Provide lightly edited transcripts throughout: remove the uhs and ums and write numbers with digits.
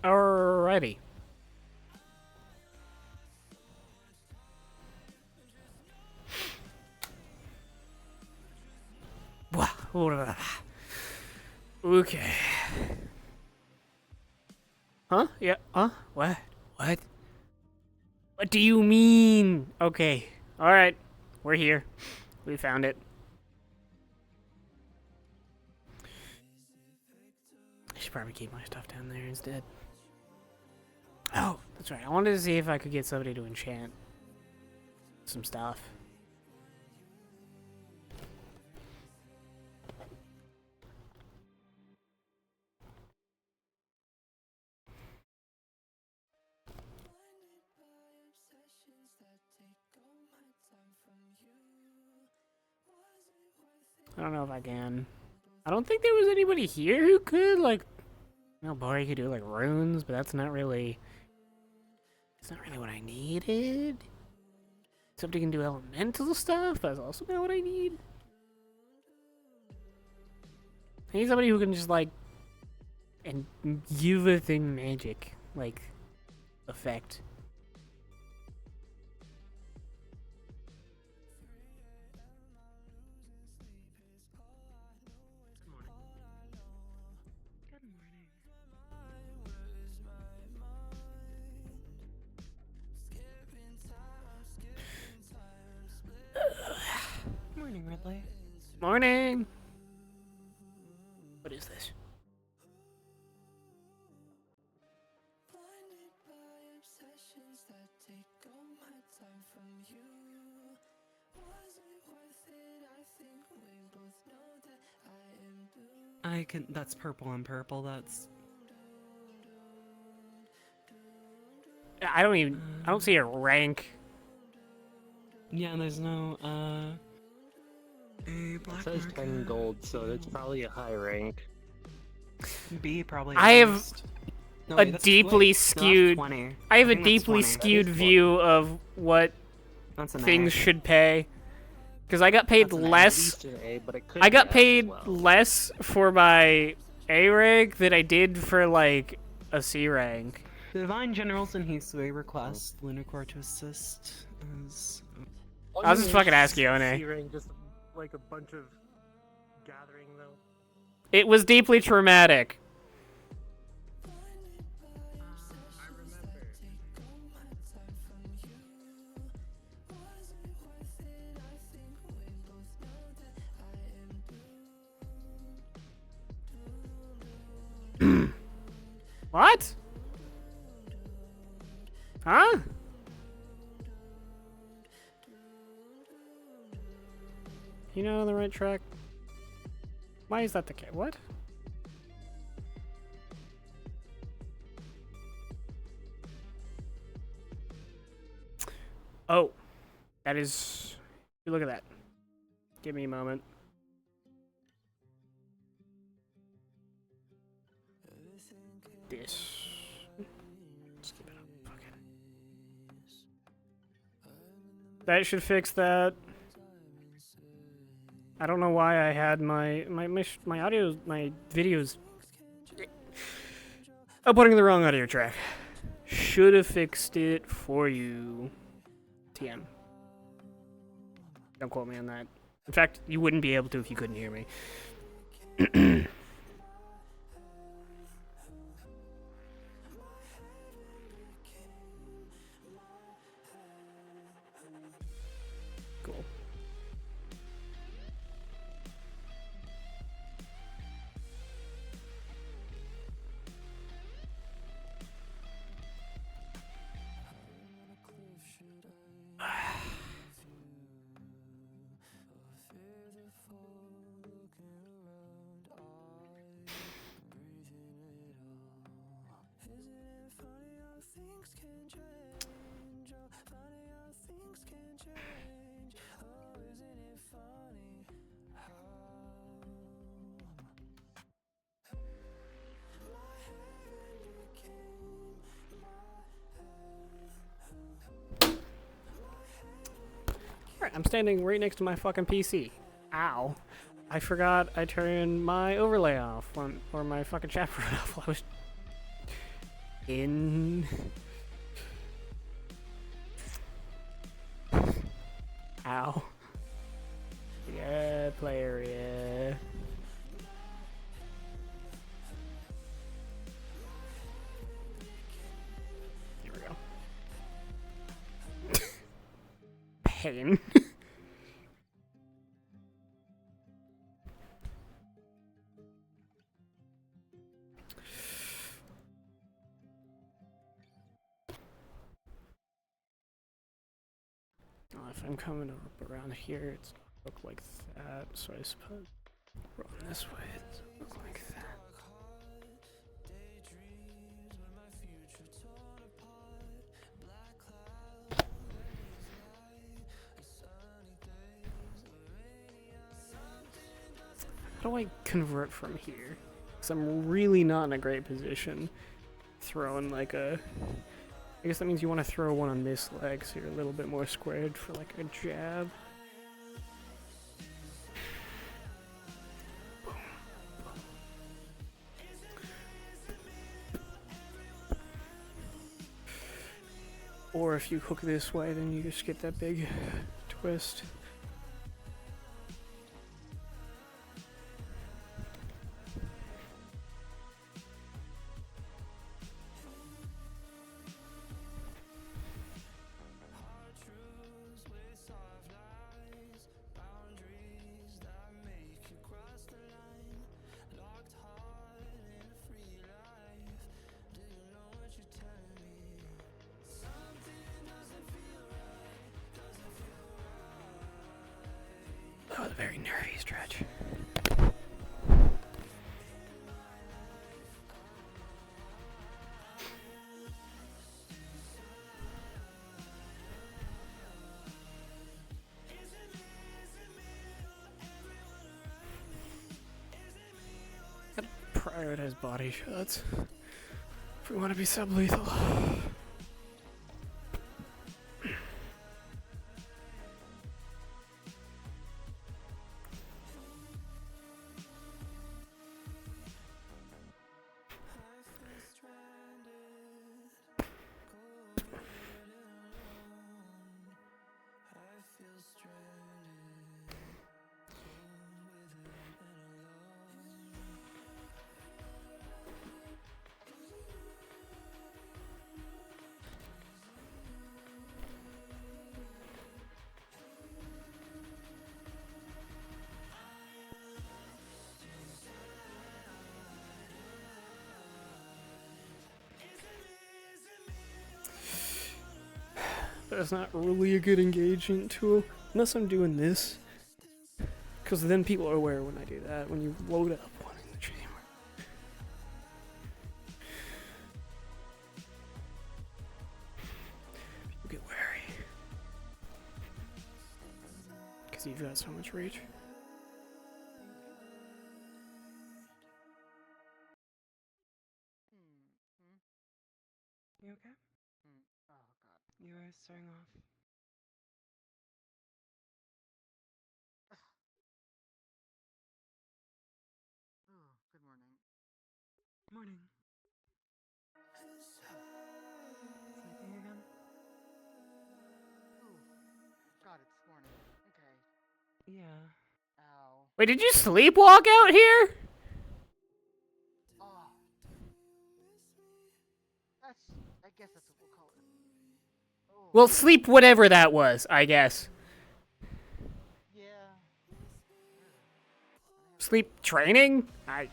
Alrighty. Okay. Huh? Yeah. Huh? What? What? What do you mean? Okay. Alright. We're here. We found it. I should probably keep my stuff down there instead. Oh, that's right. I wanted to see if I could get somebody to enchant some stuff. I don't know if I can. I don't think there was anybody here who could, like... No, Bari could do, like, runes, but that's not really... It's not really what I needed. Somebody can do elemental stuff, that's also not what I need. I need somebody who can just, like... And give a thing magic, like, effect. Morning, Ridley. Morning! What is this? I can. That's purple on purple. That's. I don't see a rank. Yeah, there's no. A It black says market. 10 gold, so it's probably a high rank. B probably. I have highest. No, a wait, that's deeply no, that's skewed. 20. I have a think that's deeply 20. skewed That is view of what That's an things A. should pay. Because I got paid That's an A. At less. least an A, but it could I be got S paid as well. less for my A rank than I did for like a C rank. Divine Generals and Hisui request Lunacore to assist as. I was just fucking asking Yone. C rank, just like a bunch of gathering though. It was deeply traumatic. I remember. What? Huh? You know, on the right track? Why is that the case? What? Oh. That is... Look at that. Give me a moment. This. Just give it up. Fuck it. That should fix that. I don't know why I had my audio, my videos. I'm putting the wrong audio track. Should have fixed it for you. TM. Don't quote me on that. In fact, you wouldn't be able to if you couldn't hear me. Cool. Alright, I'm standing right next to my fucking PC. Ow. I forgot I turned my overlay off when, or my fucking chaperone off while I was in. Ow. Yeah, play area. Here we go. Pain. If I'm coming up around here, it's look like that. So I suppose run this way. It's look like that. How do I convert from here? Because I'm really not in a great position. Throwing like a... I guess that means you want to throw one on this leg so you're a little bit more squared for like a jab. Or if you hook this way, then you just get that big twist. That was a very nervy stretch. Gotta prioritize body shots if we want to be sublethal. That's not really a good engagement tool, unless I'm doing this. Because then people are aware when I do that, when you load up one in the chamber. People get wary. Because you've got so much reach. You okay? Oh god. Your eyes starting off. Oh, good morning. Morning. Sleeping again? Oh, god, it's morning. Okay. Yeah. Ow. Wait, did you sleepwalk out here? Oh. I guess that's what we'll call it. Oh. Well, sleep whatever that was, I guess. Yeah. Sleep training? When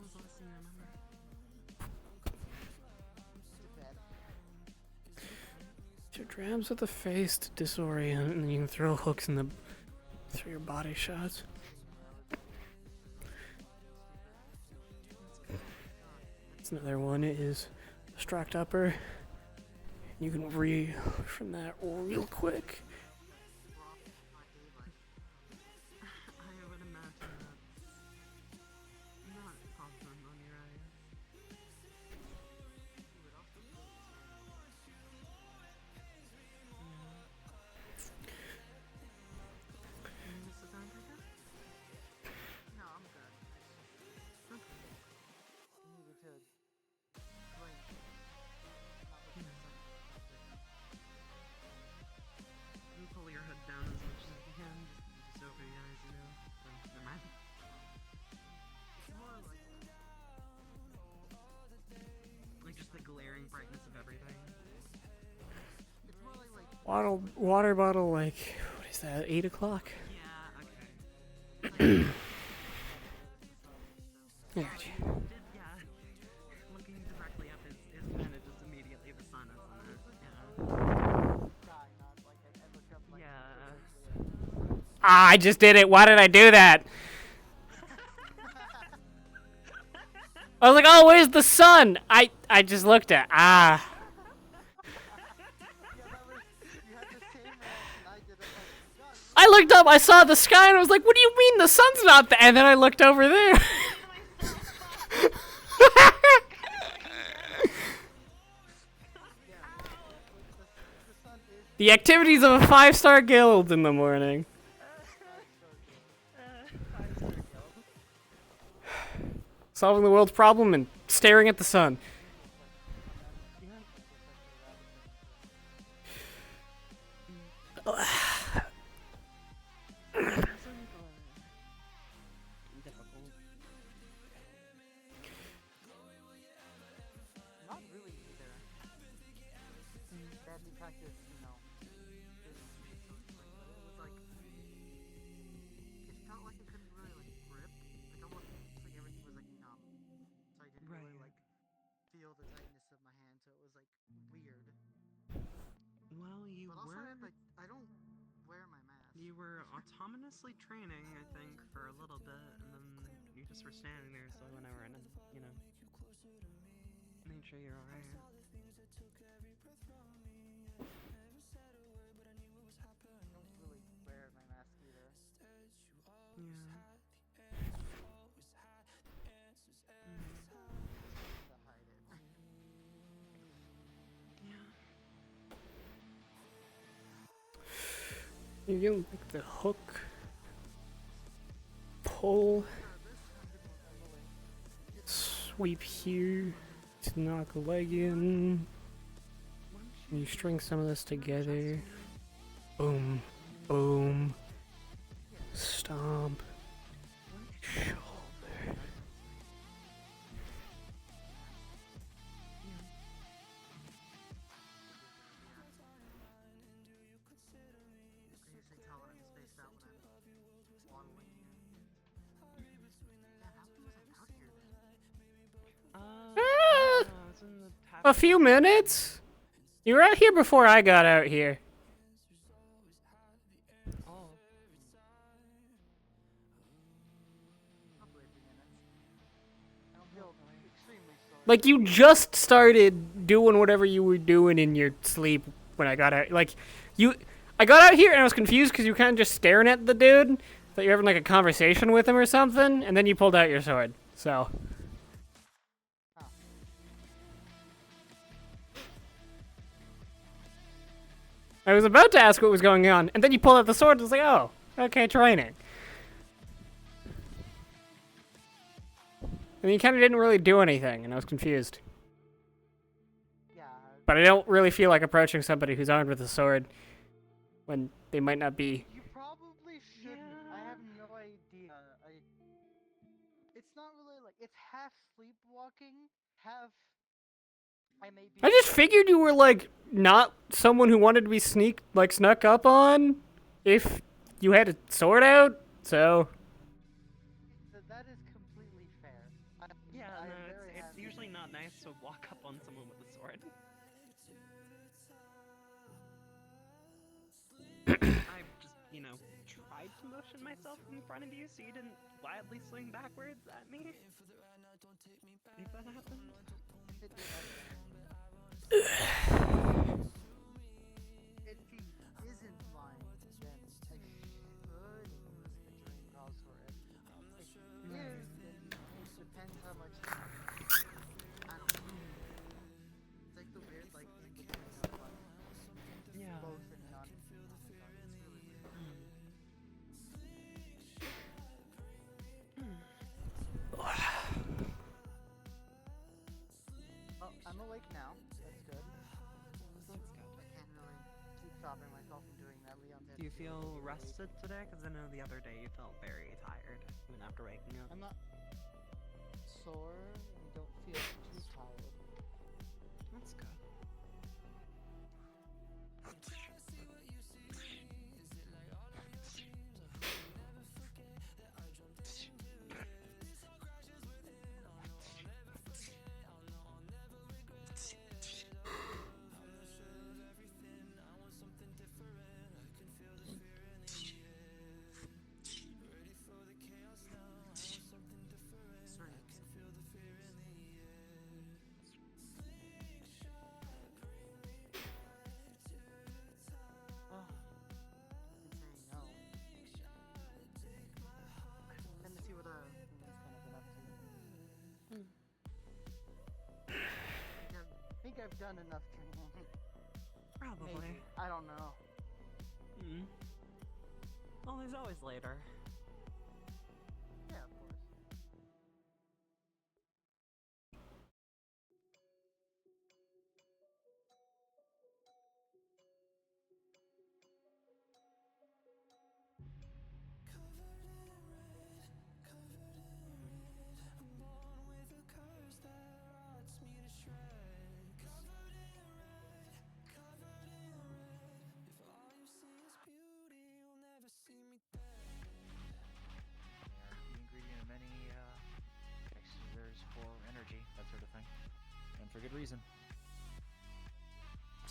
was the last thing you remember? To bed. Your drams with the face to disorient, and then you can throw hooks in the through your body shots. That's another one is distract upper. You can from that real quick. I would imagine that's not common on your eyes. No, I'm good. Needed to blink. You pull your hood down as much as you can, just over your eyes, you know. So, never mind. It's more Like just the glaring brightness of everything. it's more like Water bottle, like, what is that, 8 o'clock? Yeah, okay. Yeah. Yeah. Looking directly up is kind of just immediately the sun, isn't it? Yeah. sky, not like I looked up like Yeah. Ah, I just did it. Why did I do that? I was like, oh, where's the sun? I just looked at. Ah. Yeah, that was, you had the same reaction I did. I'm like, God, I looked up, I saw the sky, and I was like, what do you mean the sun's not there? And then I looked over there. the sun is The activities of a 5-star guild in the morning. Solving the world's problem and staring at the sun. not really either. Badly practiced, you know. But it was like, it felt like it couldn't really like grip. Like almost like everything was like numb. So I didn't really Right. like feel the tightness of my hand. So it was like weird. Well, you But also, were I don't wear my mask. you were autonomously training, I think, for a little bit, and then you just were standing there, so whenever, and then, you know, made sure you're alright. I don't really wear my mask either. Yeah. To hide it. You can like the hook, pull, sweep here to knock a leg in. And you string some of this together. Boom, boom, stomp, shoulder. I usually tell when I'm spaced out when I'm waddling. Yeah, how long was I out here then? It's in the A few minutes? You were out here before I got out here. Oh. Probably a few minutes. I don't feel extremely sore. Like, you just started doing whatever you were doing in your sleep when I got out. Like, I got out here and I was confused because you were kind of just staring at the dude. Thought you were having like a conversation with him or something, and then you pulled out your sword. So. I was about to ask what was going on, and then you pulled out the sword and was like, oh, okay, training. And you kind of didn't really do anything, and I was confused. Yeah. But I don't really feel like approaching somebody who's armed with a sword when they might not be. You probably shouldn't. I have no idea. It's not really like it's half sleepwalking, half. I may be. I just figured you were like not someone who wanted to be snuck up on if you had a sword out, so. That is completely fair. Yeah, I am no, very it's happy. usually not nice to walk up on someone with a sword. you know, tried to motion myself in front of you so you didn't wildly swing backwards at me. If that happened. It did happen. If he isn't flying, then I should listen to terrain calls for it. If he is, then it depends how much. I don't know. It's like the weird, like, in between of like Yeah. both and not. It's really weird. Oh, I'm awake now. That's good. That's good. I can't really keep stopping myself from doing that. Leon's Do you feel rested today? Because I know the other day you felt very tired even after waking up. I'm not sore and don't feel too tired. That's good. I think I've done enough training. Probably. Maybe. I don't know. Well, there's always later. Yeah, of course. The ingredient of many fixers for energy, that sort of thing, and for good reason.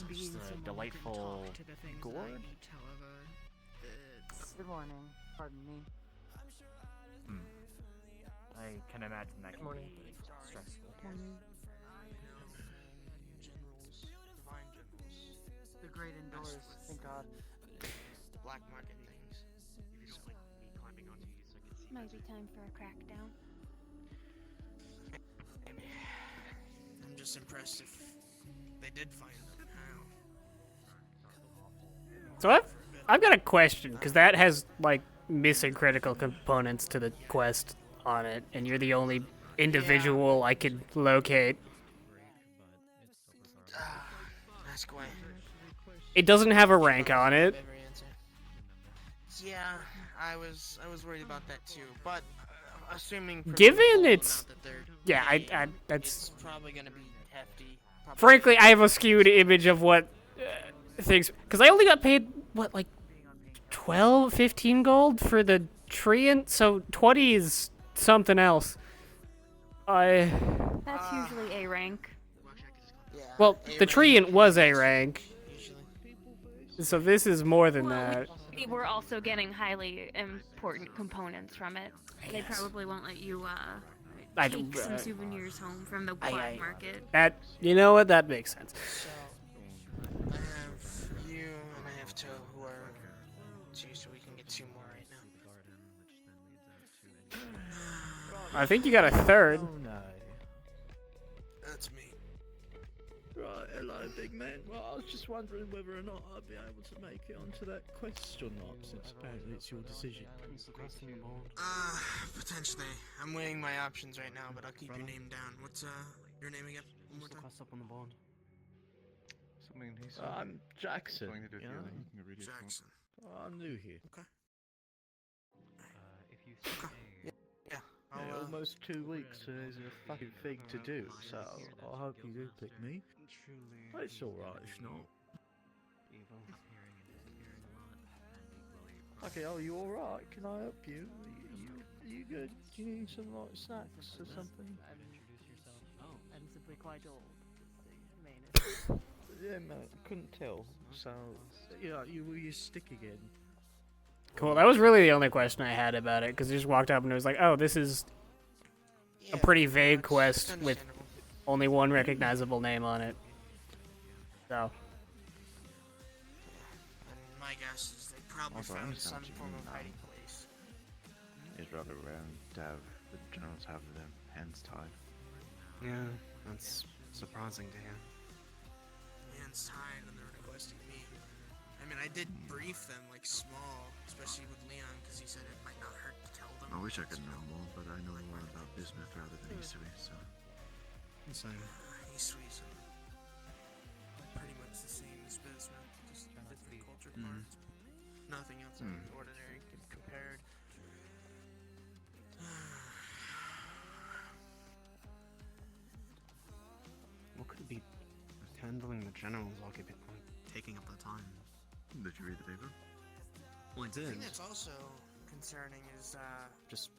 Being Just a someone delightful who can talk to the things gourd. I eat, however, it's... Good morning. Pardon me. I can imagine that can Morning. be stressful. Generals, divine generals, The great indoors. Thank God. the black market things. If you don't like me climbing onto you so I can see Might be time for a crackdown. maybe. I'm just impressed if they did find them. How? So I've got a question, because that has, like, missing critical components to the quest on it, and you're the only individual I could locate. Ask away. It doesn't have a rank on it. Every answer. Yeah, I was worried about that too, but assuming from the Given full it's- amount that they're Yeah, paying, that's... it's probably gonna be hefty. Probably Frankly, I have a skewed image of what things... Because I only got paid, what, like 12, 15 gold for the treant? So 20 is something else. That's Ah. usually A rank. yeah, Well, A the rank treant was A is rank, usually. so this is more than Well, that. we're also getting highly important components from it. They probably won't let you I take don't- some souvenirs home from the black market. That, you know what, that makes sense. So I have you and I have Toe, who are two, so we can get two more right now. I think you got a third. Oh no. That's me. Right, hello, big man. Well, I was just wondering whether or not I'd be able to make it onto that quest or not, since apparently it's your decision. Potentially. I'm weighing my options right now, but I'll keep your name down. What's your name again? One more time. up on the board. Something he's I'm Jackson. something to do with you know? healing. You can read it if you want. Jackson. I'm new here. If you Okay. Yeah. Yeah, I'll, almost 2 weeks, so there's a fucking thing to do, so I hope you do pick me. It's alright if not. Okay, oh, you alright? Can I help you? You good? Do you need some like snacks or something? I'm simply quite old. Yeah, man, couldn't tell. So, yeah, you will you stick again. Cool. That was really the only question I had about it, because I just walked up and it was like, oh, this is a pretty vague it's quest with understandable. only one recognizable name on it. So, And my guess is they probably Also, I found understand some what you form mean, of hiding place. It's rather rare to have the generals have their hands tied. Yeah, that's surprising to hear. Hands tied and they're requesting me. I mean, I did brief them, like, small, especially with Leon, because he said it might not hurt to tell them. I wish I could know more, but I know more about bismuth rather than Isui, so. Same. Isui's pretty much the same as bismuth, just different culture parts. Nothing else out of the ordinary compared. What could it be handling the generals taking up the time? Did you read the paper? Well, I The did. thing that's also concerning is, Just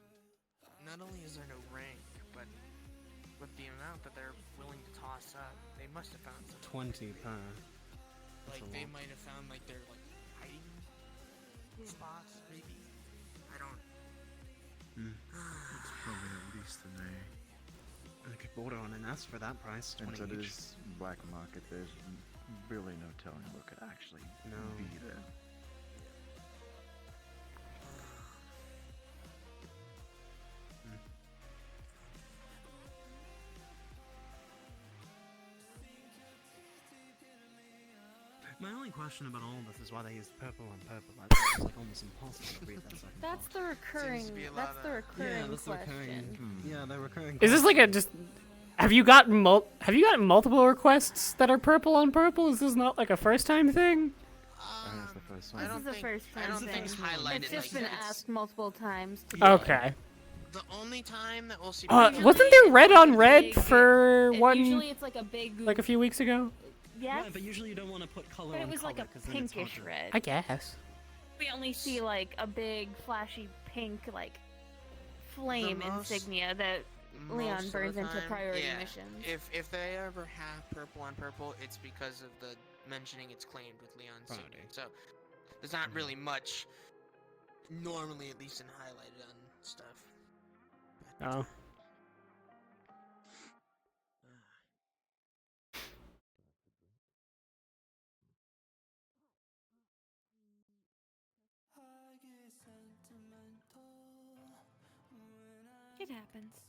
not only is there no rank, but with the amount that they're willing to toss up, they must have found some. 20 per. Like, a they lot. might have found, like, their, like, hiding spots, maybe? I don't... It's probably at least an A. I could order on an S for that price. 20 Into each. this black market, there's really no telling what could actually No. be there. My only question about all this is why they used purple on purple. It's like almost impossible to read that second That's part. the recurring. be a lot That's the of- recurring Yeah, that's the question. recurring. Yeah, they're recurring. is this like a just? Have you gotten multiple requests that are purple on purple? Is this not like a first time thing? I think it's the first one. I This don't is the think, first I time don't thing. think it's highlighted It's just like been that. asked multiple times. To do. Okay. The only time that we'll see... Wasn't there red on Usually red it's for one Usually it's like a big. like a few weeks ago? Yes, Right, but usually you don't want to put color but on it was like color, a 'cause then it's hard pinkish to- red. I guess. We only see like a big flashy pink like flame most- insignia that most Leon of the burns into time, priority yeah. missions. If they ever have purple on purple, it's because of the mentioning it's claimed with Leon's Priority. signature. So there's not really much normally, at least in highlighted on stuff. But, Oh. It happens.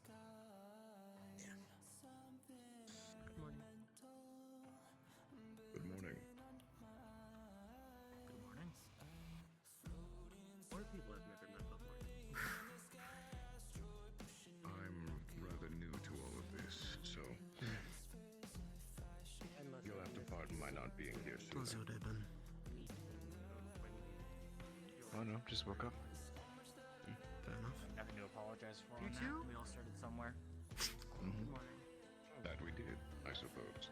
Good morning. Good morning. More people I've never met before. I'm rather new to all of this, so you'll have to pardon my not being here sooner. Oh no, just woke up. Fair enough. Nothing to apologize for You on too? that. We all started somewhere. That we did, I suppose.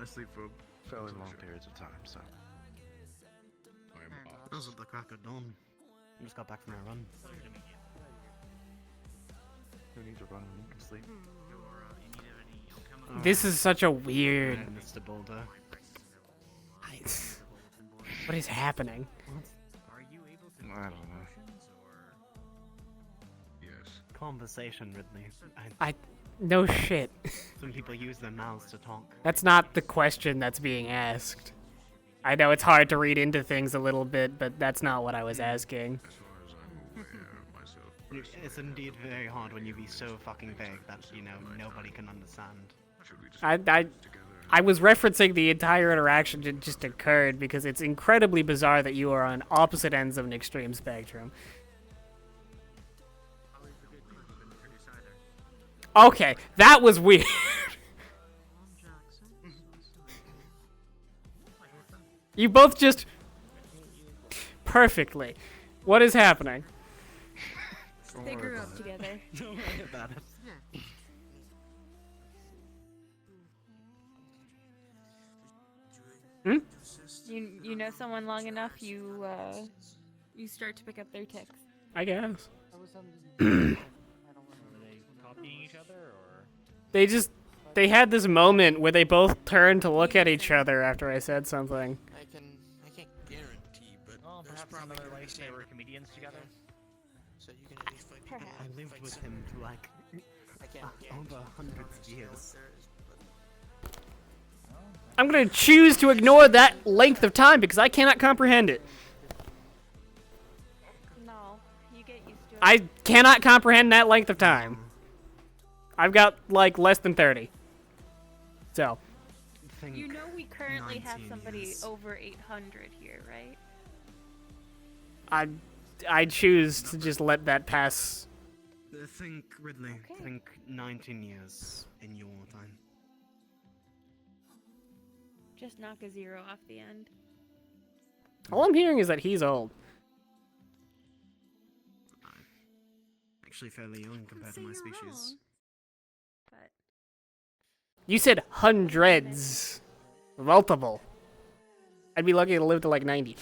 I sleep for Fairly long periods of time, so. I am Fair off. That was at the crack of dawn. I just got back from a run. Who needs a run when you can sleep? You needed any alchemical? This is such a weird. Mr. Boulder. What is happening? Are you able to I don't know. potions or? Yes. Conversation, Ridley. No shit. Some people use their mouths to talk. That's not the question that's being asked. I know it's hard to read into things a little bit, but that's not what I was asking. As far as I'm aware myself personally, It's indeed very hard when you be so fucking vague that, you know, nobody can understand. should we just I together? I was referencing the entire interaction that just occurred because it's incredibly bizarre that you are on opposite ends of an extreme spectrum. Okay, that was weird. You both just perfectly. What is happening? They grew up together. Don't worry about it. You know someone long enough, you start to pick up their ticks. I guess. I was on the. I don't Were remember. they copying each other or? They had this moment where they both turned to look at each other after I said something. I can't guarantee, but Well, there's have some probably other gonna be life they same. were comedians together? So you can at least fight people. Perhaps. I lived fight with some- him for like I can't over hundreds of years. I'm gonna choose to ignore that length of time because I cannot comprehend it. No, you get used to it. I cannot comprehend that length of time. I've got like less than 30. So, Think You know we currently have 19 somebody years. over 800 here, right? I choose to just let that pass. Think, Ridley, Okay. think 19 years in your time. Just knock a 0 off the end. All I'm hearing is that he's old. Actually fairly young compared to my say you're species. But You said hundreds. Multiple. I'd be lucky to live to like 90.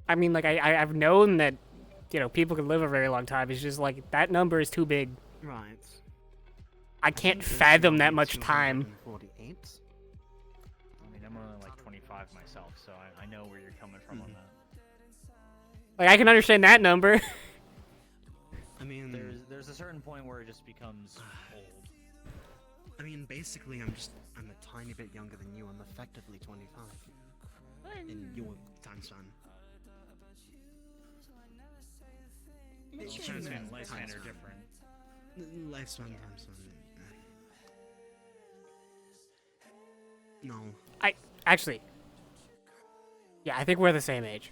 I mean, like, I've known that, you know, people can live a very long time. It's just like, that number is too big. Right. I can't fathom that much time. 248. I mean, I'm only like 25 myself, so I know where you're coming from on that. Like, I can understand that number. I mean, There's a certain point where it just becomes old. I mean, basically, I'm a tiny bit younger than you. I'm effectively 25 in your time span. Lifespan and lifespan are different. Lifespan, time span. No. Actually, yeah, I think we're the same age.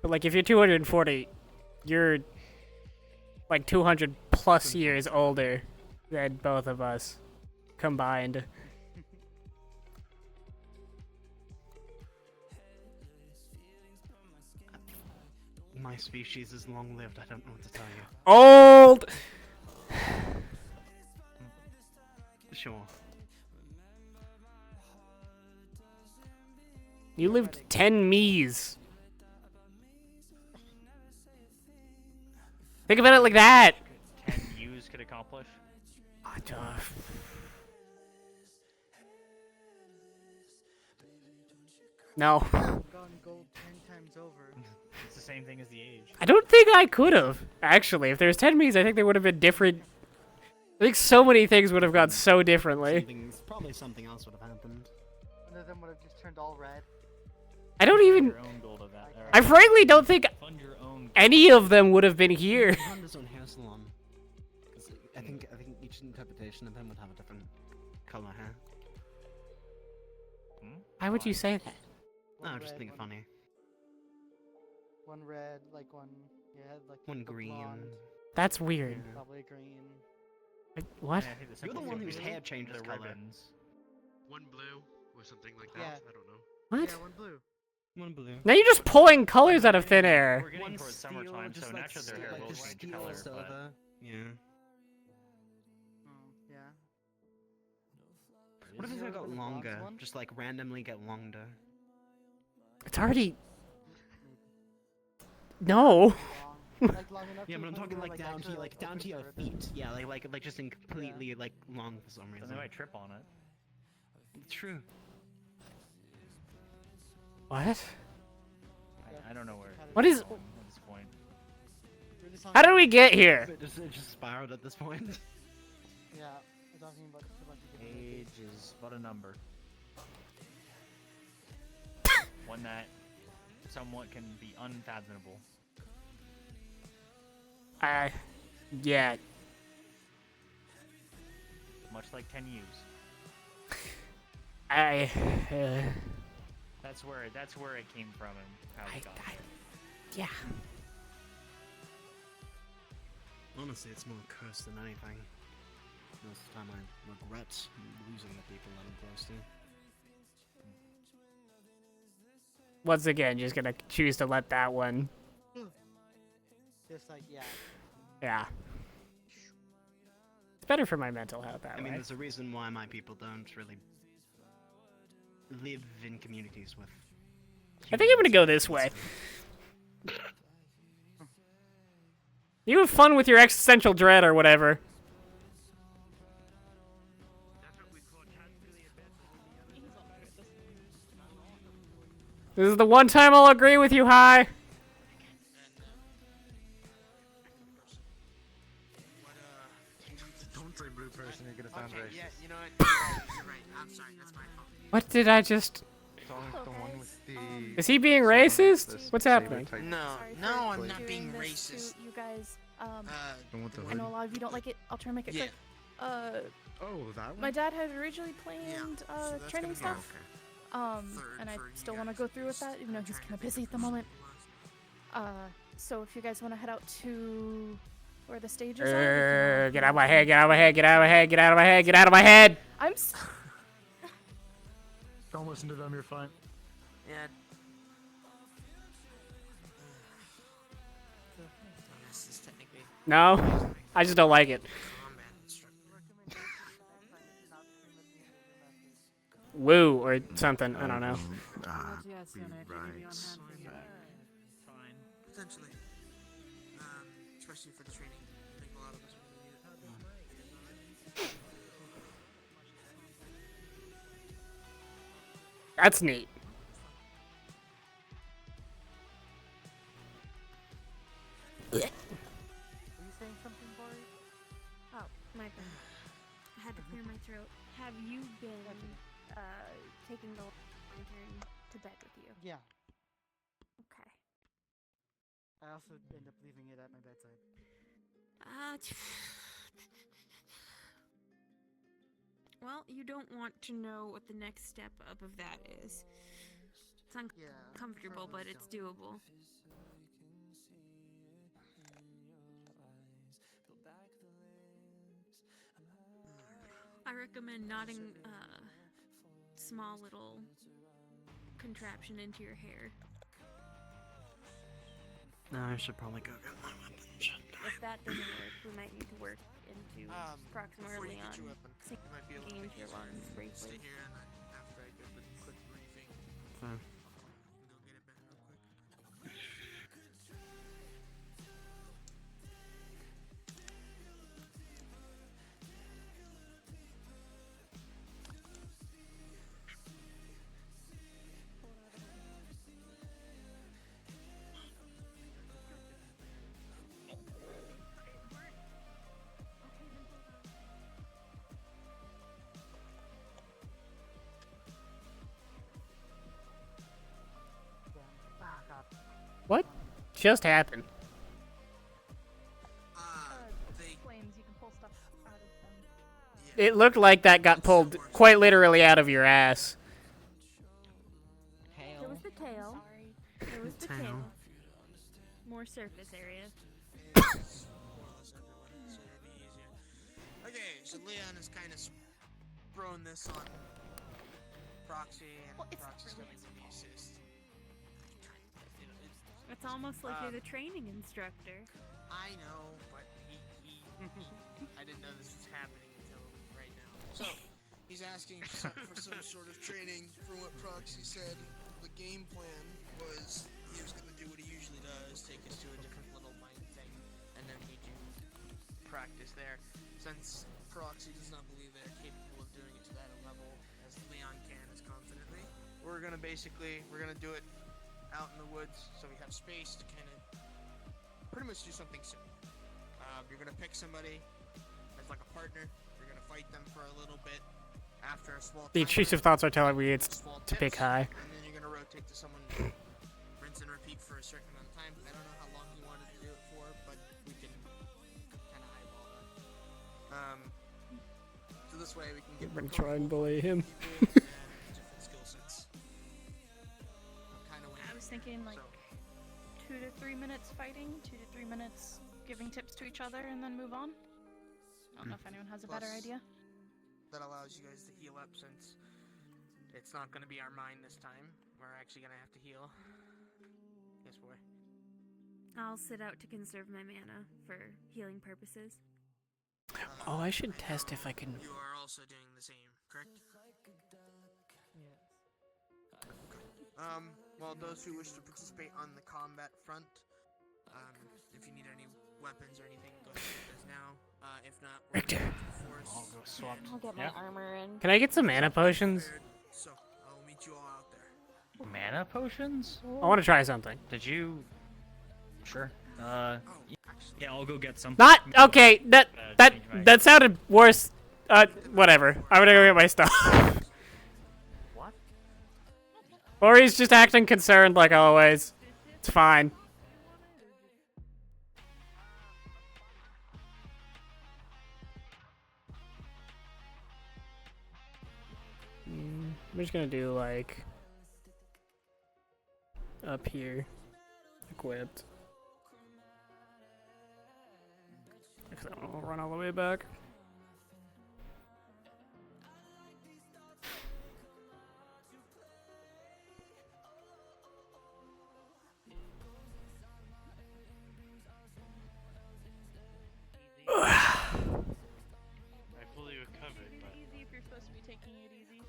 But like, if you're 240, you're like 200 plus years older than both of us combined. My species is long-lived. I don't know what to tell you. Old. Sure. You lived 10 me's. Think about it like that. 10 U's could accomplish. No. Gotten gold 10 times over. It's the same thing as the age. I don't think I could have, actually. If there was 10 me's, I think they would have been different. I think so many things would have gone so differently. Probably something else would have happened. One of them would have just turned all red. I don't even... Your own gold of that. I frankly don't think Fund your own. any of them would have been here. Fund his own hair salon. 'Cause I think each interpretation of him would have a different color hair. Why would you say that? No, I One just red, think it's one- funny. One red, like one, yeah, like One the green. blonde, That's weird. Yeah. probably green. Like, what? Yeah, I think the You're the simple one thing whose would hair be changes the color. ribbons. One blue or something like that. Yeah. I don't know. What? Yeah, one blue. One blue. Now you're just pulling colors out of thin air. We're getting towards summertime, so naturally their hair like will the change steel color. silver. Yeah. Oh, yeah. What if it Silver got the bronze longer? one? Just like randomly get longer. It's already... No. Like long enough Yeah, to but I'm the point talking where, like down to extra, like down open to your the ribbon. feet. Yeah, like just in completely like long for some But reason. they might trip on it. True. What? I don't know where. What is- it's going at this point. We're just How talking did we get here? It just spiraled at this point. Yeah, we're talking about just a bunch of different Age is but a number. One that somewhat can be unfathomable. Yeah. Much like 10 U's. That's where it came from and how it got there. Yeah. Honestly, it's more a curse than anything. Most of the time I regret losing the people that I'm close to. Once again, just gonna choose to let that one. Just like, yeah. Yeah. It's better for my mental health that I mean, way. there's a reason why my people don't really live in communities with. I think I'm gonna humans. go this way. You have fun with your existential dread or whatever. This is the one time I'll agree with you, Hi. Don't say blue person, you're gonna sound racist. Yeah, you know what? You're right. I'm sorry. That's my fault. What did I just... The one with the... Is he being someone with racist? the What's saber happening? type No, Sorry no, for I'm not doing being this racist. to you guys. The one with the I hood? know a lot of you don't like it. I'll try and make it Yeah. quick. Oh, that one? My dad had originally planned so that's training gonna be stuff. Third And I for you still want to guys go if through you're with that, even though he's trying kind of to busy at the pick moment. So if you guys want to head out to where the stages are, Get out of my head, get out of my head, get out of my head, get out of my head, get out of my head! I'm. Don't listen to them, you're fine. Yeah. This is technically No, I just don't like it. combat instructor. Woo, or something, I don't know. Potentially. Especially for the training. I think a lot of us are going to need it. That's neat. Were you saying something, Bori? Oh, my bad. I had to clear my throat. Have you been taking the lantern to bed with you? Yeah. Okay. I also end up leaving it at my bedside. Well, you don't want to know what the next step up of that is. It's uncomfortable, but it's doable. I recommend knotting a small little contraption into your hair. No, I should probably go get my weapon. If that doesn't work, we might need to work into Before proximarily you get on your weapon, it might be a little sinking bit into your easier lungs to briefly. stay here and after I give the quick briefing, Fine. they'll get it back real quick. What just happened? They Flames, you can pull stuff out of them. It looked like that got pulled quite literally out of your ass. There was the tail. Sorry. There was the Tail. tail. More surface area. more or less everyone, so it'll be easier. Okay, so Leon has kind of thrown this on Proxy, and Well, it's Proxy's really going to assist. It's almost like you're the training instructor. I know, but he I didn't know this was happening until right now. So, he's asking for some sort of training. From what Proxy said, the game plan was he was going to do what he usually does, take us to a different little mind thing, and then we do practice there. Since Proxy does not believe they're capable of doing it to that level as Leon can as confidently, we're going to do it out in the woods, so we have space to kind of pretty much do something simple. You're gonna pick somebody as like a partner. You're gonna fight them for a little bit. After a small The timer, intrusive thoughts are telling me it's small to pick tips, High. and then you're gonna rotate to someone, rinse and repeat for a certain amount of time. I don't know how long you wanted to do it for, but we can kind of eyeball that. So this way we can get I'm more gonna try and comfortable bully him. with people and different skill sets. I was thinking like 2 to 3 minutes fighting, 2 to 3 minutes giving tips to each other, and then move on. I don't know if anyone has a better Plus, idea. That allows you guys to heal up since it's not going to be our mind this time. We're actually going to have to heal. Yes, boy. I'll sit out to conserve my mana for healing purposes. Oh, I should test if I can. You are also doing the same, correct? Well, those who wish to participate on the combat front, if you need any weapons or anything, go ahead and get those now. If not, we're Richter. going to force. I'll go swap. I'll get my armor in. Can I get some mana potions? So, I'll meet you all out there. Mana potions? I want to try something. Did you? Sure. Yeah, I'll go get some. Not okay. That change my- that sounded worse. Whatever. I'm gonna go get my stuff. What? Or he's just acting concerned like always. It's fine. I'm just gonna do like up here, equipped. Because I don't want to run all the way back. I fully recovered, but Easy if you're supposed to be taking it easy.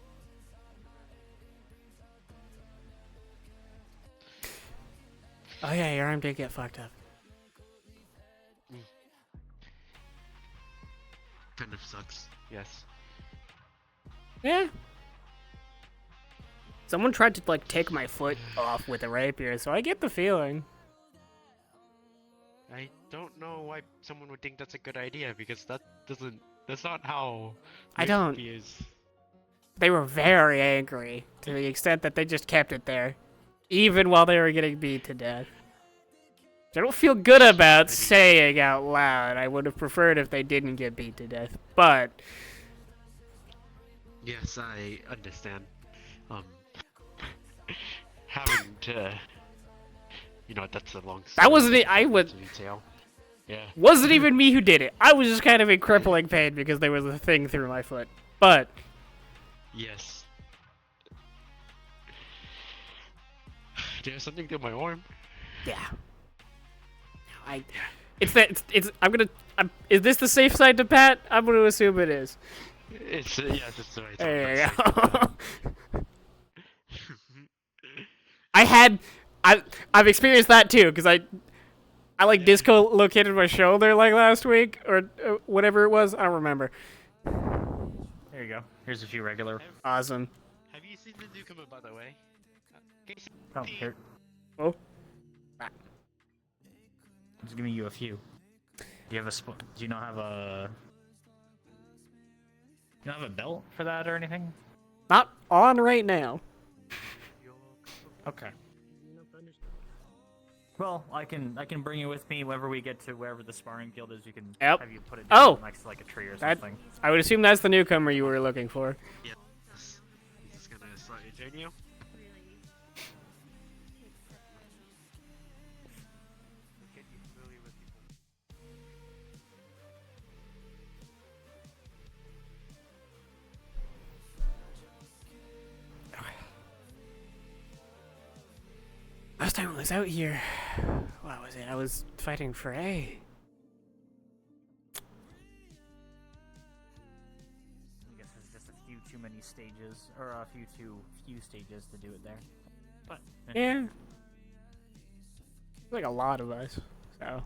Oh yeah, your arm did get fucked up. Kind of sucks. yes. Yeah. Someone tried to like take my foot off with a rapier, so I get the feeling. I don't know why someone would think that's a good idea because that's not how I don't. he is. They were very angry to the extent that they just kept it there, even while they were getting beat to death. Which I don't feel good about saying out loud. I would have preferred if they didn't get beat to death, but Yes, I understand. Having to, that's a long. that wasn't it. I was. Detail. Yeah. Wasn't even me who did it. I was just kind of in crippling pain because there was a thing through my foot. But Yes. There's something through my arm. yeah, it's that. I'm gonna. Is this the safe side to pat? I'm gonna assume it is. It's yes, it's the right. There you go. I've experienced that too because I like dislocated my shoulder like last week or whatever it was. I don't remember. There you go. Here's a few regular. Awesome. Have you seen the newcomer, by the way? Oh, here. Oh. Just giving you a few. Do you have a do you not have a? You don't have a belt for that or anything? Not on right now. Okay. Well, I can bring you with me whenever we get to wherever the sparring guild is. You can Yep. have you put it down next to like a tree or something. I would assume that's the newcomer you were looking for. Yes. He's just gonna slightly turn you. Get you familiar with people. Last time I was out here, what was it? I was fighting for A. I guess there's just a few too many stages, or a few stages to do it there. But Yeah. Like a lot of us, so.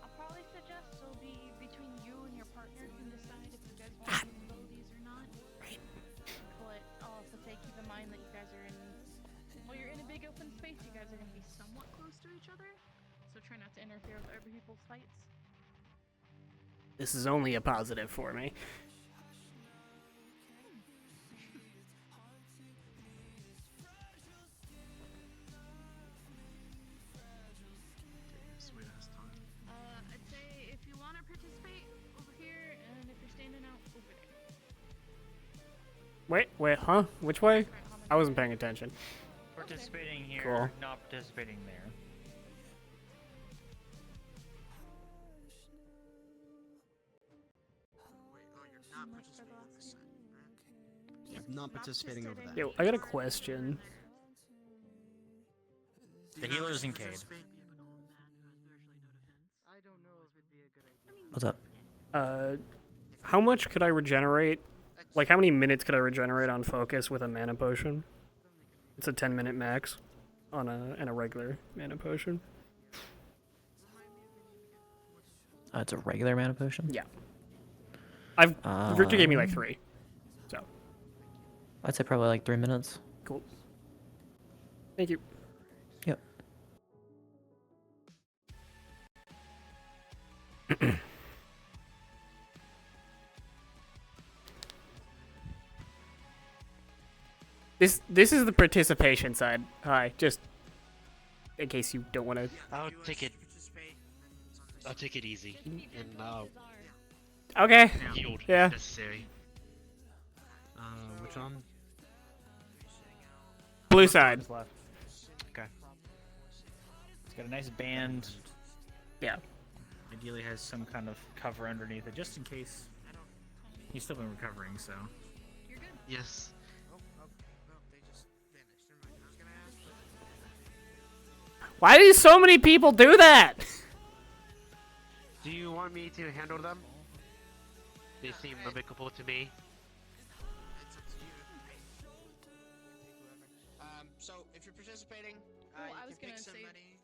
I'll probably suggest it'll be between you and your partner who decide if you guys want these abilities or not. But I'll also say keep in mind that you guys are in. Well, you're in a big open space. You guys are going to be somewhat close to each other. so try not to interfere with other people's fights. This is only a positive for me. Sweet ass time. I'd say if you want to participate, over here, and if you're standing out, over there. Wait, huh? Which way? I wasn't paying attention. Participating here, Cool. not participating there. Wait, oh, you're not participating in this set, right? I'm not participating over that. Yo, I got a question. The healer's in Cade. I don't know if it'd be a good idea. What's up? How much could I regenerate? Like, how many minutes could I regenerate on focus with a mana potion? It's a 10-minute max on a regular mana potion. It's a regular mana potion? Yeah. Victor gave me like 3. So. I'd say probably like 3 minutes. Cool. Thank you. Yep. This is the participation side. Hi, just in case you don't want to. I'll take it. I'll take it easy and Okay. yield Yeah. if necessary. Which one? Blue side. Left. Okay. It's got a nice band. Yeah. Ideally has some kind of cover underneath it, just in case. He's still been recovering, so. Yes. Why do so many people do that? Do you want me to handle them? They seem amicable to me. It's up to you. So if you're participating, Oh, I you was can pick gonna say- somebody.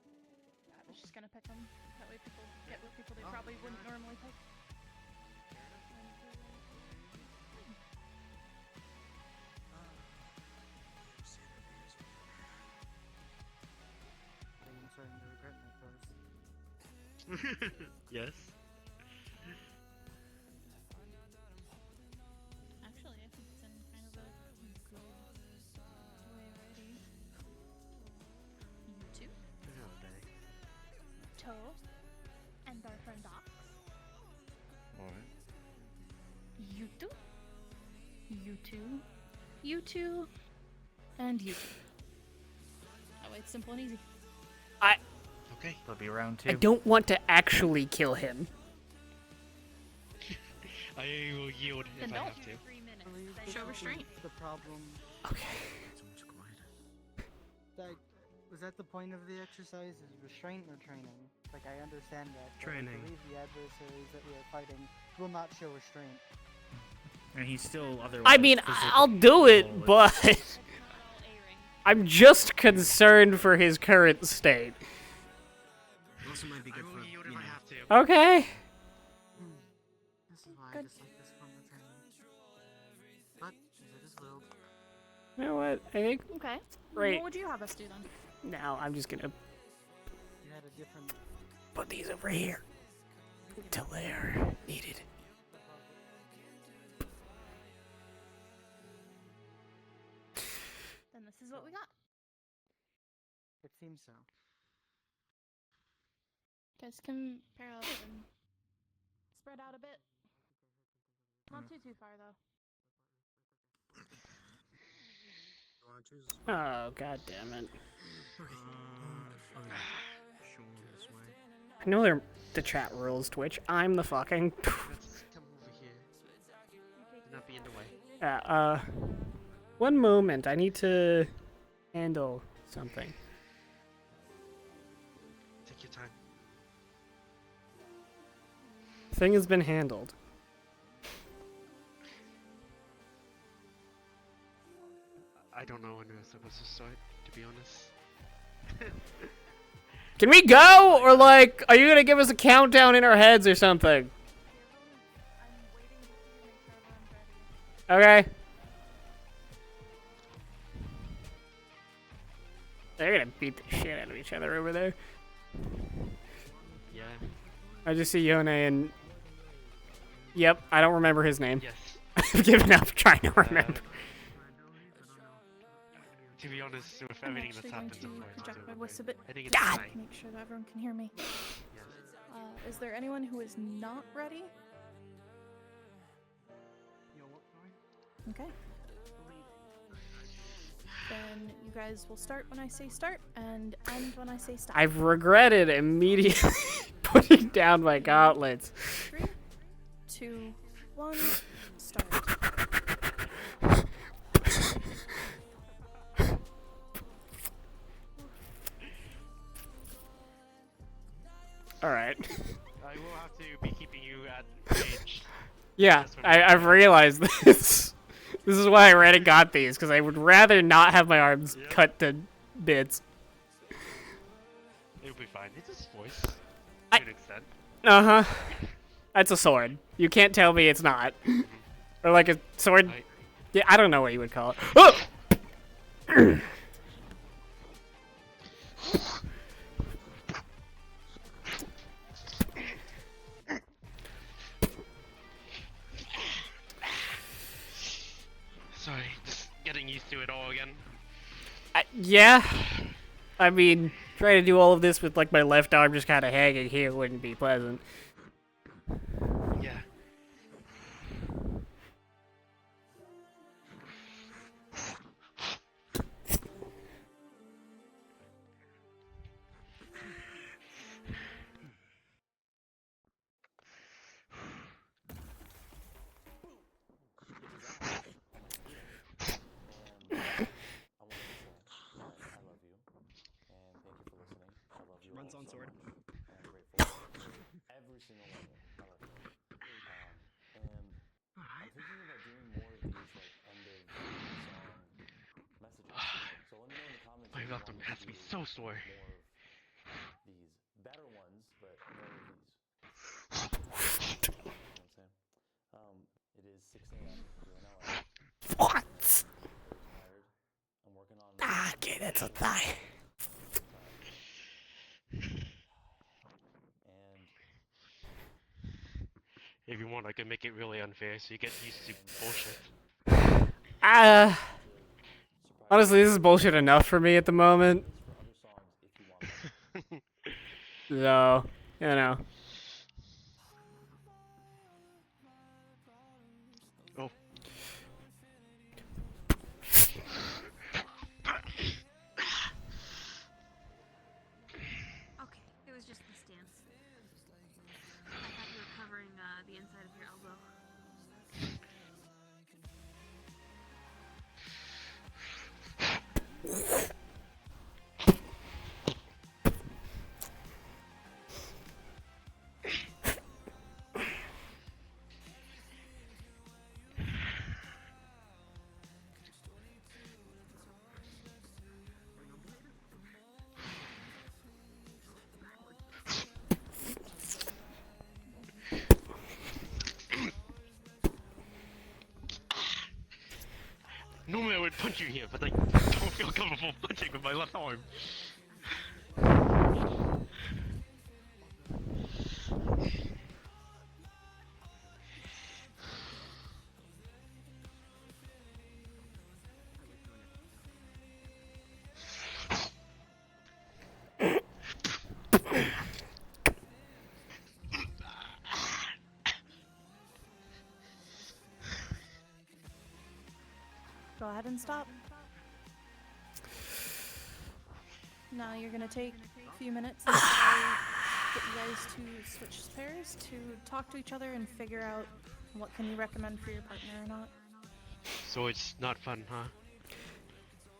I was just gonna pick them. That way people get with people they probably wouldn't normally pick. I'm starting to regret my choice. Yes. Actually, I think it's in kind of a good way already. You two, Toe, and our friend Doc. Alright. You two, you two, you two, and you two. That way it's simple and easy. Okay. It'll be round 2. I don't want to actually kill him. I will yield Then if I don't. have to. 3 minutes. Show restraint. The problem. Okay. So much quieter. Was that the point of the exercise? Is restraint or training? Like, I understand that. But Training. I believe the adversaries that we are fighting will not show restraint. And he's still otherwise. I mean, physically I'll do it, able. but It's not all A-ring. I'm just concerned for his current state. Also might be good I will for yield you if I know. have to. Okay. This is why I dislike this form of training. But it is willed. You know what? I think Okay. Right. What would you have us do then? now I'm just gonna You had a different. put these over here until they're needed. Then this is what we got. It seems so. Guys can pair up and spread out a bit. Not too far though. You want to choose? Oh, god damn it. Sure, this way. I know the chat rules, Twitch. I'm the fucking... Let's come over here. Do not be in the way. One moment. I need to handle something. Take your time. Thing has been handled. I don't know when we're supposed to start, to be honest. Can we go? Or, like, are you gonna give us a countdown in our heads or something? Okay. They're gonna beat the shit out of each other over there. Yeah. I just see Yone and... Yep, I don't remember his name. Yes. I've given up trying to remember. To be honest, with I'm everything actually that's going happened to so far, project so my voice a bit. I think it's God! fine. Make sure that everyone can hear me. Yes. Is there anyone who is not ready? Okay. Then you guys will start when I say start and end when I say stop. I've regretted immediately putting down my gauntlets. 3, 2, 1, start. Alright. I will have to be keeping you at range. Yeah, I've realized this. This is why I ran and got these, because I would rather not have my arms cut to bits. It'll be fine. It's his voice. To an extent. Uh-huh. That's a sword. You can't tell me it's not. Or like a sword... Yeah, I don't know what you would call it. Oh! Sorry, just getting used to it all again. Yeah. I mean, trying to do all of this with like my left arm just kind of hanging here wouldn't be pleasant. Yeah. Runs on sword. Every single one of them. I love you. And I'm thinking about doing more of these like end of song messages. So let me know in the comments. My left arm has to be so sore. More of these better ones, but more of these. You know what I'm saying? It is 6 a.m. here in LA. What? Tired. I'm working on. Okay, that's a thigh. If you want, I can make it really unfair so you get used to bullshit. Honestly, this is bullshit enough for me at the moment. So, you know. Oh. Okay, it was just the stance. I thought you were covering the inside of your elbow. Normally I would punch you here, but I don't feel comfortable punching with my left arm. Go ahead and stop. Now you're gonna take a few minutes until I get you guys to switch pairs to talk to each other and figure out what can you recommend for your partner or not. So it's not fun, huh?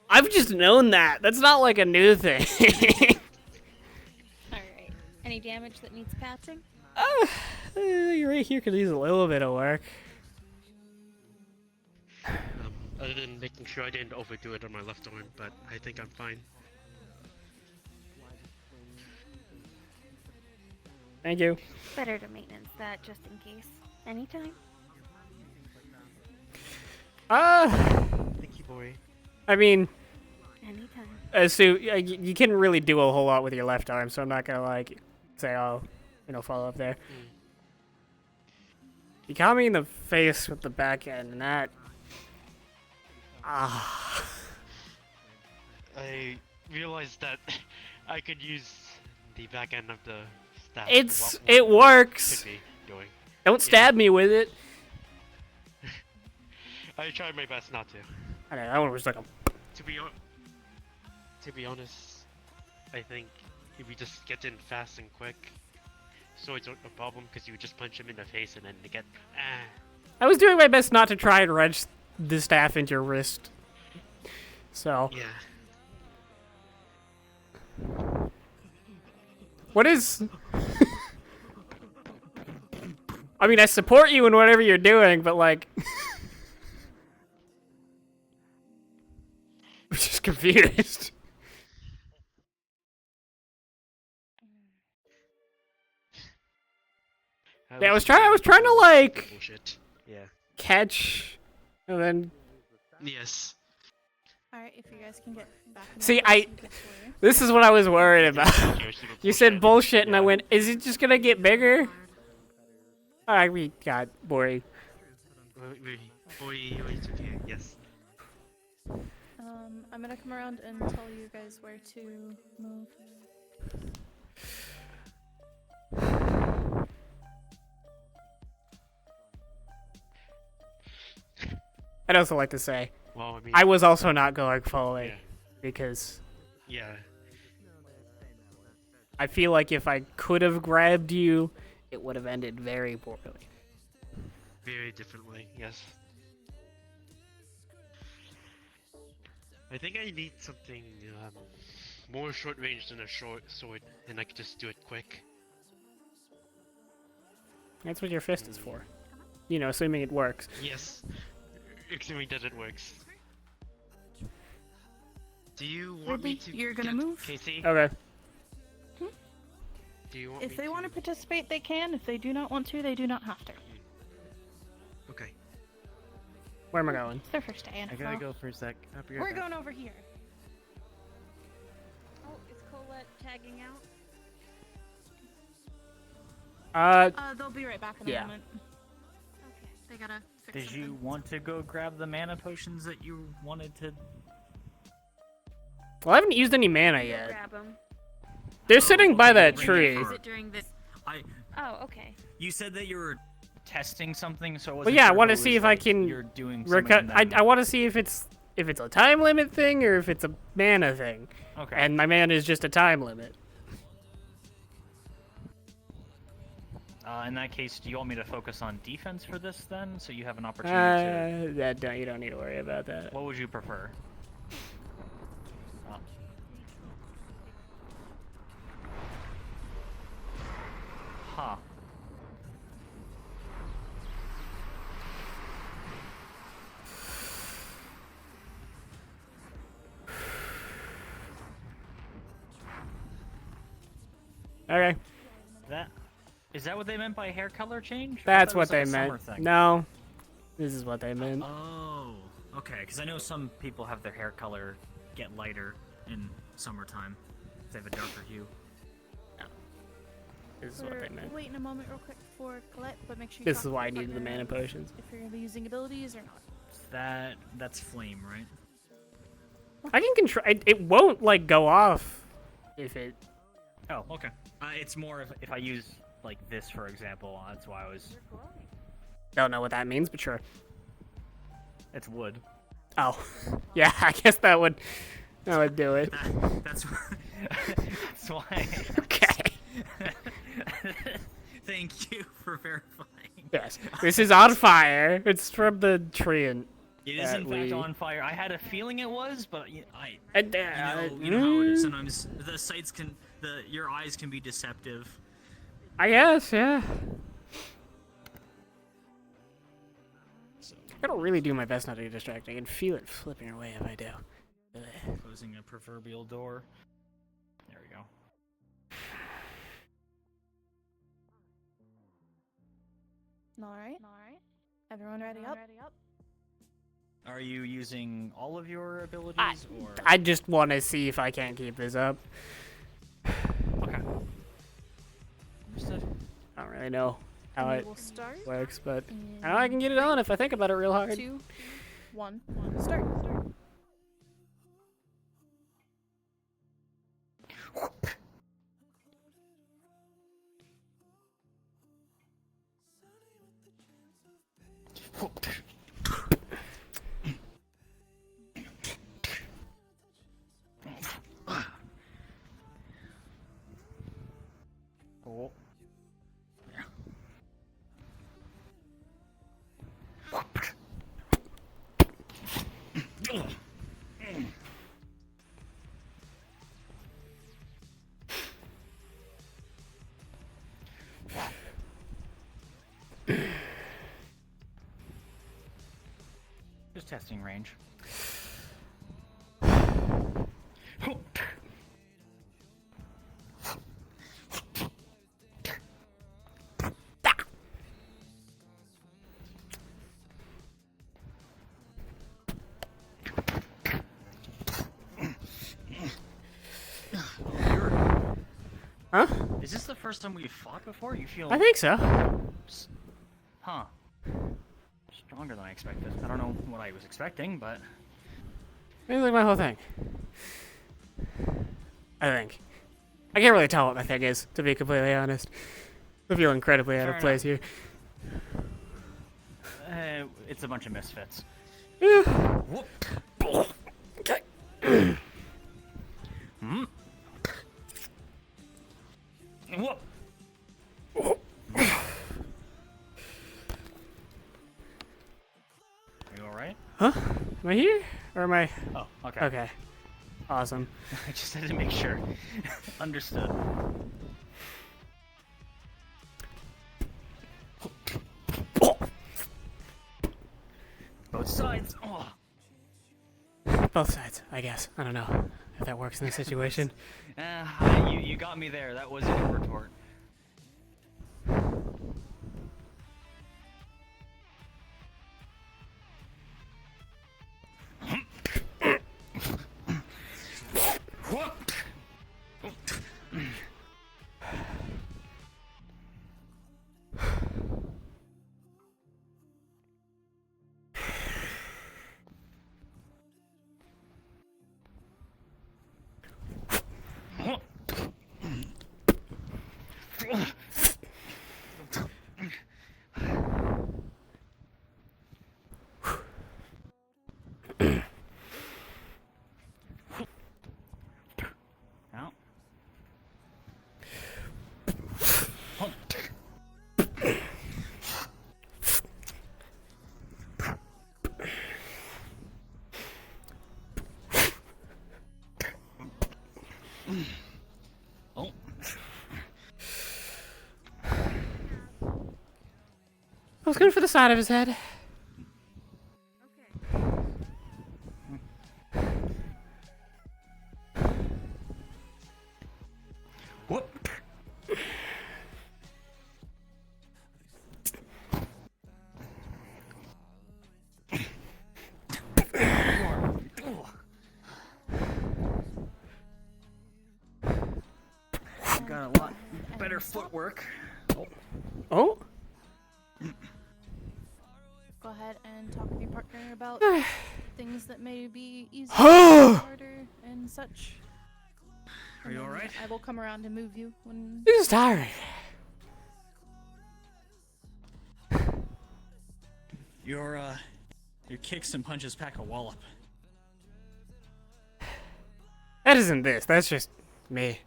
I've just known that. That's not like a new thing. Alright. Any damage that needs patching? You're right here could use a little bit of work. Other than making sure I didn't overdo it on my left arm, but I think I'm fine. Thank you. Better to maintenance that just in case. Anytime. Thank you, boy. I mean, Anytime. So you can't really do a whole lot with your left arm, so I'm not gonna like say, oh, follow up there. You caught me in the face with the back end, and that. I realized that I could use the back end of the staff. It works. Could be doing. Don't stab me with it. I tried my best not to. I know, that one was like a. To be honest, I think if we just get in fast and quick, so it's not a problem because you would just punch him in the face and then they get. I was doing my best not to try and wrench the staff into your wrist. So. Yeah. What is? I mean, I support you in whatever you're doing, but like. I'm just confused. Yeah, I was trying to like bullshit. Yeah. Catch, and then. Yes. Alright, if you guys can get back in See, the house and get to where- this is what I was worried about. You said bullshit, and I went, is it just gonna get bigger? Alright, we got Bori. Boy, it's okay. Yes. I'm gonna come around and tell you guys where to move. I'd also like to say, Well, I mean, I was also not going fully, because Yeah. I feel like if I could have grabbed you, it would have ended very poorly. Very differently. Yes. I think I need something more short range than a short sword, and I could just do it quick. That's what your fist is for. You know, assuming it works. Yes. Assuming that it works. Do you want me to You're gonna get move? Casey? Okay. Do you want If me they to... want to participate, they can. If they do not want to, they do not have to. Okay. Where am I going? It's their first day. I gotta go for a sec. I'll be right We're back. going over here. Oh, is Colette tagging out? They'll be right back in a yeah. moment. Okay. They gotta fix Did something. you want to go grab the mana potions that you wanted to? Well, I haven't used any mana yet. Grab 'em. They're sitting by that Bring it tree. for- Is it during this? Oh, okay. You said that you were testing something, so I Well, wasn't yeah, I sure want to if it see was if I like can. You're doing something I want to see if it's a time limit thing or if it's a mana thing. Okay. And my mana is just a time limit. In that case, do you want me to focus on defense for this then, so you have an opportunity to? You don't need to worry about that. What would you prefer? Huh. Okay. Is that what they meant by hair color change? That's Or I what thought it they was like a meant. summer thing? No. This is what they meant. Oh, okay. Because I know some people have their hair color get lighter in summertime if they have a darker hue. This is what they meant. Waiting a moment real quick for Colette, but make sure you This talk is to why I your needed the partner mana potions. If you're gonna be using abilities or not. That's flame, right? I can control. It won't like go off if it. Oh, okay. It's more if I use like this, for example. That's why I was. Don't know what that means, but sure. It's wood. Oh, yeah. I guess that would do it. That's that's why. Okay. Thank you for verifying. Yes, this is on fire. It's from the tree and. It is in fact on fire. I had a feeling it was, but you know how it mm. is. Sometimes the sights your eyes can be deceptive. I guess, yeah. I gotta really do my best not to get distracted. I can feel it flipping away if I do. Ugh. Closing a proverbial door. There we go. All right. Everyone ready up? Are you using all of your abilities, or? I just want to see if I can keep this up. Okay. Understood. I don't really know how And it we will start works, but in I know I can get it on if I think about it real hard. 2, 1, start. Oh. Just testing range. Huh? Is this the first time we've fought before? You feel? I think so. Huh. Stronger than I expected. I don't know what I was expecting, but. It's like my whole thing. I think. I can't really tell what my thing is, to be completely honest. I feel incredibly out of place here. It's a bunch of misfits. Yeah. Okay. Whoop. Are you alright? Huh? Am I here? Or am I? Oh, okay. Okay. Awesome. I just had to make sure. Understood. Both sides. Oh. Both sides, I guess. I don't know if that works in this situation. You got me there. That wasn't a retort. Oh. I was going for the side of his head. Whoop. Got a lot better footwork. Oh? Go ahead and talk with your partner about things that may be easier, harder, and such. Are you alright? I will come around and move you when. This is tiring. Your kicks and punches pack a wallop. That isn't this. That's just me.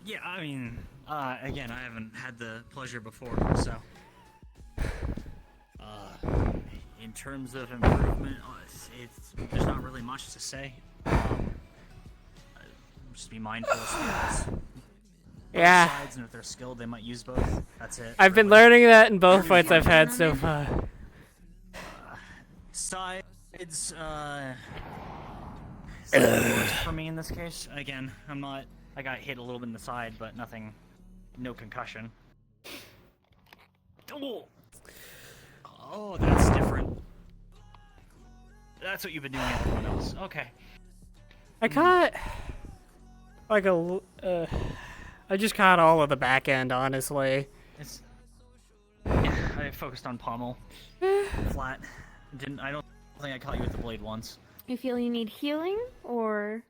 Yeah, I mean, again, I haven't had the pleasure before, so. In terms of improvement, there's not really much to say. Just be mindful of skills. Yeah. Both sides, and if they're skilled, they might use both. That's it. I've been learning that in both fights I've had so far. Sides, works for me in this case. Again, I got hit a little bit in the side, but nothing, no concussion. Oh, that's different. That's what you've been doing to everyone else. Okay. I caught like I just caught all of the back end, honestly. It's. Yeah, I focused on pommel. Flat. I don't think I caught you with the blade once. You feel you need healing, or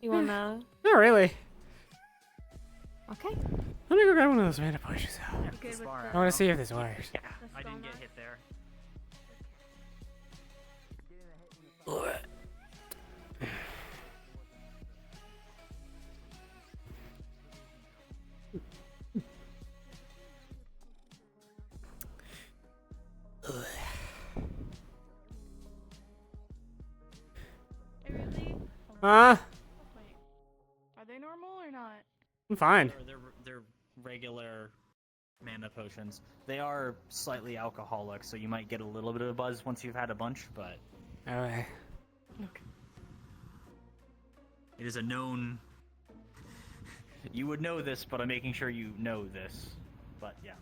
you wanna? Not really. Okay. Let me go grab one of those mana potions out. You good with the- I want to see if this works. Yeah, I didn't get hit there. Huh? Wait. Are they normal or not? I'm fine. They're regular mana potions. They are slightly alcoholic, so you might get a little bit of a buzz once you've had a bunch, but... Okay. It is a known... You would know this, but I'm making sure you know this. But, yeah.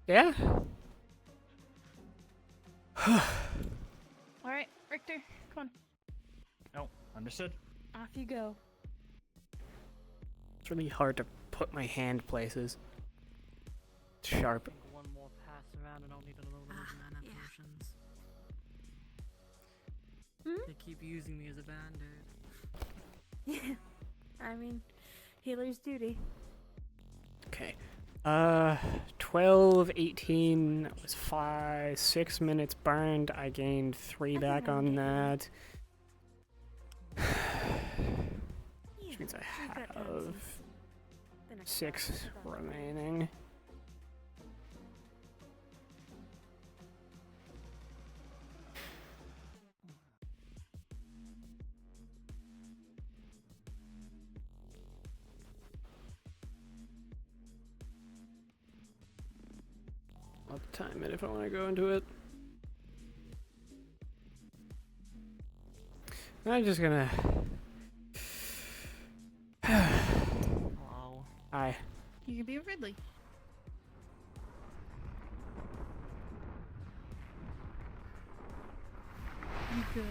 Yeah? Alright, Richter, come on. Oh, understood. Off you go. It's really hard to put my hand places. It's sharp. One more pass around and I'll need a load of those mana potions. They keep using me as a band-aid. Yeah. I mean, healer's duty. Okay. 12, 18, that was 6 minutes burned. I gained 3 back on that. Which means I have 6 remaining. I'll time it if I want to go into it. I'm just gonna... Hello. Hi. You can be with Ridley. You good?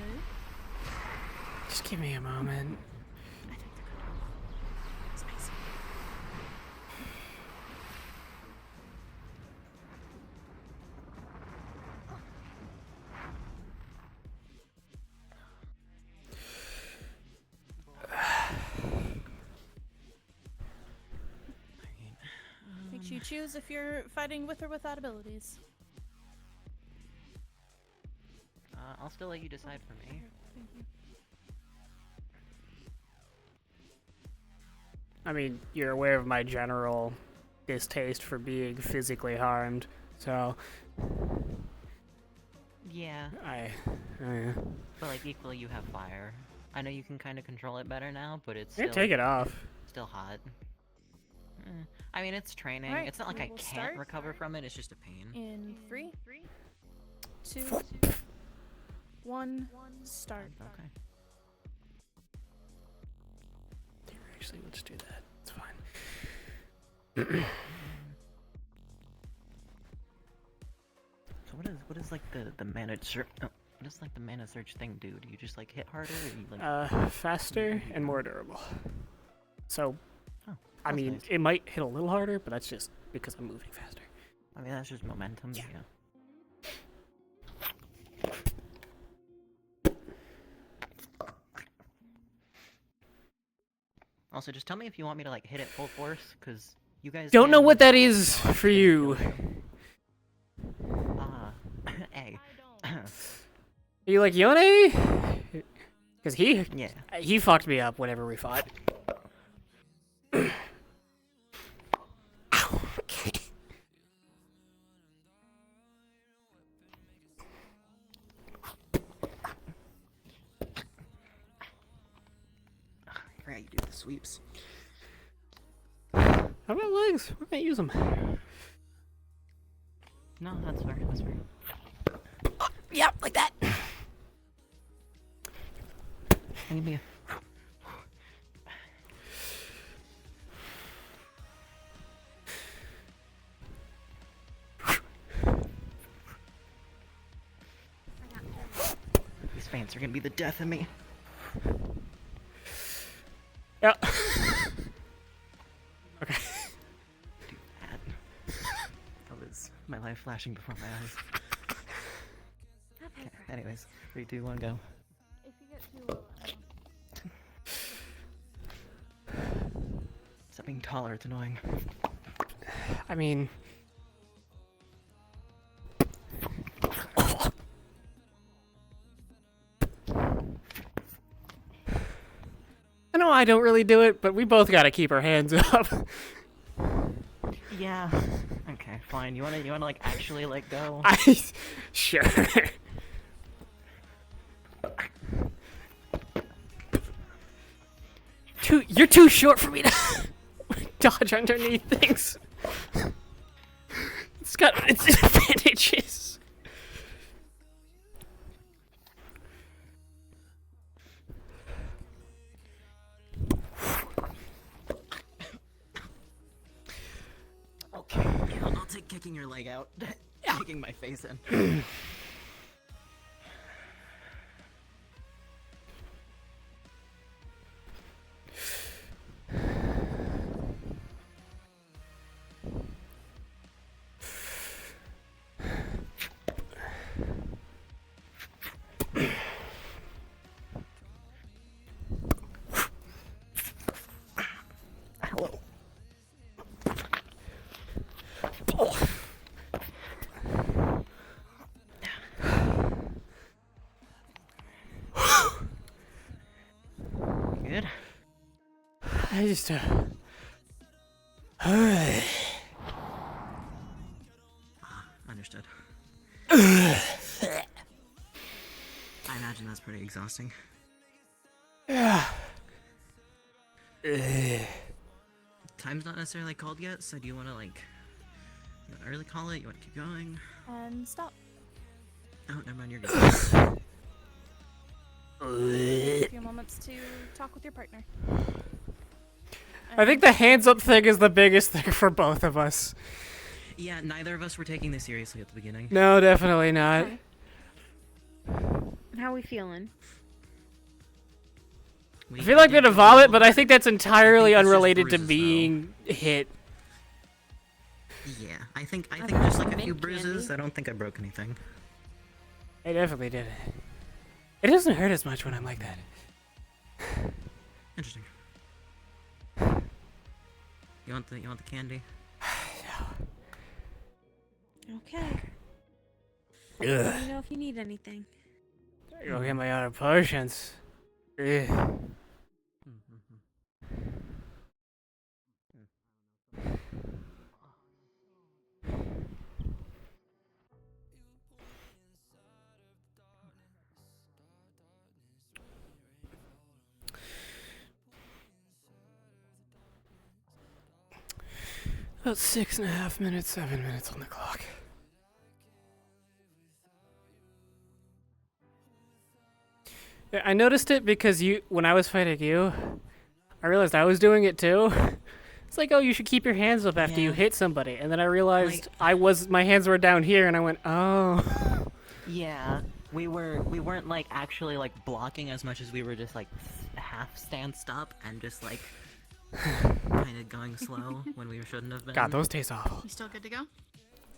Just give me a moment. Spicy. Makes you choose if you're fighting with or without abilities. I'll still let you decide for me. Thank you. I mean, you're aware of my general distaste for being physically harmed, so... Yeah. But like equally you have fire. I know you can kind of control it better now, but it's Yeah, still... take it off. Still hot. I mean, it's training. Alright, it's not like we I will can't start recover from it, it's just a pain. In 3, 2, 1, start. Okay. Actually, let's do that. It's fine. So what is like the mana search? What does like the mana search thing do? Do you just like hit harder? Or you, like... Faster and more durable. So, I that's mean, nice. it might hit a little harder, but that's just because I'm moving faster. I mean, that's just momentum. Yeah. Also, just tell me if you want me to like hit it full force, because you guys Don't know can- what that is for you. Hey. Are you like Yone? Because he fucked me up whenever we fought. I forgot you do the sweeps. How about legs? We can't use them. No, that's fair. That's fair. Yep, like that. Give me a... He's fancy. Parents are gonna be the death of me. Yeah. Okay. Do that. That was my life flashing before my eyes. Okay, anyways, 3, 2, 1, go. If you get too low, Stop being taller, it's annoying. I mean... I know I don't really do it, but we both gotta keep our hands up. Yeah. Okay, fine. You wanna like actually let go? Sure. You're too short for me to dodge underneath things. It's got its advantages. Okay, I'll take kicking your leg out. Kicking my face in. Hello. Good. I just Understood. I imagine that's pretty exhausting. Yeah. Time's not necessarily called yet, so do you want to like... You want to early call it? You want to keep going? And stop. Oh, never mind, you're good. A few moments to talk with your partner. I think the hands up thing is the biggest thing for both of us. Yeah, neither of us were taking this seriously at the beginning. No, definitely not. How are we feeling? I feel like I'm gonna vomit, but I think that's entirely unrelated to being hit. Yeah, I think just like a few bruises. I don't think I broke anything. I definitely did it. It doesn't hurt as much when I'm like that. Interesting. You want the candy? Okay. Ugh. Let me know if you need anything. Go get my other potions. Ugh. About 6.5 minutes, 7 minutes on the clock. Yeah, I noticed it because when I was fighting you, I realized I was doing it too. It's like, oh, you should keep your hands up after you hit somebody, and then I realized my hands were down here, and I went, oh. Yeah, we weren't like actually like blocking as much as we were just like half stanced up and just like kind of going slow when we shouldn't have been. God, those taste awful. You still good to go?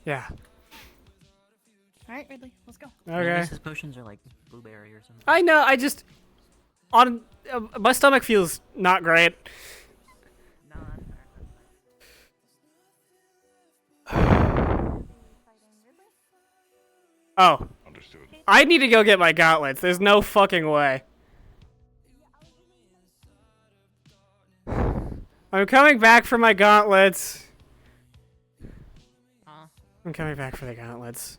Yeah. Alright, Ridley, let's go. Okay. His potions are like blueberry or something. I know, I just... my stomach feels not great. Oh. Understood. I need to go get my gauntlets. There's no fucking way. I'm coming back for my gauntlets. I'm coming back for the gauntlets.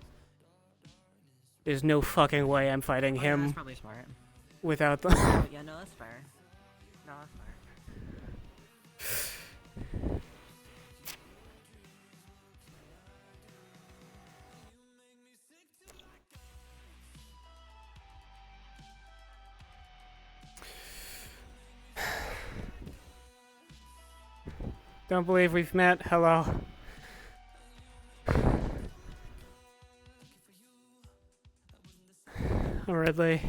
There's no fucking way I'm fighting him. That's probably smart. Without the... Oh, yeah, no, that's fair. No, that's fair. Don't believe we've met. Hello. I'm Ridley.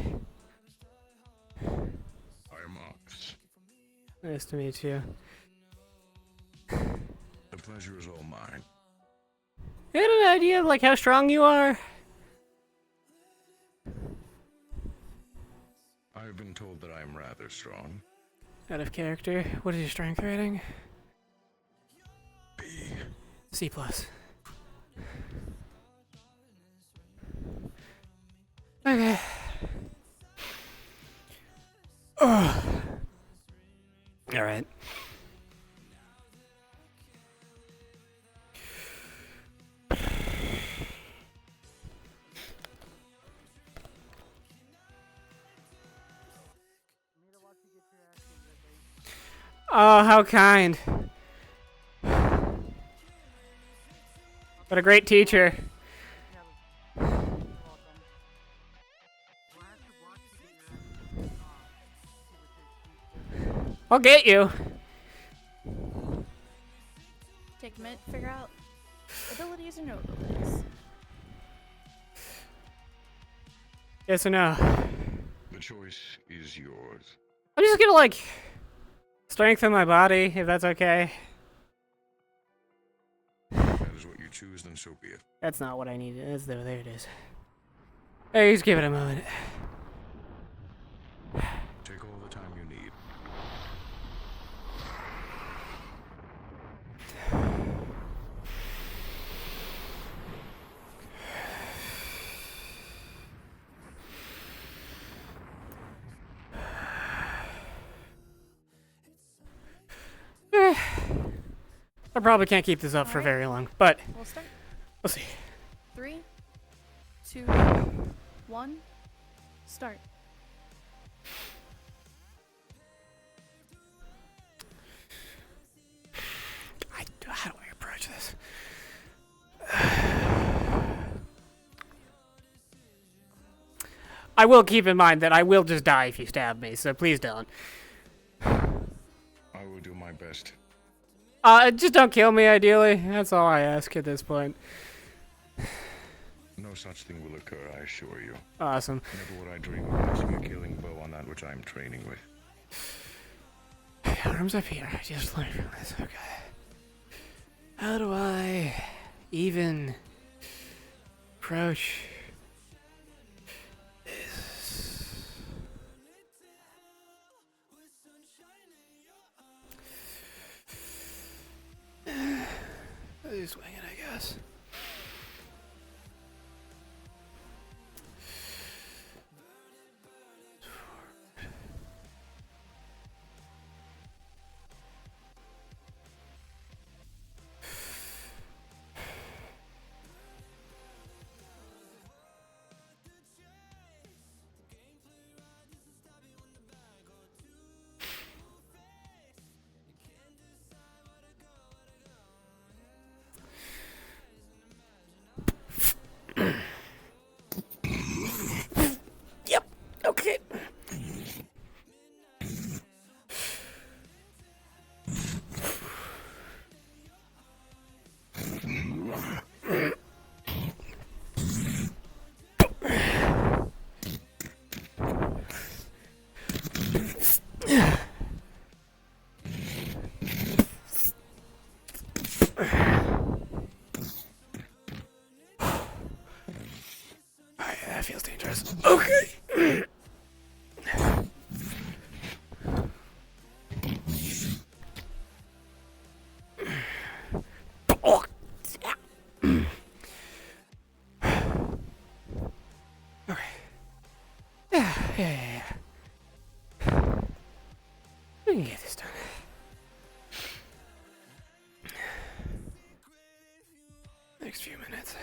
Nice to meet you. The pleasure is all mine. You had an idea of like how strong you are? I've been told that I am rather strong. Out of character. What is your strength rating? B. C plus. Okay. All right. Oh, how kind. What a great teacher. I'll get you. Take a minute to figure out abilities or no abilities. Yes or no? The choice is yours. I'm just gonna like strengthen my body, if that's okay. That is what you choose, then so be it. That's not what I needed. There it is. Hey, just give it a moment. Take all the time you need. I probably can't keep this up for very long, but We'll start. we'll see. 3, 2, 1, start. How do I approach this? I will keep in mind that I will just die if you stab me, so please don't. I will do my best. Just don't kill me, ideally. That's all I ask at this point. No such thing will occur, I assure you. Awesome. Never would I dream of placing a killing bow on that which I am training with. Arms up here. I just learned from this. Okay. How do I even approach this? I'll just wing it, I guess. Yep. Okay. Alright, that feels dangerous. Okay. Oh. Okay. Yeah. We can get this done. Next few minutes.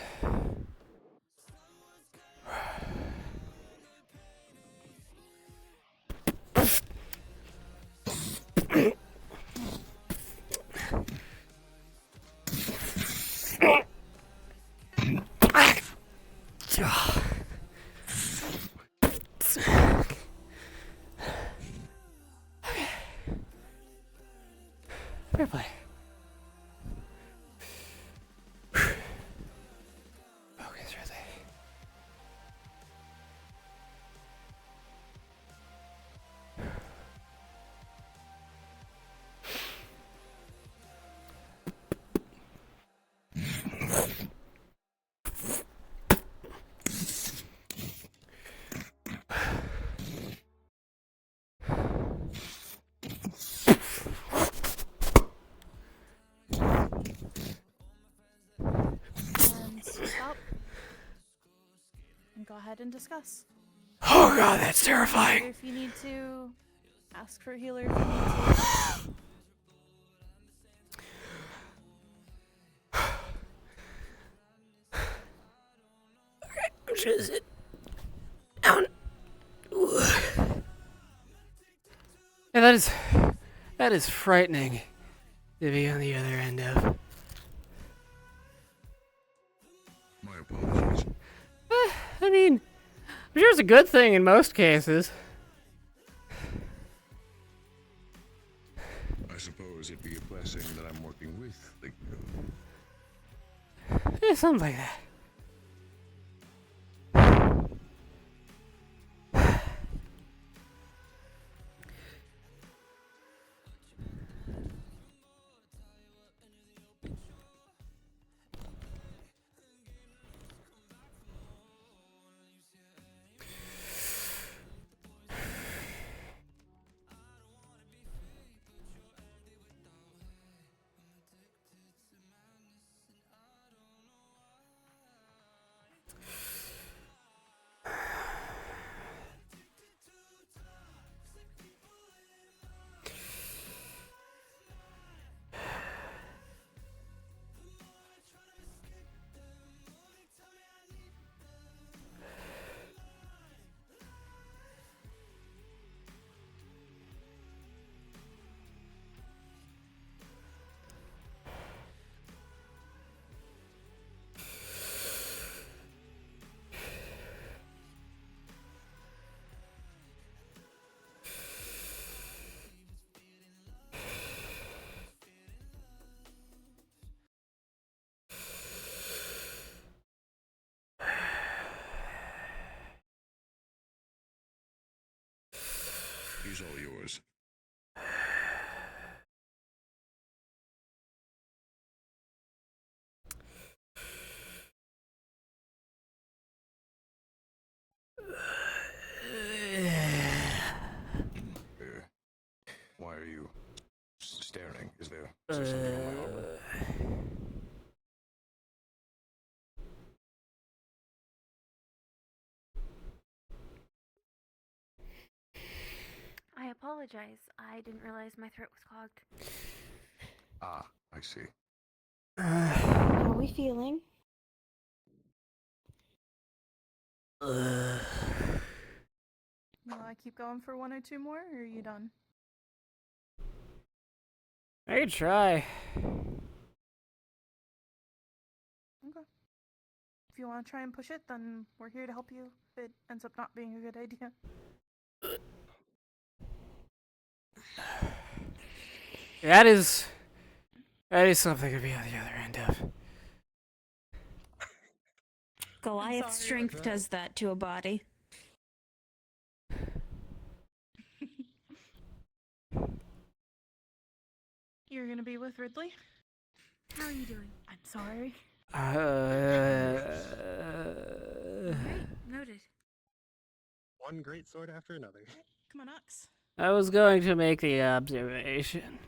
Fair play. go ahead and discuss. Oh god, that's terrifying. If you need to, ask for a healer if you need to. Which is it? Down. Yeah, that is frightening to be on the other end of. My apologies. I mean, I'm sure it's a good thing in most cases. I suppose it'd be a blessing that I'm working with the Yeah, something like that. He's all yours. Why are you staring? Is there something on my armor? I apologize. I didn't realize my throat was clogged. Ah, I see. How are we feeling? Will I keep going for one or two more, or are you done? I could try. Okay. If you want to try and push it, then we're here to help you if it ends up not being a good idea. That is something to be on the other end of. Goliath strength does that to a body. You're gonna be with Ridley? How are you doing? I'm sorry. Great, noted. One great sword after another. Come on, Ox. I was going to make the observation.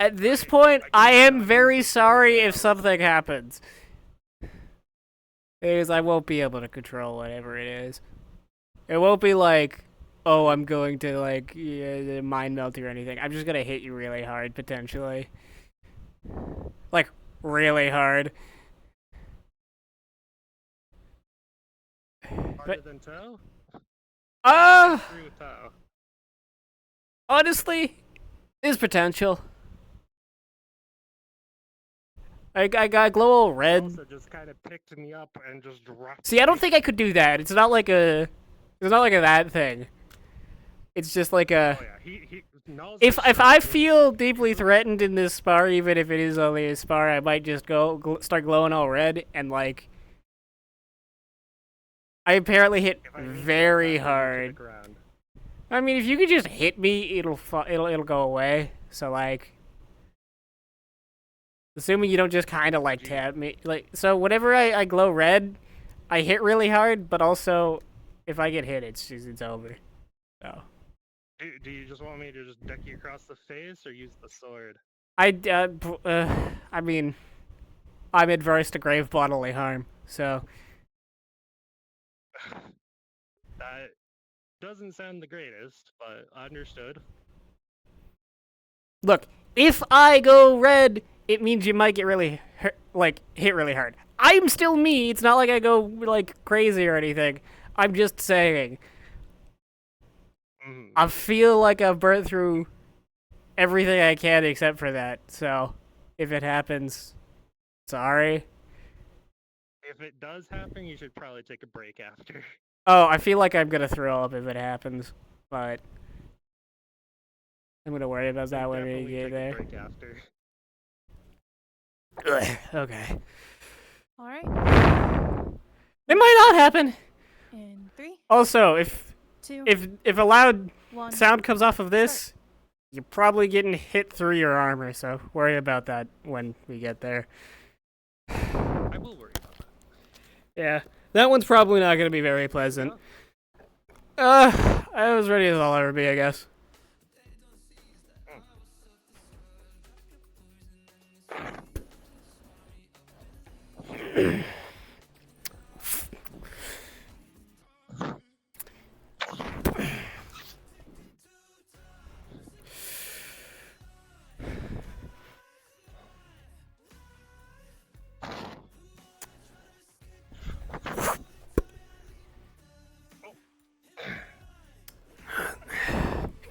At this point, I am very sorry if something happens. Because I won't be able to control whatever it is. It won't be like, oh, I'm going to, like, mind melt you or anything. I'm just gonna hit you really hard, potentially. Like, really hard. Harder than Toe? Agree with Toe. Honestly, there's potential. I got glow red. Also just kind of picked me up and just dropped. See, I don't think I could do that. It's not like a that thing. It's just like a. Oh, yeah. He if I feel deeply threatened in this spar, even if it is only a spar, I might just start glowing all red and like. I apparently hit very hard. I mean, if you could just hit me, it'll go away. So like. Assuming you don't just kind of like tap me, like so. Whenever I glow red, I hit really hard, but also if I get hit, it's over. So. Do you just want me to just deck you across the face or use the sword? I mean, I'm adverse to grave bodily harm. So That doesn't sound the greatest, but understood. look, if I go red, it means you might get really hurt, like hit really hard. I'm still me. It's not like I go like crazy or anything. I'm just saying. I feel like I've burnt through everything I can except for that. So if it happens, sorry. If it does happen, you should probably take a break after. Oh, I feel like I'm gonna throw up if it happens, but I'm gonna worry about that when we Definitely get take there. a break after. Ugh, okay. All right. It might not happen. In 3. Also, if 2, if a loud 1. sound comes off of this, you're probably getting hit through your armor. So worry about that when we get there. I will worry about that. Yeah, that one's probably not gonna be very pleasant. I was ready as I'll ever be, I guess.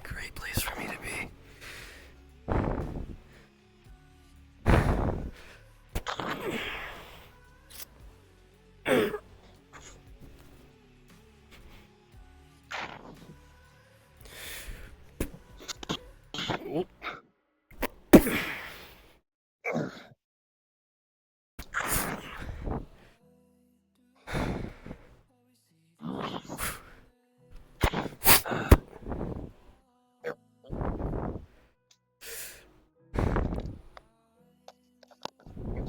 Great place for me to be.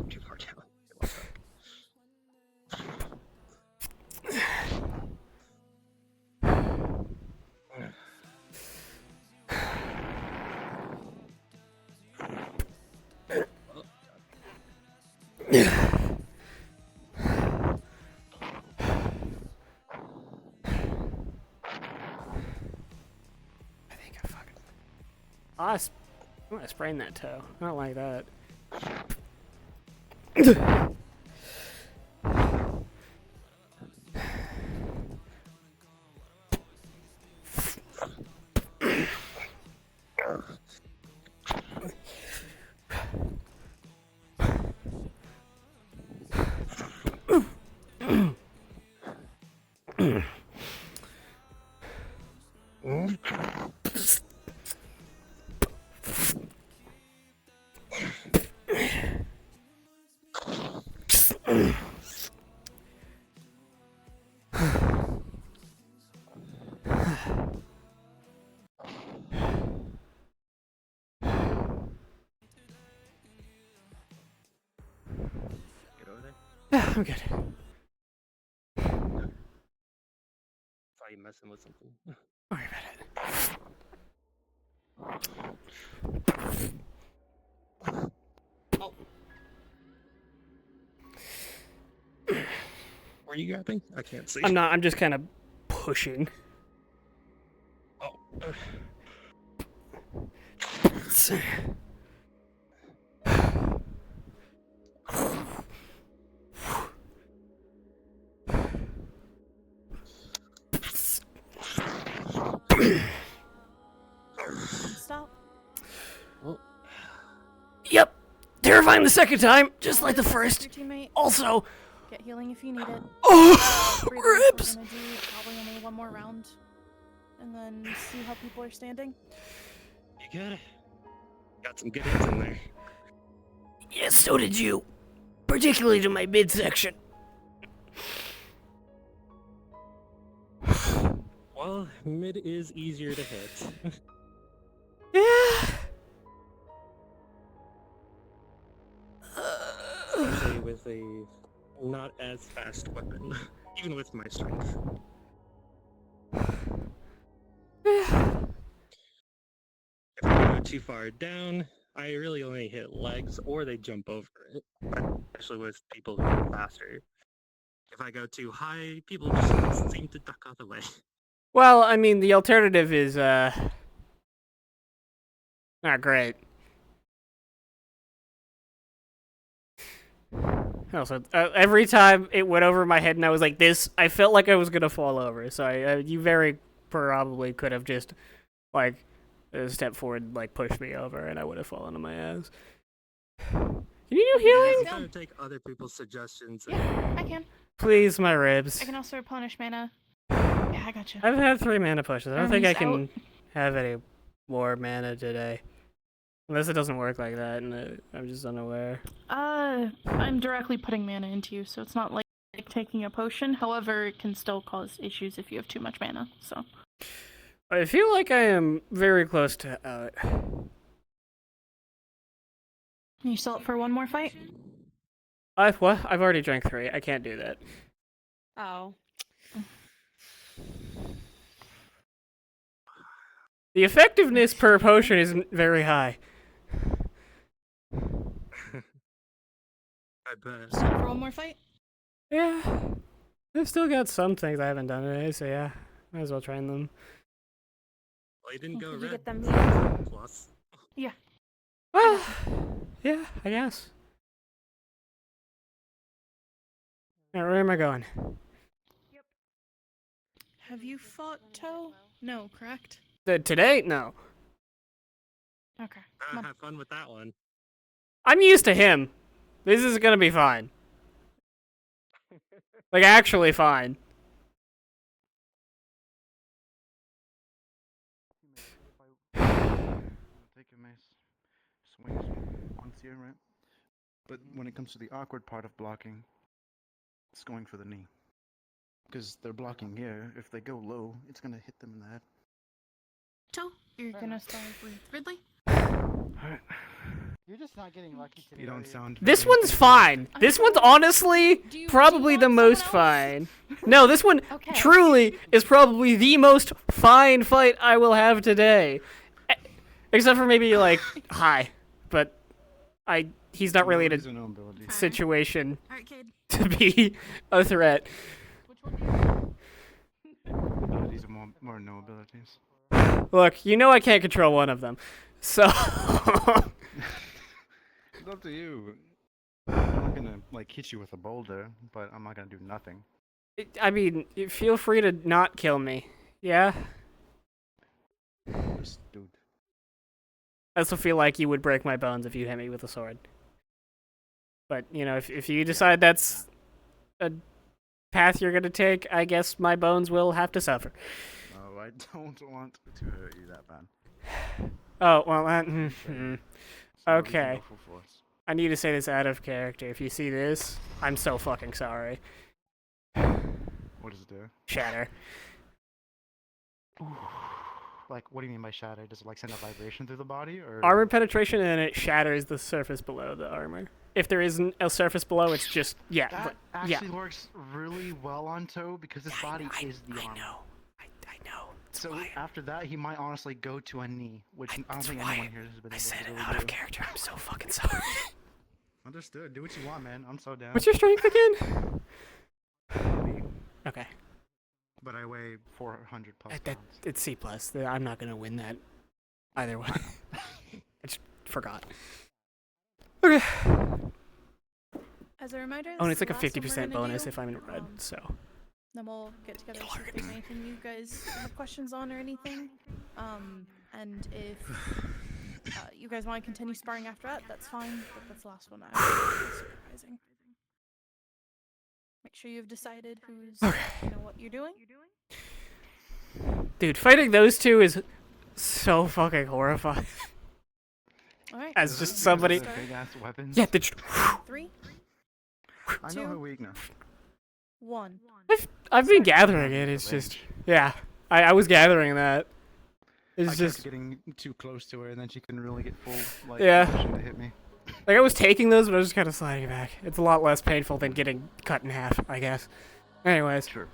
Too far down. I sprained that toe. I don't like that. Get over there. Yeah, I'm good. Saw you messing with something. Don't worry about it. Were you grabbing? I can't see. I'm not. I'm just kind of pushing. Oh. Stop. Yep. Terrifying the second time, just like the Your first. teammate. Also. Get healing if you need it. Oh, Breathe in. ribs. We're gonna do probably only one more round, and then see how people are standing. You got it. Got some good hits in there. Yes, so did you. Particularly to my midsection. Well, mid is easier to hit. Yeah. Especially with a not as fast weapon, even with my strength. If I go too far down, I really only hit legs, or they jump over it. Especially with people who go faster. If I go too high, people just seem to duck out of the way. Well, I mean, the alternative is, not great. Also, every time it went over my head and I was like this, I felt like I was gonna fall over. So you very probably could have just, like, stepped forward and, like, pushed me over and I would have fallen on my ass. Can you do healing? I'm trying to take other people's suggestions. Yeah, I can. Please, my ribs. I can also replenish mana. Yeah, I gotcha. I've had 3 mana pushes. I don't think I Arm's can have any more mana today. Unless it doesn't work like that, and I'm just unaware. I'm directly putting mana into you, so it's not like taking a potion. However, it can still cause issues if you have too much mana, so. I feel like I am very close to out. You still up for one more fight? What? I've already drank 3. I can't do that. Oh. The effectiveness per potion isn't very high. I bet. Still up for one more fight? Yeah. I've still got some things I haven't done today, so yeah. Might as well train them. Well, you didn't go Did you red. get them? Plus. Yeah. Well, yeah, I guess. Now, where am I going? Have you fought Toe? No, correct? Today? No. Okay. come on. Have fun with that one. I'm used to him. This is gonna be fine. Like, actually fine. Take a nice swings once here, right? But when it comes to the awkward part of blocking, it's going for the knee. Because they're blocking here. If they go low, it's gonna hit them in the head. Toe, you're gonna start with Ridley? Alright. You're just not getting lucky today. You don't sound. This one's fine. This one's honestly probably the most fine. No, this one truly is probably the most fine fight I will have today. Except for maybe, like, high. But he's not really in a situation to be a threat. Abilities are more no abilities. Look, you know I can't control one of them. So... It's up to you. I'm not gonna, like, hit you with a boulder, but I'm not gonna do nothing. I mean, feel free to not kill me. Yeah? Dude. I also feel like you would break my bones if you hit me with a sword. But, you know, if you decide that's a path you're gonna take, I guess my bones will have to suffer. Oh, I don't want to hurt you that bad. Oh, well, okay. I need to say this out of character. If you see this, I'm so fucking sorry. What does it do? Shatter. Like, what do you mean by shatter? Does it, like, send a vibration through the body, or...? Armor penetration, and it shatters the surface below the armor. If there isn't a surface below, it's just, yeah. That actually works really well on Toe, because his body is the armor. I know. So after that, he might honestly go to a knee, which I don't think anyone here has been able to I said it really out do. of character. I'm so fucking sorry. Understood. Do what you want, man. I'm so down. What's your strength again? Okay. But I weigh 400 plus pounds. It's C+. I'm not gonna win that either way. I just forgot. Okay. As a reminder, Oh, and this it's is like a the last one we're 50% gonna bonus do. if I'm in red, so. Then we'll get together and see if there's anything you guys have questions on or anything. And if you guys want to continue sparring after that, that's fine. But that's the last one I was supervising. Make sure you've decided who's, what you're doing. Dude, fighting those two is so fucking horrifying. Alright. As just somebody. Big ass weapons. Yeah, 3, I know her weakness. 1. I've been gathering it. It's just, yeah. I was gathering that. It's I just kept getting too close to her, and then she couldn't really get full like motion to hit me. Like, I was taking those, but I was just kind of sliding back. It's a lot less painful than getting cut in half, I guess. Anyways. Sure.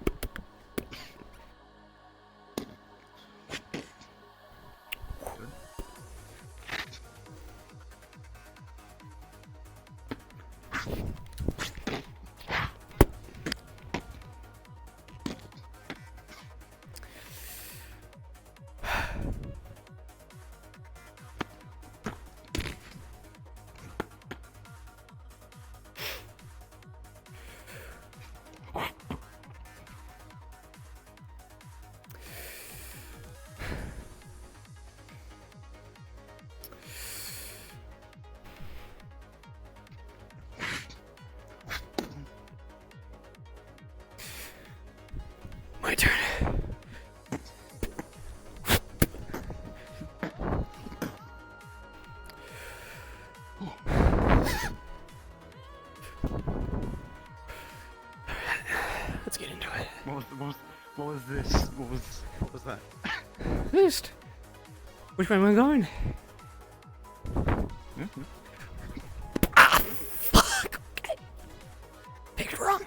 My turn. Let's get into it. What was this? What was that? First, which way am I going? Mhm. Ah, fuck! Okay. Picked it wrong.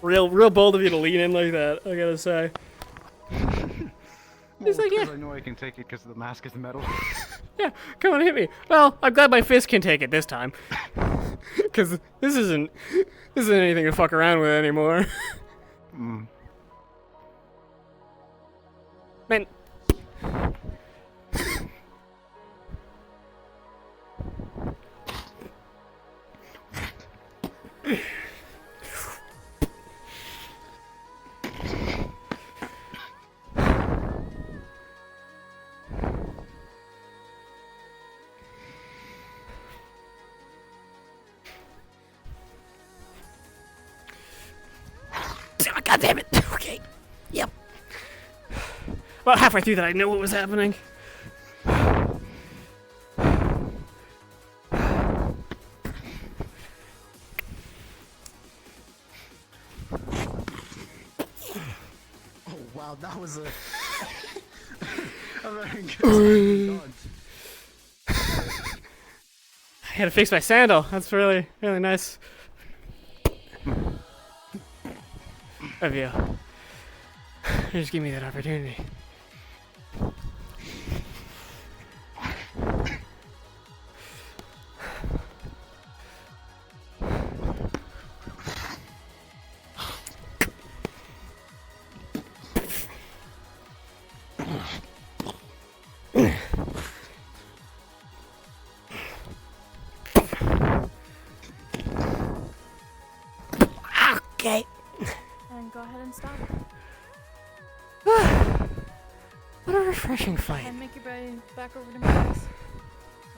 Real bold of you to lean in like that, I gotta say. He's like, yeah. I know I can take it because the mask is metal. Yeah, come on, hit me. Well, I'm glad my fist can take it this time. Because this isn't anything to fuck around with anymore. Mm. Man. God damn it. Okay. Yep. About halfway through that, I knew what was happening. Oh wow, that was a very good dodge. I had to fix my sandal. That's really nice of you. Just give me that opportunity. Okay. And go ahead and stop. What a refreshing fight. And make your way back over to me, guys. So I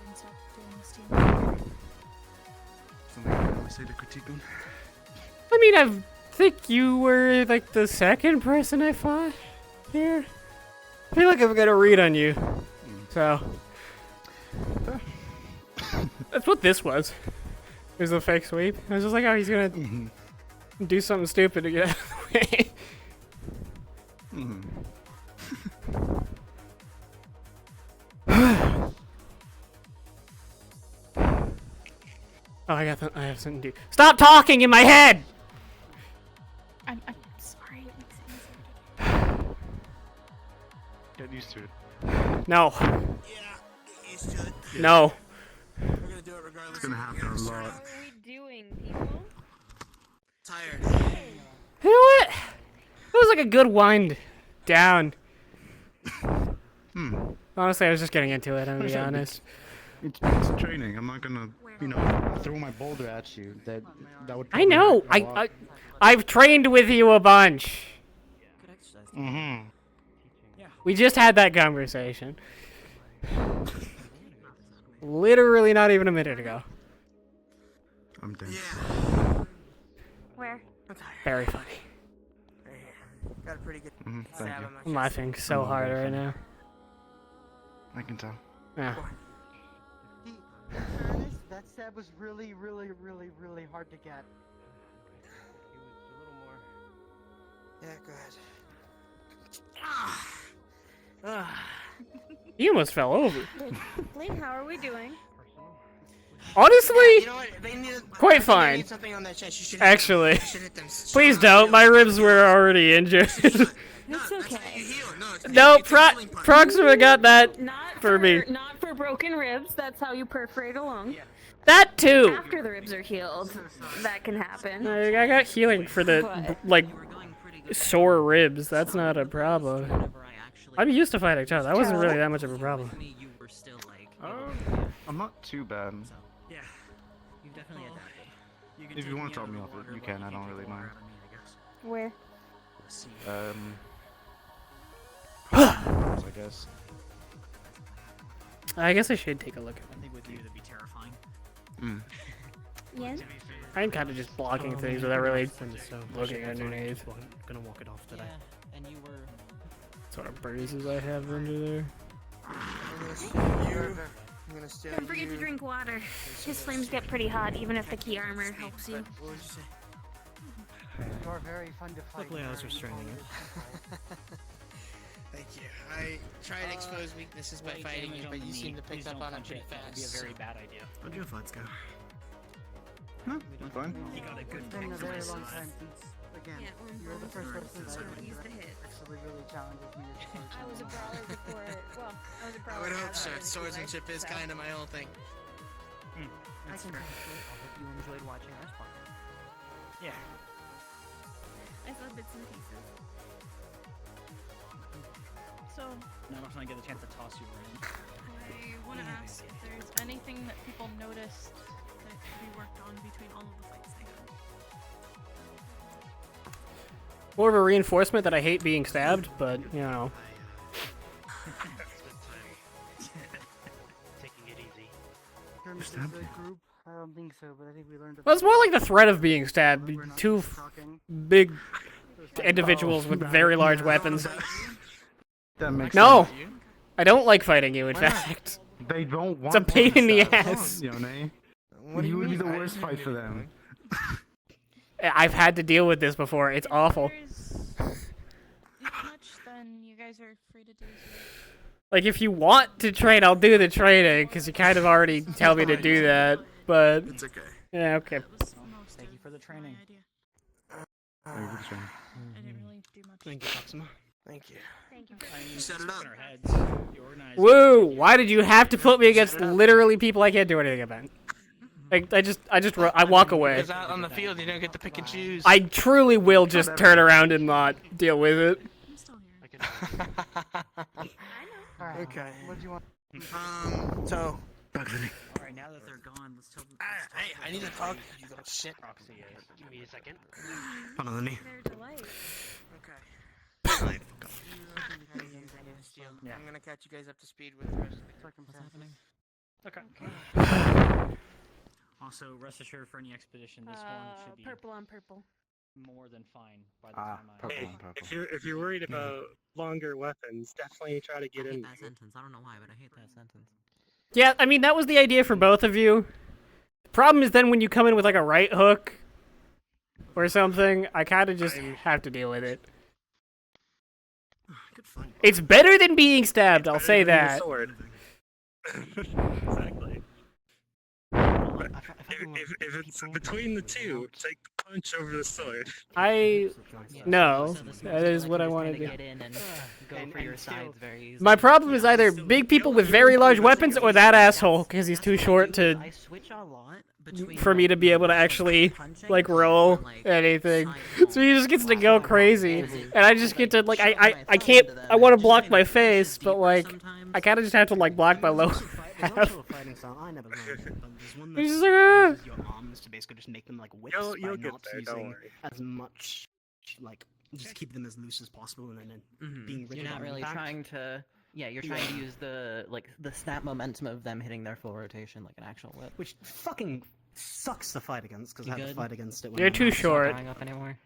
can stop doing this to you. Something I want to say to critique on? I mean, I think you were like the second person I fought here. I feel like I've got a read on you. So. That's what this was. It was a fake sweep. I was just like, oh, he's gonna do something stupid to get out of the way. Oh, I have something to do. Stop talking in my head! I'm sorry. It makes it Get used to it. No. Yeah, get used to it. No. We're gonna do it regardless. It's gonna happen a lot. What are we doing, people? Tired. You know what? It was like a good wind down. Honestly, I was just getting into it, I'm gonna be honest. It's training. I'm not gonna, throw my boulder at you. That would. I know. I've trained with you a bunch. Mm-hmm. We just had that conversation. Literally not even a minute ago. I'm dead. Where? Very funny. Got a pretty good Thank stab you. on my I'm laughing so hard right now. I can tell. Yeah. In fairness, that stab was really, really, really, really hard to get. Yeah, go ahead. He almost fell over. Blaine, how are we doing? Honestly, You know what? They need, quite I think they fine. need something on that chest. You should hit them. Actually, You should hit them please don't. My ribs were already injured. It's okay. No, Proxima got that for me. Not for broken ribs. That's how you perforate along. That too. After the ribs are healed, that can happen. I got healing for the sore ribs. That's not a problem. I'm used to fighting Chow. That wasn't really that much of a problem. I'm not too bad. Yeah, you've definitely adapted. If you want to talk me off it, you can. I don't really mind. Where? guess. I guess I should take a look at I think with you that'd be terrifying. Yeah. I'm kind of just blocking things without really looking That's underneath. fine. Gonna walk it off today. Yeah, and you were. Sort of bruises I have under there. I'm gonna stay Don't on forget to you. drink water. His flames get pretty hot, even if the key armor helps you. What would you say? You are very fun to fight. Luckily I was very restraining fun it. to fight. Thank you. I try and expose weaknesses by fighting you, but you seem to pick up on it pretty fast. That'd be a very bad idea. How'd your fights go? No, fine. He got a good It's been a pick for very my long side. time since, again, Yeah, well, you're the first person that he's the hit. actually really challenges me. I was a brawler before. Well, I was a I brawler. would hope before so. I was a Swordsmanship healer, is so- kind of my own thing. I can appreciate that you enjoyed watching us fight. Yeah. I saw bits and pieces. So, Now if I get a chance to toss you around. I want to ask if there's anything that people noticed that could be worked on between all of the fights they had. More of a reinforcement that I hate being stabbed, but you know. Taking it easy. In terms of the group, I don't think so, but I think we learned. Well, it's more like the threat of being stabbed. Two big individuals with very large weapons. That makes No, sense. I don't like fighting you. In Why not? fact, They don't want it's a pain in the stab. ass. Yone. What do You you would be mean? the I worst didn't fight hear for you. them. I've had to deal with this before. It's awful. Not much, then you guys are free to do so. Like, if you want to train, I'll do the training, because you kind of already tell me to do that, but... It's okay. Yeah, okay. Thank you for the training. Thank you for the training. I didn't really do much. Thank you, Proxima. Thank you. Thank you. You set it up. Woo! Why did you have to put me against literally people I can't do anything about? Like, I walk away. Because out on the field, you don't get to pick and choose. I truly will just turn around and not deal with it. Okay. What do you want? So. Alright, now that they're gone, let's tell them. Hey, I need to talk. You little shit. Give me a second. Hold on, Lenny. They're delight. Okay. Yeah. I'm gonna catch you guys up to speed with the rest of the Circumstances. Okay. Also, rest assured for any expedition, this one should be Purple on purple. more than fine by the Ah, time I. purple Hey, on purple. if you're worried about longer weapons, definitely try to I get hate in. that sentence. I don't know why, but I hate that sentence. Yeah, I mean, that was the idea for both of you. Problem is then when you come in with, like, a right hook or something, I kind of just have to deal with it. Good fight. It's better than being stabbed, I'll say that. Sword. Exactly. If it's between the two, take the punch over the sword. No, that is what I want to do. Get in and go for your sides very easily. My problem is either big people with very large weapons or that asshole, because he's too short to I switch a lot between for me to be able to actually like roll anything. So he just gets to go crazy, and I just get to like I can't. I want to block my face, but like I kind of just have to like block my lower There's half. also a fighting style I never learned, but there's one He's that just like, ah. uses your arms to basically just make them like whips by You'll get not there, don't using worry. as much, like, just keep them as loose as possible and then being rigid You're not on really impact. trying to. Yeah, you're trying to use the snap momentum of them hitting their full rotation like an actual whip. Which fucking sucks to fight against, because You I have to good? fight against it when You're I'm too not short. Drawing up anymore.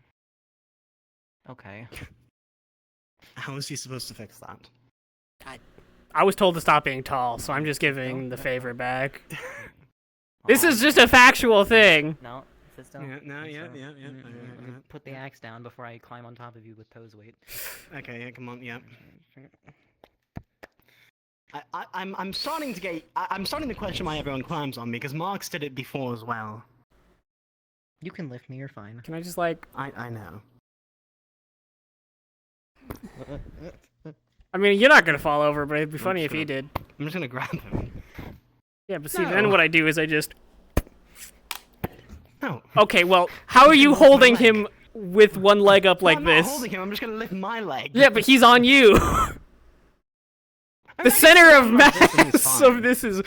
Okay. How is he supposed to fix that? I was told to stop being tall, so I'm just giving the favor back. This is just a factual thing. No, sit still. Yeah, no, Sit yeah, still. yeah, yeah, Let me put the axe down before I climb on top of you with toes weight. Okay, yeah, come on, yeah. I'm starting to get. I'm starting to question why everyone climbs on me, because Marks did it before as well. You can lift me, you're fine. Can I just like? I know. I mean, you're not gonna fall over, but it'd be funny if sure. he did. I'm just gonna grab him. Yeah, but see, No. then what I do is I just. No. Okay, well, how are you holding him with one leg up like I'm this? not holding him. I'm just gonna lift my leg. Yeah, but he's on you. The center of mass of this is.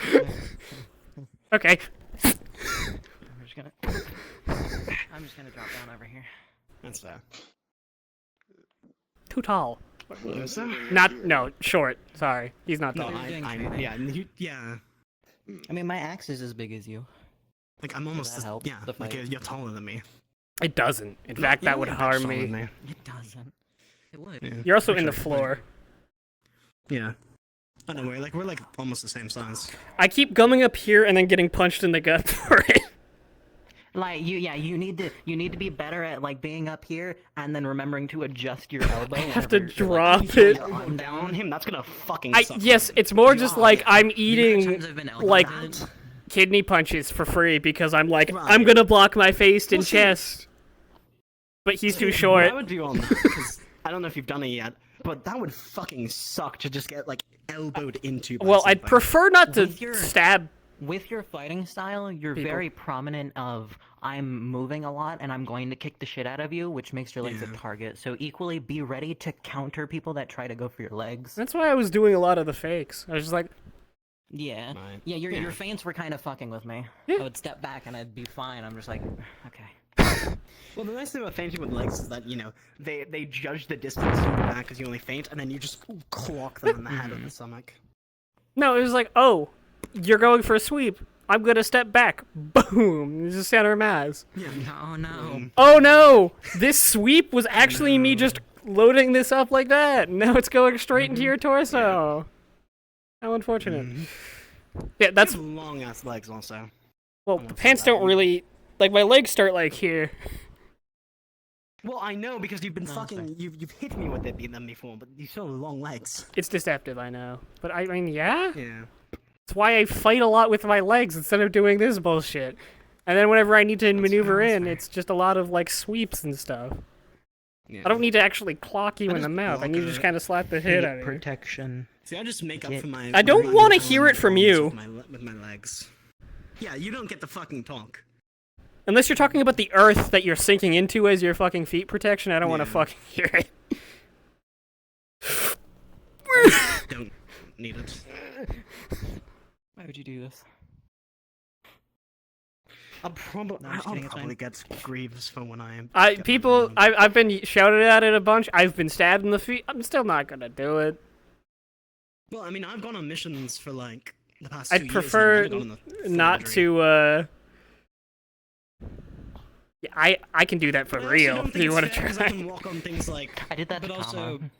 Okay. I'm just gonna drop down over here. That's fair. Too tall. No, short. Sorry, he's not No, tall. yeah, yeah. I mean, my axe is as big as you. Like I'm almost that help yeah. the Like fight? you're taller than me. It doesn't. In fact, that would harm me. It doesn't. It would. Yeah, You're also in the actually, floor. Yeah. I don't know. We're like almost the same size. I keep coming up here and then getting punched in the gut for it. Like you need to be better at like being up here and then remembering to adjust your elbow. I have to whenever you're, like, drop it. arm Down on him. That's gonna fucking. I, suck. yes, it's more just like I'm eating times I've been elbowed like it. kidney punches for free because I'm like I'm gonna block my face and chest, but he's too What short. I would do on that, because I don't know if you've done it yet, but that would fucking suck to just get like elbowed into. By Well, I'd something. prefer not to With your- stab. With your fighting style, you're People. very prominent of I'm moving a lot and I'm going to kick the shit out of you, which makes your legs a target. So equally be ready to counter people that try to go for your legs. That's why I was doing a lot of the fakes. I was just like, Yeah. Right. Yeah, your Yeah. feints were kind of fucking with me. I would step back and I'd be fine. I'm just like, okay. Well, the nice thing about fainting with legs is that they judge the distance to your back because you only faint, and then you just clock them in the head or the stomach. no, it was like, oh, you're going for a sweep. I'm gonna step back. Boom. It's just center mass. Yeah. Oh no. Oh no! This sweep was actually me just loading this up like that. Now it's going straight into your torso. How unfortunate. Yeah, that's long ass legs also. well. The pants don't really like my legs start like here. Well, I know because you've been fucking you've hit me with them before, but you still have long legs. It's deceptive, I know, but I mean, yeah. Yeah. It's why I fight a lot with my legs instead of doing this bullshit. And then whenever I need to maneuver in, it's just a lot of like sweeps and stuff. Yeah. I don't need to actually clock you I in the just mouth. I block need to a just kind of slap the hit out of you. Protection. See, I just make up for my. I don't want to hear it from you. With my legs. Yeah, you don't get the fucking talk. Unless you're talking about the earth that you're sinking into as your fucking feet protection, I don't want to fucking hear it. Don't need it. Why would you do this? I'll probably get grieves for when I am. I've been shouted at it a bunch. I've been stabbed in the feet. I'm still not gonna do it. Well, I mean, I've gone on missions for like the past 2 years. I'd prefer not to. Yeah, I can do that for real. If you want to try. I can walk on things like. I did that But to also, Kama.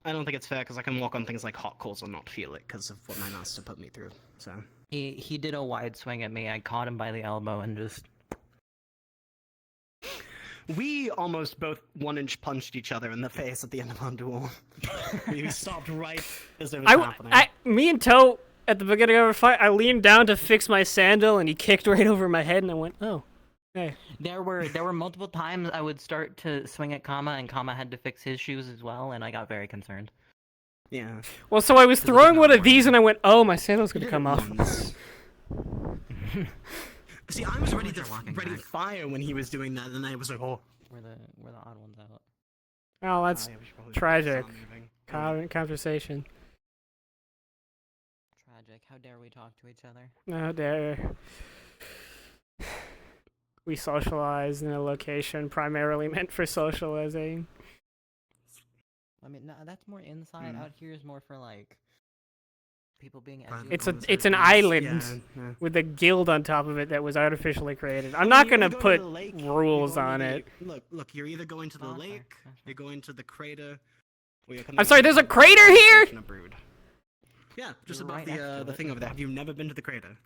I don't think it's fair because I can walk on things like hot coals and not feel it because of what my master put me through. So. He did a wide swing at me. I caught him by the elbow and just. We almost both 1-inch punched each other in the face at the end of our duel. We stopped right as it was happening. Me and Toe at the beginning of our fight, I leaned down to fix my sandal, and he kicked right over my head, and I went, "Oh, hey." There were multiple times I would start to swing at Kama, and Kama had to fix his shoes as well, and I got very concerned. Yeah. Well, so I was throwing one of these, and I went, "Oh, my sandal's gonna come off." See, I was ready to fire when he was doing that, and I was like, "Oh." We're the odd ones out. Oh, that's yeah, we should probably tragic. stop moving. Conversation. Tragic. How dare we talk to each other? How dare. We socialize in a location primarily meant for socializing. I mean, no, that's more inside. Out here is more for like people being. It's an island with a guild on top of it that was artificially created. I'm not gonna put rules on it. Look, you're either going to the lake, you're going to the crater, or you're coming. I'm sorry, there's a crater here? Yeah, just above the thing over there. Have you never been to the crater?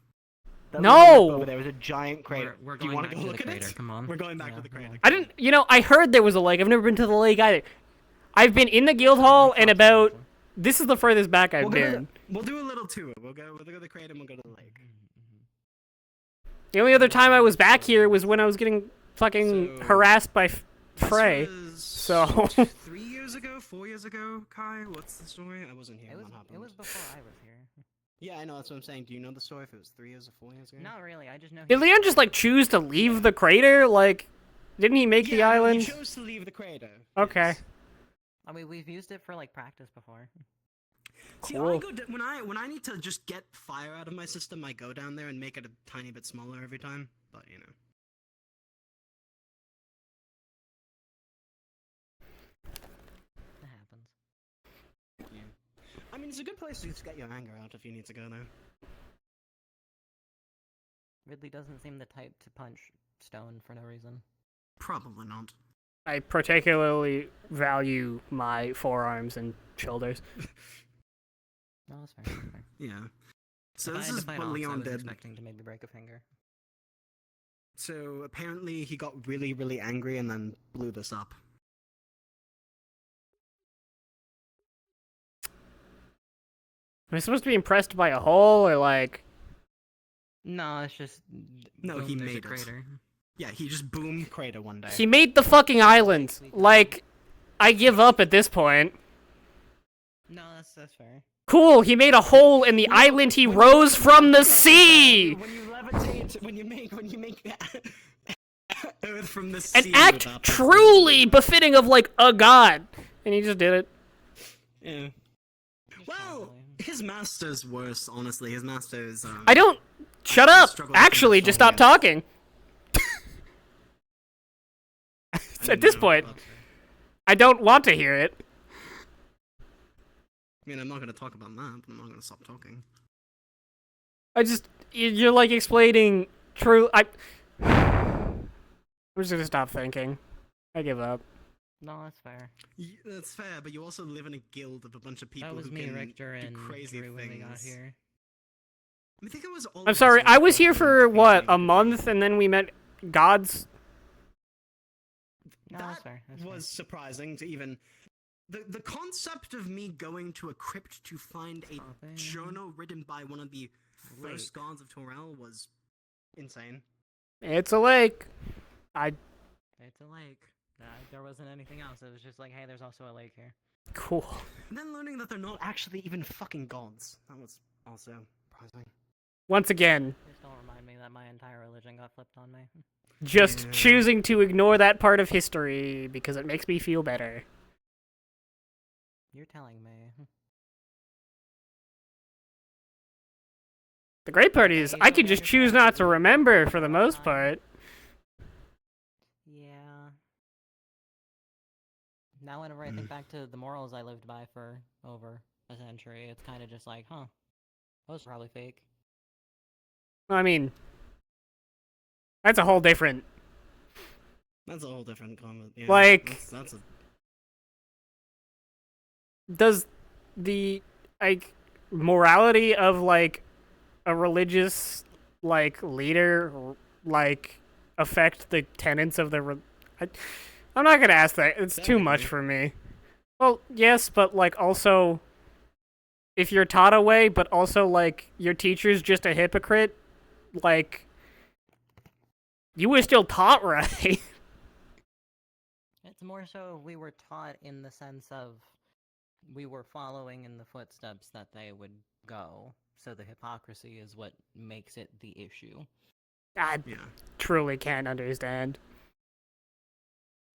No! Over there was a giant crater. We're Do you going want to back go to the look at crater, it? come on. We're going back to the crater. I didn't, I heard there was a lake. I've never been to the lake either. I've been in the guild hall and about. This is the furthest back I've been. We'll do a little tour. We'll go to the crater and we'll go to the lake. The only other time I was back here was when I was getting fucking harassed by Frey. So 3 years ago, 4 years ago, Kai. What's the story? I wasn't here. It was before I was here. Yeah, I know. That's what I'm saying. Do you know the story? If it was 3 years or 4 years ago? Not really. I just know. did Leon just like choose to leave the crater? Like, didn't he make the island? He chose to leave the crater. Okay. I mean, we've used it for like practice before. See, I go when I need to just get fire out of my system, I go down there and make it a tiny bit smaller every time. But you know. That happens. mean, it's a good place to just get your anger out if you need to go there. Ridley doesn't seem the type to punch stone for no reason. Probably not. I particularly value my forearms and shoulders. No, that's fair. That's fair. Yeah. So If I this had to is fight what off, I Leon was did. expecting to maybe break a finger. So apparently he got really, really angry and then blew this up. Am I supposed to be impressed by a hole or like? No, it's just No, boom, he there's a made it. crater. Yeah, he just boomed crater one day. He made the fucking island. Like, I give up at this point. No, that's fair. Cool, he made a hole in the island he rose from the sea! When you levitate, when you make Earth from the sea. An act truly befitting of, like, a god. And he just did it. Yeah. Well, his master's worse, honestly. His master's, I don't... Shut up! Actually, just stop talking! At this point, I don't want to hear it. I mean, I'm not going to talk about that, but I'm not going to stop talking. You're like explaining I'm just gonna stop thinking. I give up. No, that's fair. That's fair, but you also live in a guild of a bunch of people That was who me, can Richter, do and crazy Drew when we got things. here. I think it was all I'm sorry, I was here for, what, a month, and then we met gods? No, that's fair. That's was surprising to even... The concept of me going to a crypt to find a journal written by one of the first gods of Torel was insane. It's a lake. It's a lake. There wasn't anything else. It was just like, hey, there's also a lake here. Cool. And then learning that they're not actually even fucking gods. That was also surprising. Once again, Please don't remind me that my entire religion got flipped on me. just choosing to ignore that part of history because it makes me feel better. You're telling me. The great part is, I can just choose not to remember for the most part. Yeah. Now whenever I think back to the morals I lived by for over a century, it's kind of just like, huh, those are probably fake. I mean, that's a whole different... That's a whole different comment. Yeah, Like- that's a... Does the, like, morality of, like, a religious, like, leader, like, affect the tenets of the... I'm not gonna ask that. It's too much for me. Well, yes, but, like, also, if you're taught a way, but also, like, your teacher's just a hypocrite, like, you were still taught right. It's more so we were taught in the sense of we were following in the footsteps that they would go. So the hypocrisy is what makes it the issue. I truly can't understand.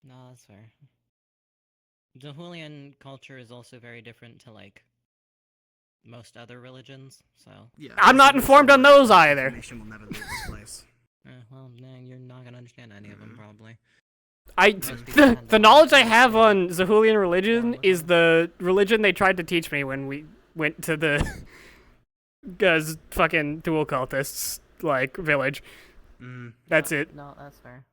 No, that's fair. The Julian culture is also very different to, like, most other religions, so... Yeah, I'm not informed on those either. Information will never leave this place. Well, nah, you're not gonna understand any of them, probably. The knowledge I have on Zahulian religion is the religion they tried to teach me when we went to the fucking dual cultists, like, village. That's it. No, that's fair.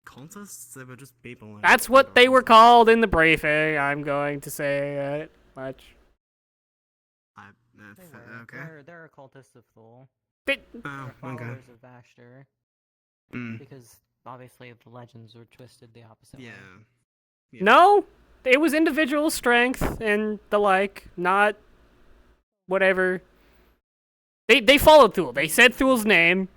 Cultists? They were just people. Like, That's what they were called in the briefing. I'm going to say it much. Okay. They're occultists of Thule. They- They're Oh, okay. followers of Ashtar. Because obviously the legends were twisted the opposite way. No, it was individual strength and the like, not whatever. They followed Thule. They said Thule's name.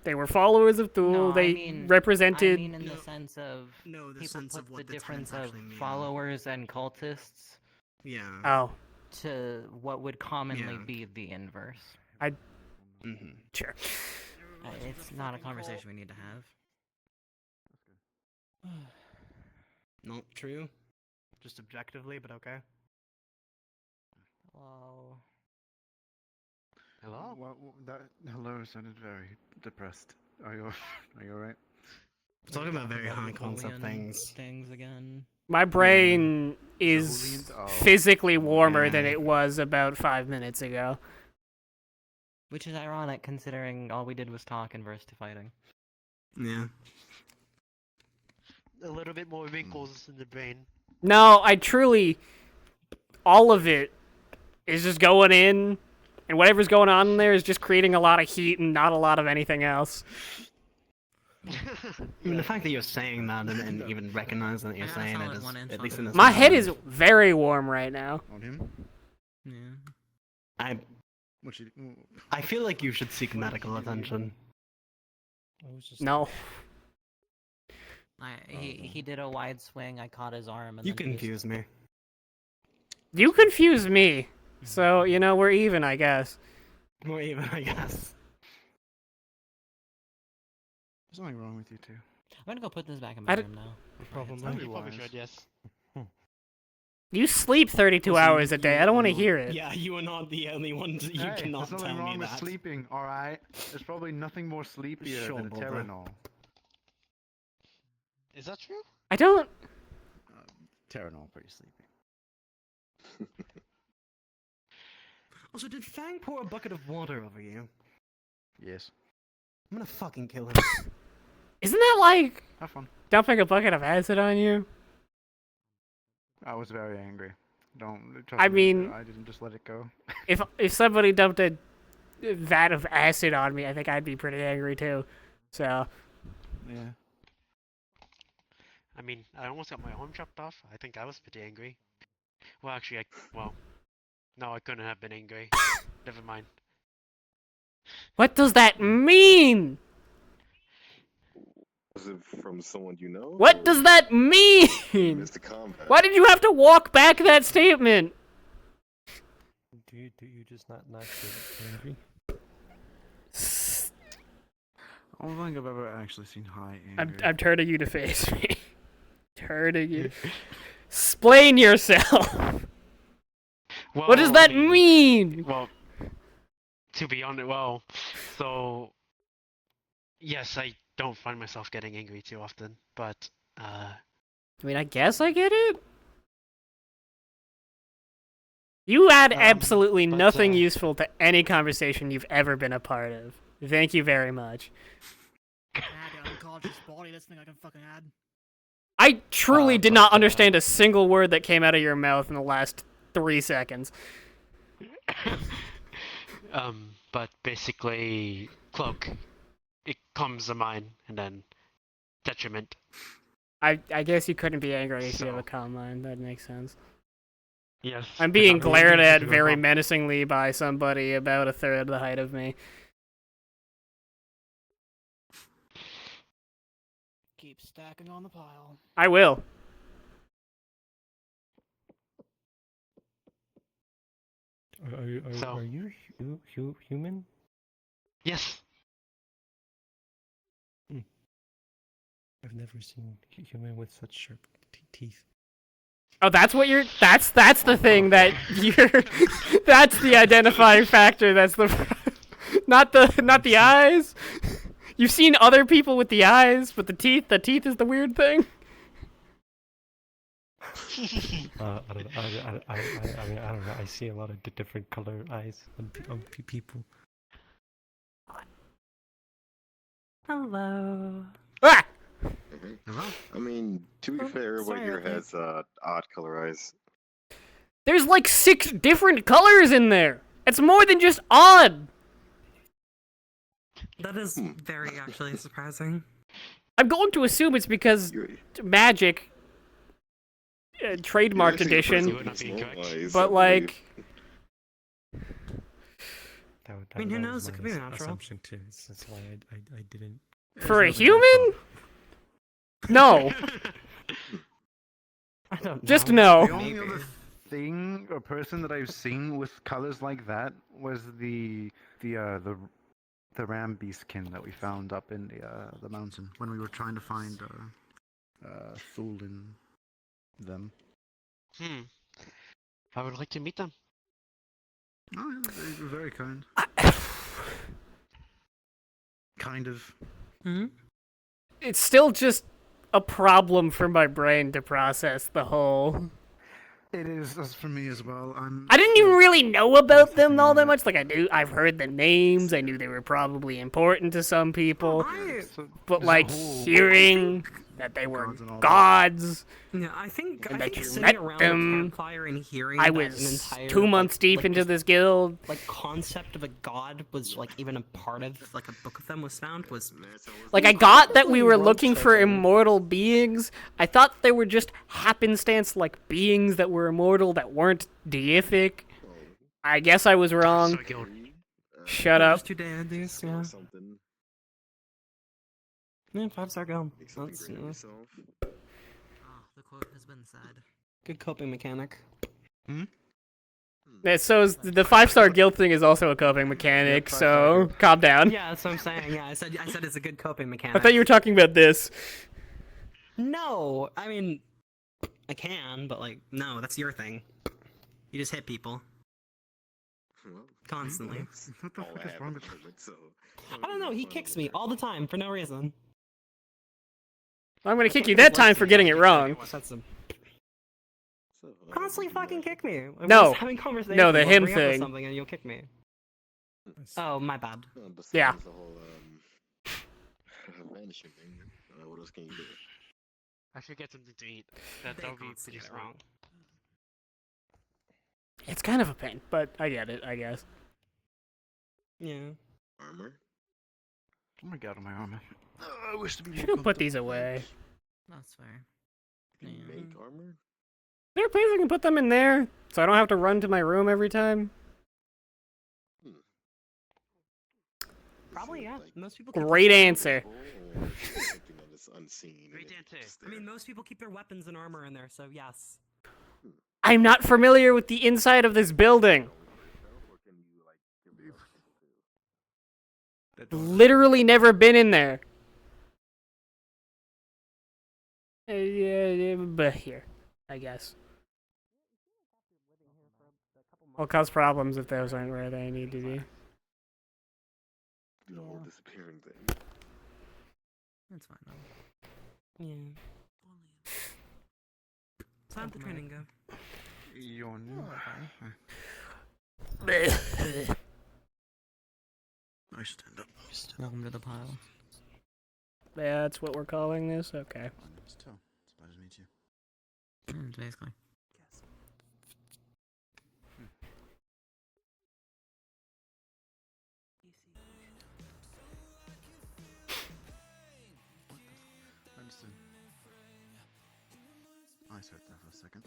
They were followers of Thule. No, they I mean, represented. I mean in the sense of the people sense put of what the the difference tenets of actually mean. followers and cultists. Yeah. Oh. To what would commonly be the inverse. Sure. It's not a conversation we need to have. Not true. Just objectively, but okay. Hello. Hello? Well, that hello sounded very depressed. Are you alright? We're talking about very high concept things. Things again. My brain is Julian- oh, physically warmer than man. it was about 5 minutes ago. Which is ironic considering all we did was talk and verse to fighting. Yeah. A little bit more wrinkles in the brain. No, I truly, all of it is just going in, and whatever's going on in there is just creating a lot of heat and not a lot of anything else. I mean, the fact that you're saying that and even recognizing that you're Yeah, saying solid it is, 1 inch at on least it. in this My head moment- is very warm right now. On him? Yeah. I What you? I feel like you should seek medical attention. No. He did a wide swing. I caught his arm. And You then he just- confuse me. You confuse me. So, you know, we're even, I guess. We're even, I guess. There's nothing wrong with you two. I'm gonna go put this back in my I room now. Probably. You probably should, yes. You sleep 32 hours a day. I don't want to hear it. Yeah, you are not the only ones. You Hey, cannot there's tell nothing me wrong with that. sleeping, alright? There's probably nothing more sleepier Sure, than a brother. Terranol. Is that true? I don't. Terranol, pretty sleepy. Also, did Fang pour a bucket of water over you? Yes. I'm gonna fucking kill him. Isn't that like Have fun. dumping a bucket of acid on you? I was very angry. Don't. I Trust me, mean- I didn't just let it go. If somebody dumped a vat of acid on me, I think I'd be pretty angry too. So, Yeah. I mean, I almost got my arm chopped off. I think I was pretty angry. Well, actually, no, I couldn't have been angry. Never mind. what does that mean? Was it from someone you know? What does that mean? Mr. Combat. Why did you have to walk back that statement? Do you just not feel angry? I don't think I've ever actually seen high anger. I'm turning you to face me. Turning you. Explain yourself. Well, What does that mean? Well, to be honest, so yes, I don't find myself getting angry too often, but I mean, I guess I get it. You add absolutely but, nothing useful to any conversation you've ever been a part of. Thank you very much. Add an unconscious body. That's the thing I can fucking add. I truly did not understand a single word that came out of your mouth in the last 3 seconds. but basically, cloak, it comes to mind, and then detriment. I guess you couldn't be angry if you have a calm mind. That makes sense. Yes. I'm being because glared I'm at thinking very about- menacingly by somebody about a third the height of me. Keep stacking on the pile. I will. So- Are you human? Yes. I've never seen human with such sharp teeth. Oh, that's what you're. That's the thing that you're. That's the identifying factor. That's the. Not the eyes. You've seen other people with the eyes, but the teeth. The teeth is the weird thing. I don't know. I mean, I don't know. I see a lot of different color eyes on people. Hello. Ah! I mean, to be fair, everybody sorry, here okay. has odd color eyes. There's like 6 different colors in there. It's more than just odd. That is very actually surprising. I'm going to assume it's because Magic trademark You're actually a edition, person with small eyes, I but like. I mean, who that knows? was It could my be natural. assumption too. That's why I didn't. For a human? No. I don't Just know. no. The only other thing or person that I've seen with colors like that was the ram beastkin that we found up in the mountain when we were trying to find Thule in them. I would like to meet them. Oh, yeah, they were very kind. Kind of. It's still just a problem for my brain to process the whole. It is that's for me as well. I didn't even really know about them all that much. Like I've heard the names. I knew they were probably important to some people, but like hearing that they were gods. Yeah, I think and that you sitting met around them. a campfire and hearing I that was an entire, 2 months deep like, into just, this guild. like concept of a god was like even a part of like a book of them was found was Like I got that we were looking for immortal beings. I thought they were just happenstance like beings that were immortal that weren't deific. I guess I was wrong. Shut up. Just too dandies, yeah. Yeah, 5-star go. That's, the quote has been said. Good coping mechanic. Yeah, so is the 5-star guild thing is also a coping mechanic, so calm down. Yeah, that's what I'm saying. Yeah, I said it's a good coping mechanic. I thought you were talking about this. No, I mean, I can, but like, no, that's your thing. You just hit people. Constantly. What the fuck is wrong with I don't know, he kicks me all the time for no reason. I'm gonna kick you that time for getting it wrong. Constantly fucking kick me. We're No. just having conversations, No, the I'll him bring up with thing. something and you'll kick me. Oh, my bad. Yeah. The whole vanishing thing. What else can you do? I should get something to eat. That would be pretty strong. It's kind of a pain, but I get it, I guess. Yeah. Armor? Oh my god, my armor. I wish to be more Should've put these away. That's fair. Can you make armor? Is there a place I can put them in there, so I don't have to run to my room every time? Probably, yeah. Most people. Great answer. Something that is unseen. Great answer. I mean, most people keep their weapons and armor in there, so yes. I'm not familiar with the inside of this building. Literally never been in there. Yeah, but here, I guess. Will cause problems if those aren't where they need to be. The whole disappearing thing. That's fine though. Yeah. Time for training go. You're new. I stand up. Welcome to the pile. That's what we're calling this? Okay. It's a pleasure to meet you. Basically. Understood. I sat there for a second.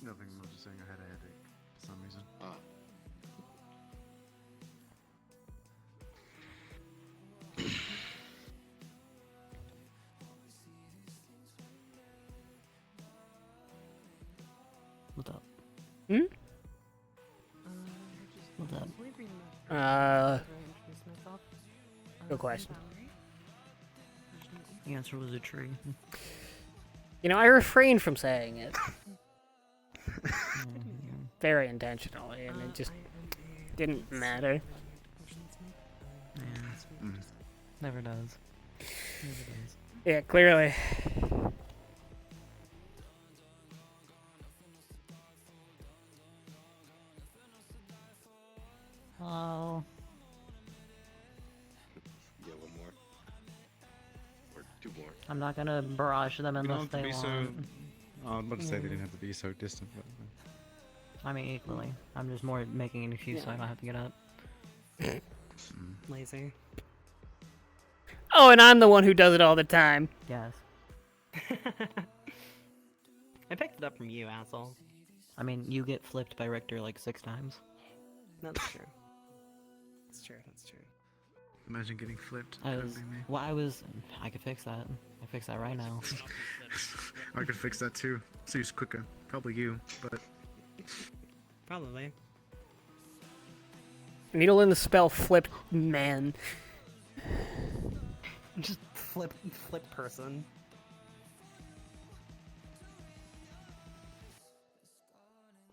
Nothing, I'm just saying I had a headache for some reason. What's up? Hmm? What's up? Good question. The answer was a tree. You know, I refrained from saying it. Very intentionally, and it just didn't matter. Yeah. Never does. Never does. Yeah, clearly. Hello. Yeah, one more. Or two more. I'm not gonna barrage them You don't unless have to they be so. want. Oh, I'm about to say they didn't have to be so distant. But... I mean, equally. I'm just more making an excuse so I don't have to get up. Lazy. Oh, and I'm the one who does it all the time. Yes. I picked it up from you, asshole. I mean, you get flipped by Richter like 6 times. That's true. That's true. That's true. Imagine getting flipped. I Couldn't was. be me. Well, I was. I could fix that. I fix that right now. I could fix that too. Seems quicker. Probably you, but. Probably. Needle in the spell flipped man. Just flip person.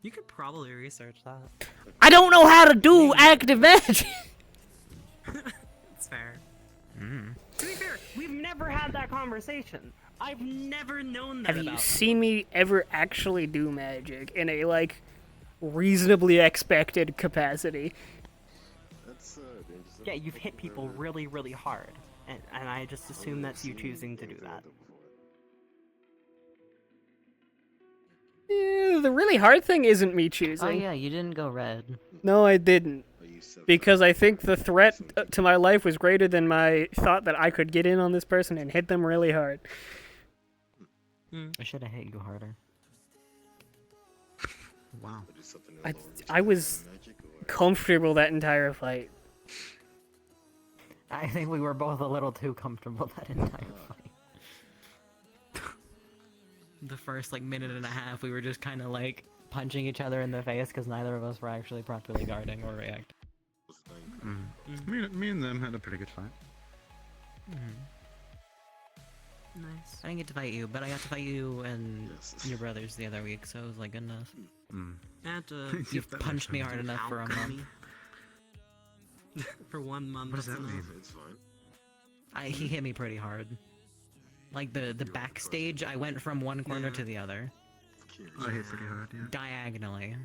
You could probably research that. I don't know how to do active magic. That's fair. To be fair, we've never had that conversation. I've never known that Have you about seen me ever actually do magic in a, like, reasonably expected capacity? Yeah, you've hit people really, really hard, and I just assume that's you choosing to do that. The really hard thing isn't me choosing. Oh yeah, you didn't go red. No, I didn't. Because I think the threat to my life was greater than my thought that I could get in on this person and hit them really hard. I should have hit you harder. Wow. I was comfortable that entire fight. I think we were both a little too comfortable that entire fight. The first like minute and a half, we were just kind of like punching each other in the face because neither of us were actually properly guarding or reacting. Me and them had a pretty good fight. Nice. I didn't get to fight you, but I got to fight you and your brothers the other week, so it was like good enough. You've punched me hard enough for a month. For 1 month. What does that mean? He hit me pretty hard. Like the backstage, I went from one corner to the other. I hit pretty hard, yeah. Diagonally.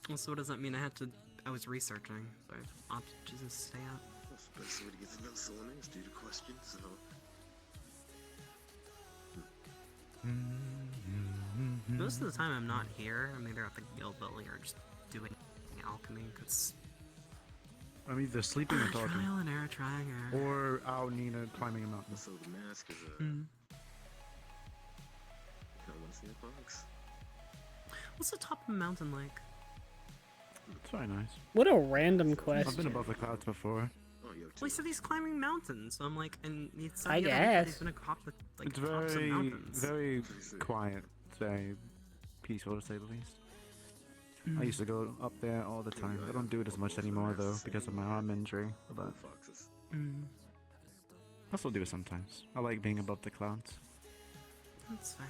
Well, so what does that mean? I was researching, so I opted to just stay out. That's the best way to get to know someone is due to questions, so... Most of the time I'm not here. I'm either at the guild building or just doing alchemy, because... I'm either sleeping or talking. Trial and error, trying error. Or out Nina climbing a mountain. So the mask is no one's in the box. What's the top of the mountain like? It's very nice. What a random question. I've been above the clouds before. Well, he said he's climbing mountains, so I'm like, and he said I the other day that he's guess. gonna hop the like It's tops of mountains. very quiet. It's very peaceful, to say the least. I used to go up there all the time. I don't do it as much anymore, though, because of my arm injury, but I still do it sometimes. I like being above the clouds. That's fair.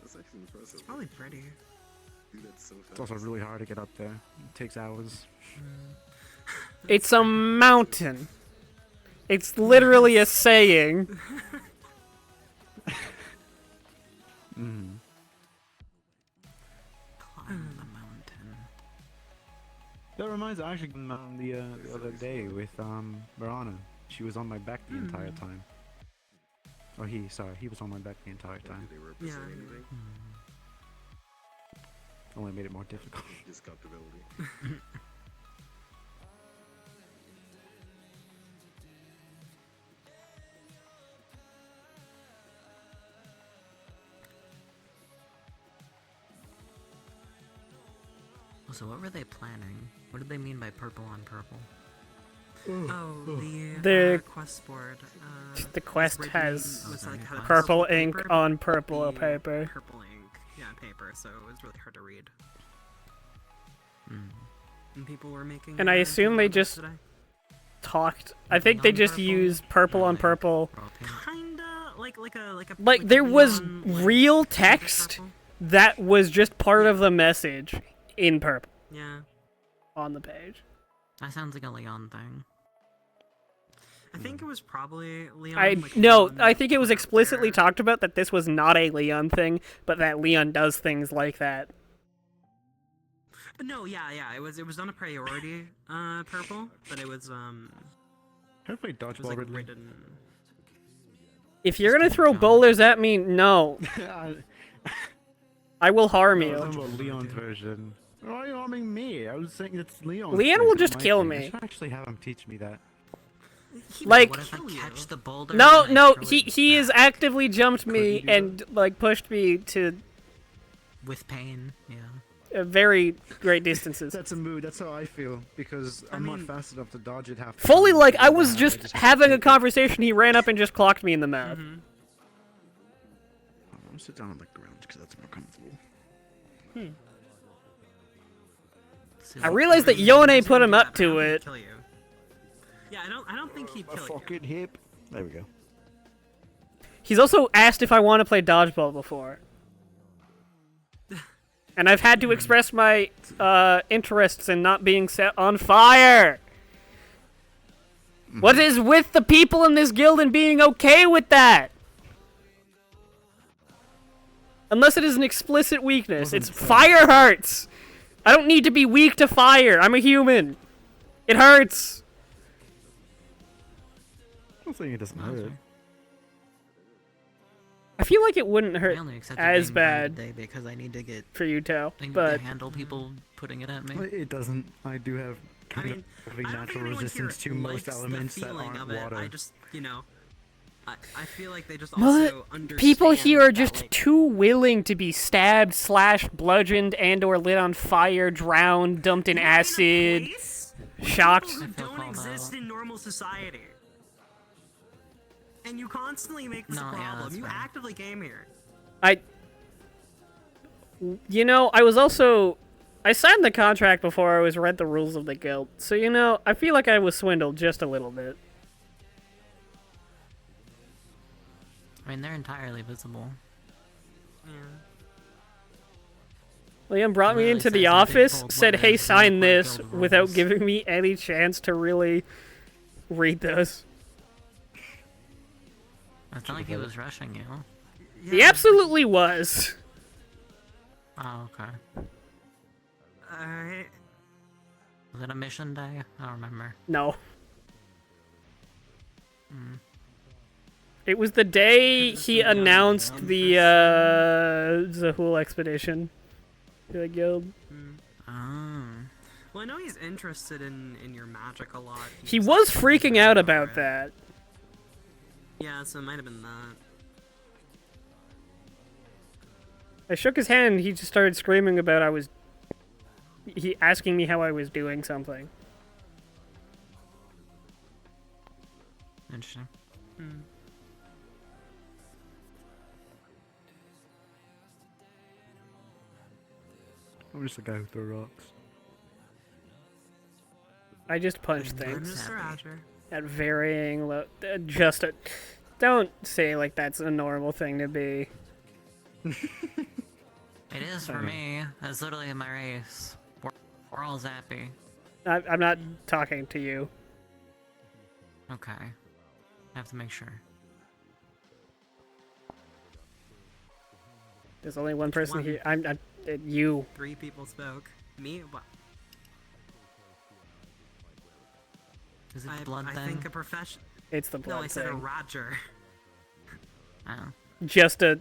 That's actually impressive. It's probably pretty. Dude, that's so fast. It's also really hard to get up there. It takes hours. It's a mountain. It's literally a saying. Climb the mountain. That reminds me, I actually came out the other day with Marana. She was on my back the entire time. Oh, he was on my back the entire time. Did they represent anything? Only made it more difficult. Just comfortability. So what were they planning? What did they mean by purple on purple? The quest board. The quest written- has was like had a purple pencil ink paper, on but purple the paper. Purple ink, yeah, paper. So it was really hard to read. And people were making. And I assume they just talked. I think they just used purple on purple. Kinda like a. Like there was real text that was just part of the message in purple. Yeah. On the page. That sounds like a Leon thing. I think it was probably Leon. I think it was explicitly talked about that this was not a Leon thing, but that Leon does things like that. No, yeah. It was on a priority, purple, but it was Have played dodgeball, Ridley? written. If you're gonna throw boulders at me, no. I will harm No, you. I'm talking about Leon's version. Why are you harming me? I was saying it's Leon. Leon will just kill me. I should actually have him teach me that. Like, What if I catch the boulder? no, and I throw it he has actively jumped me do and like pushed me to with pain? Yeah. Very great distances. That's a mood. That's how I feel because I'm not fast enough to dodge it half. the Fully, time. like I was just having a conversation. He ran up and just clocked me in the mouth. I'll sit down on the ground because that's more comfortable. I realized that Yone put him up to it. Kill you. Yeah, I don't think he'd A kill you. fucking hip. There we go. He's also asked if I want to play dodgeball before. And I've had to express my interests in not being set on fire. What is with the people in this guild and being okay with that? Unless it is an explicit weakness. It's fire hurts. I don't need to be weak to fire. I'm a human. It hurts. I'm not saying it doesn't hurt. I feel like it wouldn't hurt I only accepted as being burned bad today because I need to get for you, Toe. I need But to handle people putting it at me. Well, it doesn't. I do have kind mean, of a natural resistance to most elements that aren't water. I just, you know, I feel like they just Well, also understand. people here are that, just like, too willing to be stabbed, slashed, bludgeoned, and/or lit on fire, drowned, dumped in acid, shocked. don't exist in normal society. And you constantly make this a problem. You actively came here. You know, I signed the contract before I was read the rules of the guild, so you know, I feel like I was swindled just a little bit. I mean, they're entirely visible. Liam brought me into the office, said, hey, sign this, without giving me any chance to really read those. It's not like he was rushing you. He absolutely was. Oh, okay. Alright. Was it a mission day? I don't remember. No. Hmm. It was the day he announced the Zahul expedition to the guild. Well, I know he's interested in your magic a lot. He was freaking out about that. Yeah, so it might have been that. I shook his hand and he just started screaming about he asking me how I was doing something. Interesting. I'm just a guy who throws rocks. I just punch things Mr. Roger. at varying don't say like that's a normal thing to be. It is for me. That's literally my race. We're all zappy. I'm not talking to you. Okay. I have to make sure. There's only one person here. I'm you. 3 people spoke. Me? What? Is it the blood I thing? think a profession. It's the blood No, I said a thing. Roger. Oh. Just a.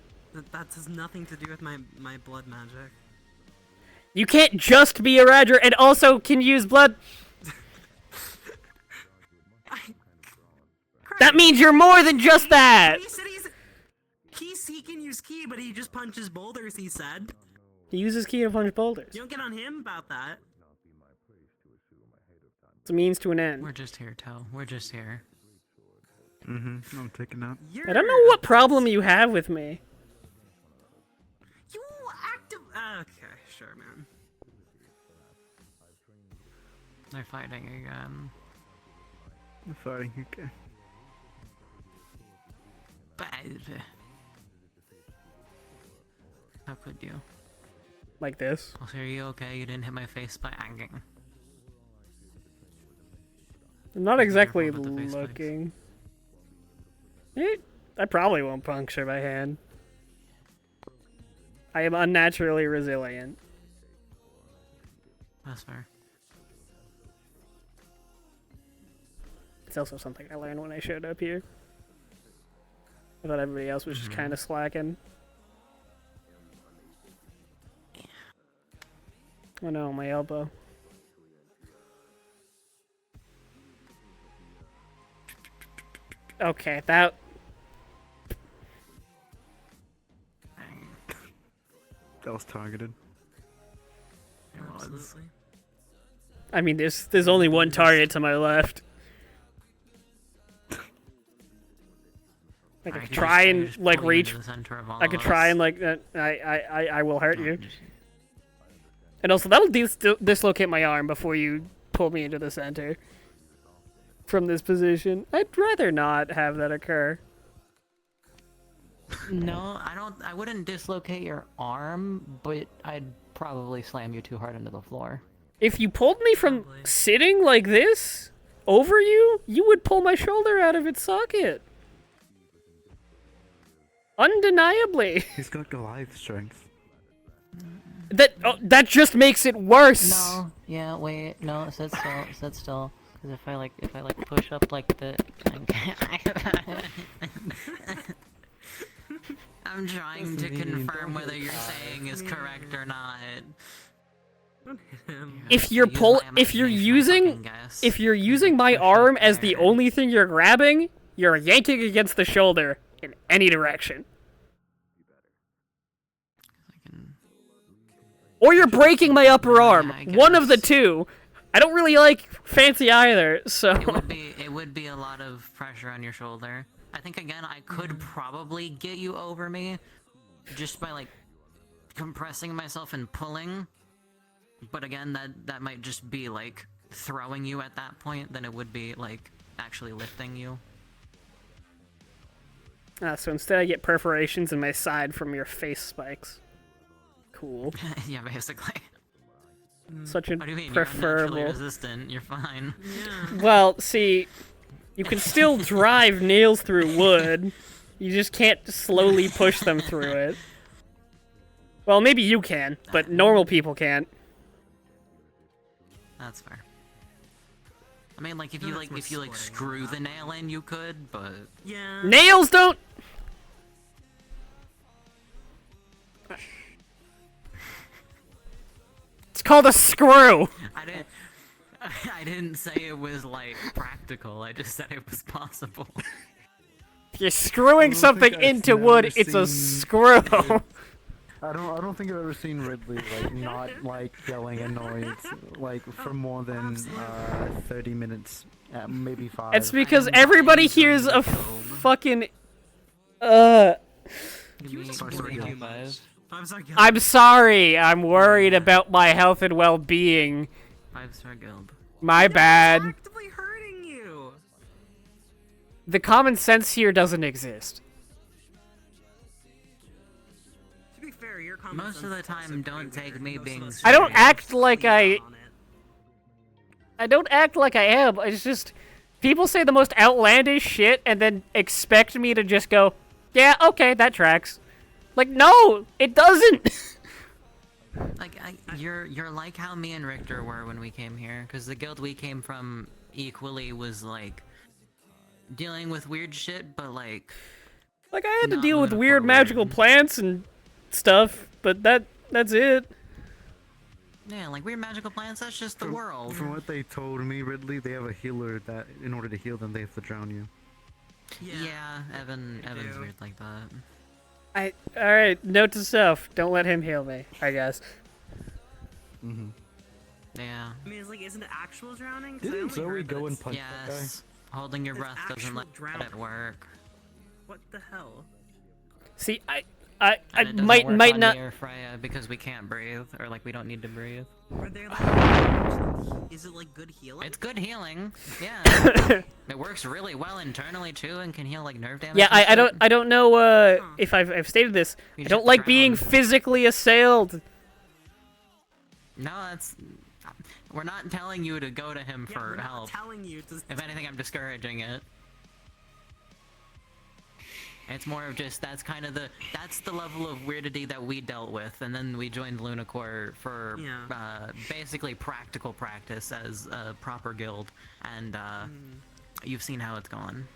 That has nothing to do with my blood magic. You can't just be a Roger and also can use blood. That means you're more than just that. He said he can use key, but he just punches boulders. He said. He uses key to punch boulders. You don't get on him about that. It's a means to an end. We're just here, Toe. We're just here. Mm-hmm. I'm taking that. I don't know what problem you have with me. You active. Okay, sure, man. They're fighting again. I'm fighting again. How could you? Like this. Also, are you okay? You didn't hit my face by hanging. I'm not exactly looking. I probably won't puncture my hand. I am unnaturally resilient. That's fair. It's also something I learned when I showed up here. I thought everybody else was just kind of slacking. Oh no, my elbow. Okay, that... That was targeted. Absolutely. I mean, there's only one target to my left. I could try and like reach. I could try and like I will hurt you. And also that'll dislocate my arm before you pull me into the center. From this position, I'd rather not have that occur. No, I wouldn't dislocate your arm, but I'd probably slam you too hard into the floor. If you pulled me from sitting like this, over you, you would pull my shoulder out of its socket. Undeniably. He's got Goliath strength. That just makes it worse. No, yeah, wait, no, sit still. Because if I push up like the... I'm trying to confirm whether you're saying is correct or not. If you're using my arm as the only thing you're grabbing, you're yanking against the shoulder in any direction. Or you're breaking my upper arm. One of the two. I don't really like fancy either, so... It would be a lot of pressure on your shoulder. I think, again, I could probably get you over me just by, like, compressing myself and pulling. But again, that might just be, like, throwing you at that point than it would be, like, actually lifting you. So instead I get perforations in my side from your face spikes. Cool. Yeah, basically. Such a What do you mean? preferable... You're naturally resistant. You're fine. Well, see, you can still drive nails through wood. You just can't slowly push them through it. Well, maybe you can, but normal people can't. That's fair. I mean, like, if you screw the nail in, you could, but... Yeah. Nails don't... It's called a screw! I didn't say it was, like, practical. I just said it was possible. If you're screwing something into wood, it's a screw! I don't think I've ever seen Ridley not yelling annoyed for more than 30 minutes, maybe 5. It's because everybody hears a fucking I'm sorry. I'm worried about my health and well-being. 5-star guild. My bad. Actively hurting you. The common sense here doesn't exist. To be fair, your common Most of the time, don't take me being... I don't act like I don't act like I am. It's just people say the most outlandish shit and then expect me to just go, yeah, okay, that tracks. Like, no, it doesn't. Like, you're like how me and Richter were when we came here, because the guild we came from equally was like dealing with weird shit, but like I had to deal with weird magical plants and stuff, but that's it. Yeah, like weird magical plants, that's just the world. From what they told me, Ridley, they have a healer that in order to heal them, they have to drown you. Yeah, Evan's weird like that. Alright, note to self, don't let him heal me, I guess. Mm-hmm. Yeah. I mean, isn't it actual drowning? Didn't Zoe go and punch that guy? Yes. Holding your breath doesn't let drowning. it work. What the hell? See, I And it doesn't might work on not. me or Freya because we can't breathe, or like we don't need to breathe. Are there like, is it like good healing? It's good healing. Yeah. It works really well internally too, and can heal like nerve damage. Yeah, and shit. I don't know if I've stated this. I don't like being physically assailed. No, that's. We're not telling you to go to him for help. Telling you to... If anything, I'm discouraging it. It's more of just that's the level of weirdity that we dealt with, and then we joined Lunacore for basically practical practice as a proper guild, and you've seen how it's gone.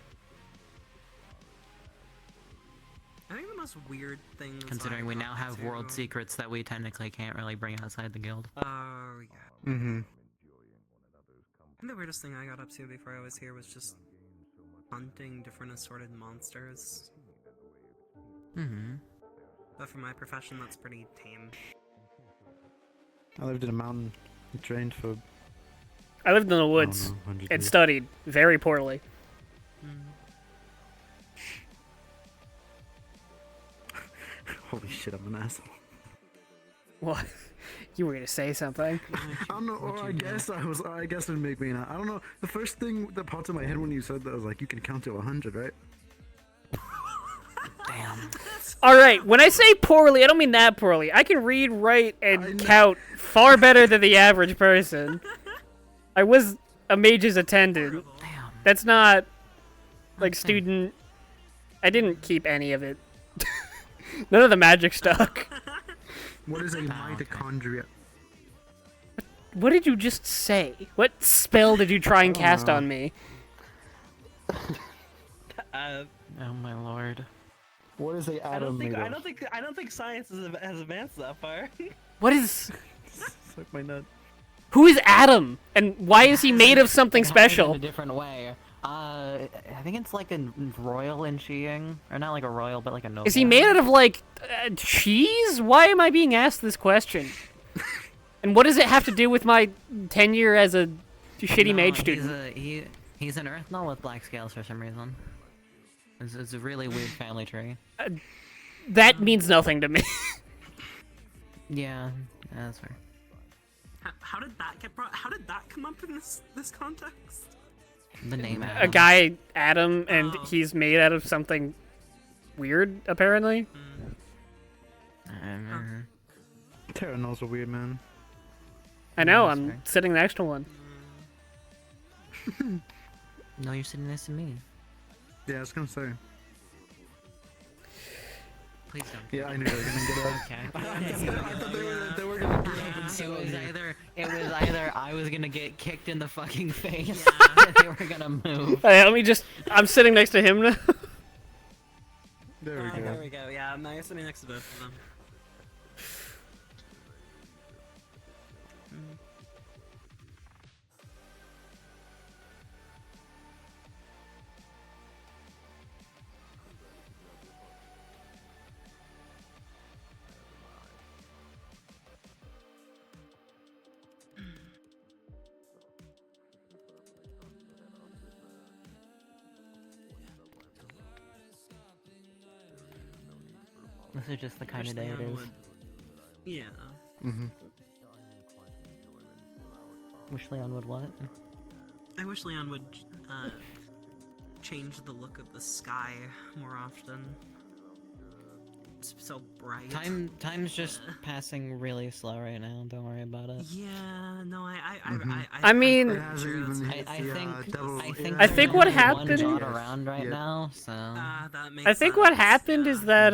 I think the most weird thing. Considering we now have world secrets that we technically can't really bring outside the guild. Oh yeah. Mm-hmm. I think the weirdest thing I got up to before I was here was just hunting different assorted monsters. Mm-hmm. But for my profession, that's pretty tame. I lived in a mountain. I trained for... I lived in the woods and studied very poorly. Holy shit, I'm an asshole. What? You were gonna say something? I don't know, or I guess it'd make me not. I don't know. The first thing that popped in my head when you said that was like, you can count to 100, right? Damn. Alright, when I say poorly, I don't mean that poorly. I can read, write, and count far better than the average person. I was a mage's attendant. That's not like student. I didn't keep any of it. None of the magic stuck. What is a mitochondria? What did you just say? What spell did you try and cast on me? Oh my lord. What is a I don't atom made think of? I don't think science has advanced that far. What is? Suck my nut. Who is Adam? And why is he made of something It happens special? In a different way. I think it's like a royal in Xi'ing, or not like a royal, but like a noble. Is he made out of like cheese? Why am I being asked this question? And what does it have to do with my tenure as a shitty mage student? He's an earth null with black scales for some reason. It's a really weird family tree. That means nothing to me. Yeah, that's fair. How did that get brought? How did that come up in this context? The name A Adam. guy, Adam, and he's made out of something weird, apparently. Terranol's a weird man. I know, I'm sitting next to one. No, you're sitting next to me. Yeah, I was gonna say. Please don't. Yeah, I knew they were gonna get up. Okay. I thought they were gonna get up and It was celebrate. either I was gonna get kicked in the fucking face, or they were gonna move. Hey, let me just. I'm sitting next to him now. There we go. There we go. Yeah, I'm nice sitting next to both of them. This is just the kind of Wish day it Leon is. would- Yeah. Mm-hmm. Wish Leon would what? I wish Leon would change the look of the sky more often. It's so bright. Time's just passing really slow right now. Don't worry about it. Yeah, no, I mean, I think I think what there's only one happened. dot around right now, so. that makes I think what happened is that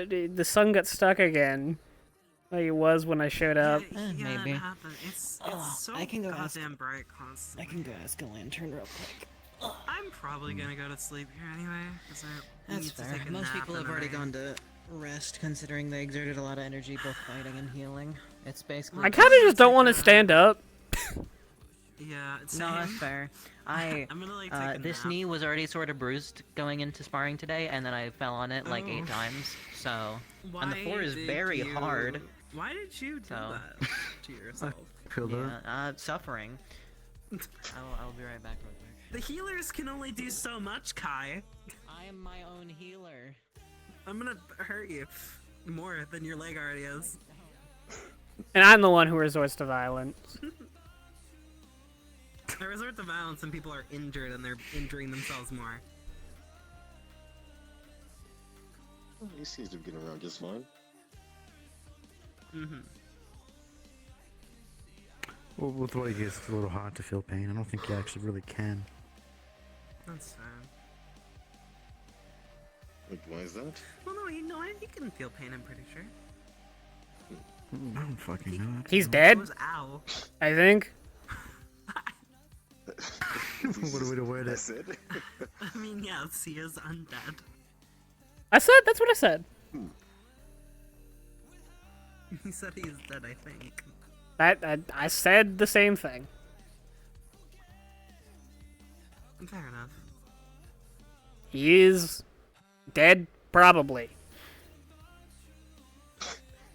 the sun got stuck again, like it was when I showed up. Maybe. It happened. It's so I can go ask. goddamn bright constantly. I can go ask a lantern real quick. I'm probably gonna go to sleep here anyway, because I That's need to fair. take a Most nap people have in a already day. gone to rest, considering they exerted a lot of energy both fighting and healing. It's basically. I kind of just don't want to stand up. Yeah, it's No, that's fair. I'm gonna like take a this nap. knee was already sort of bruised going into sparring today, and then I fell on it like 8 times. So, and the floor is did very you- hard. Why did you do So. that to yourself? Feel that? Yeah, suffering. I'll be right back real quick. The healers can only do so much, Kai. I am my own healer. I'm gonna hurt you more than your leg already is. And I'm the one who resorts to violence. I resort to violence and people are injured and they're injuring themselves more. He seems to be getting around just fine. Mm-hmm. Well, with what he gets, it's a little hard to feel pain. I don't think he actually really can. That's sad. Wait, why is that? Well, no, you know, he can feel pain, I'm pretty sure. I don't fucking know. He's dead. Goes, ow. I think. What a way to word it. I mean, yes, he is undead. That's what I said. He said he's dead, I think. I said the same thing. Fair enough. He is dead, probably.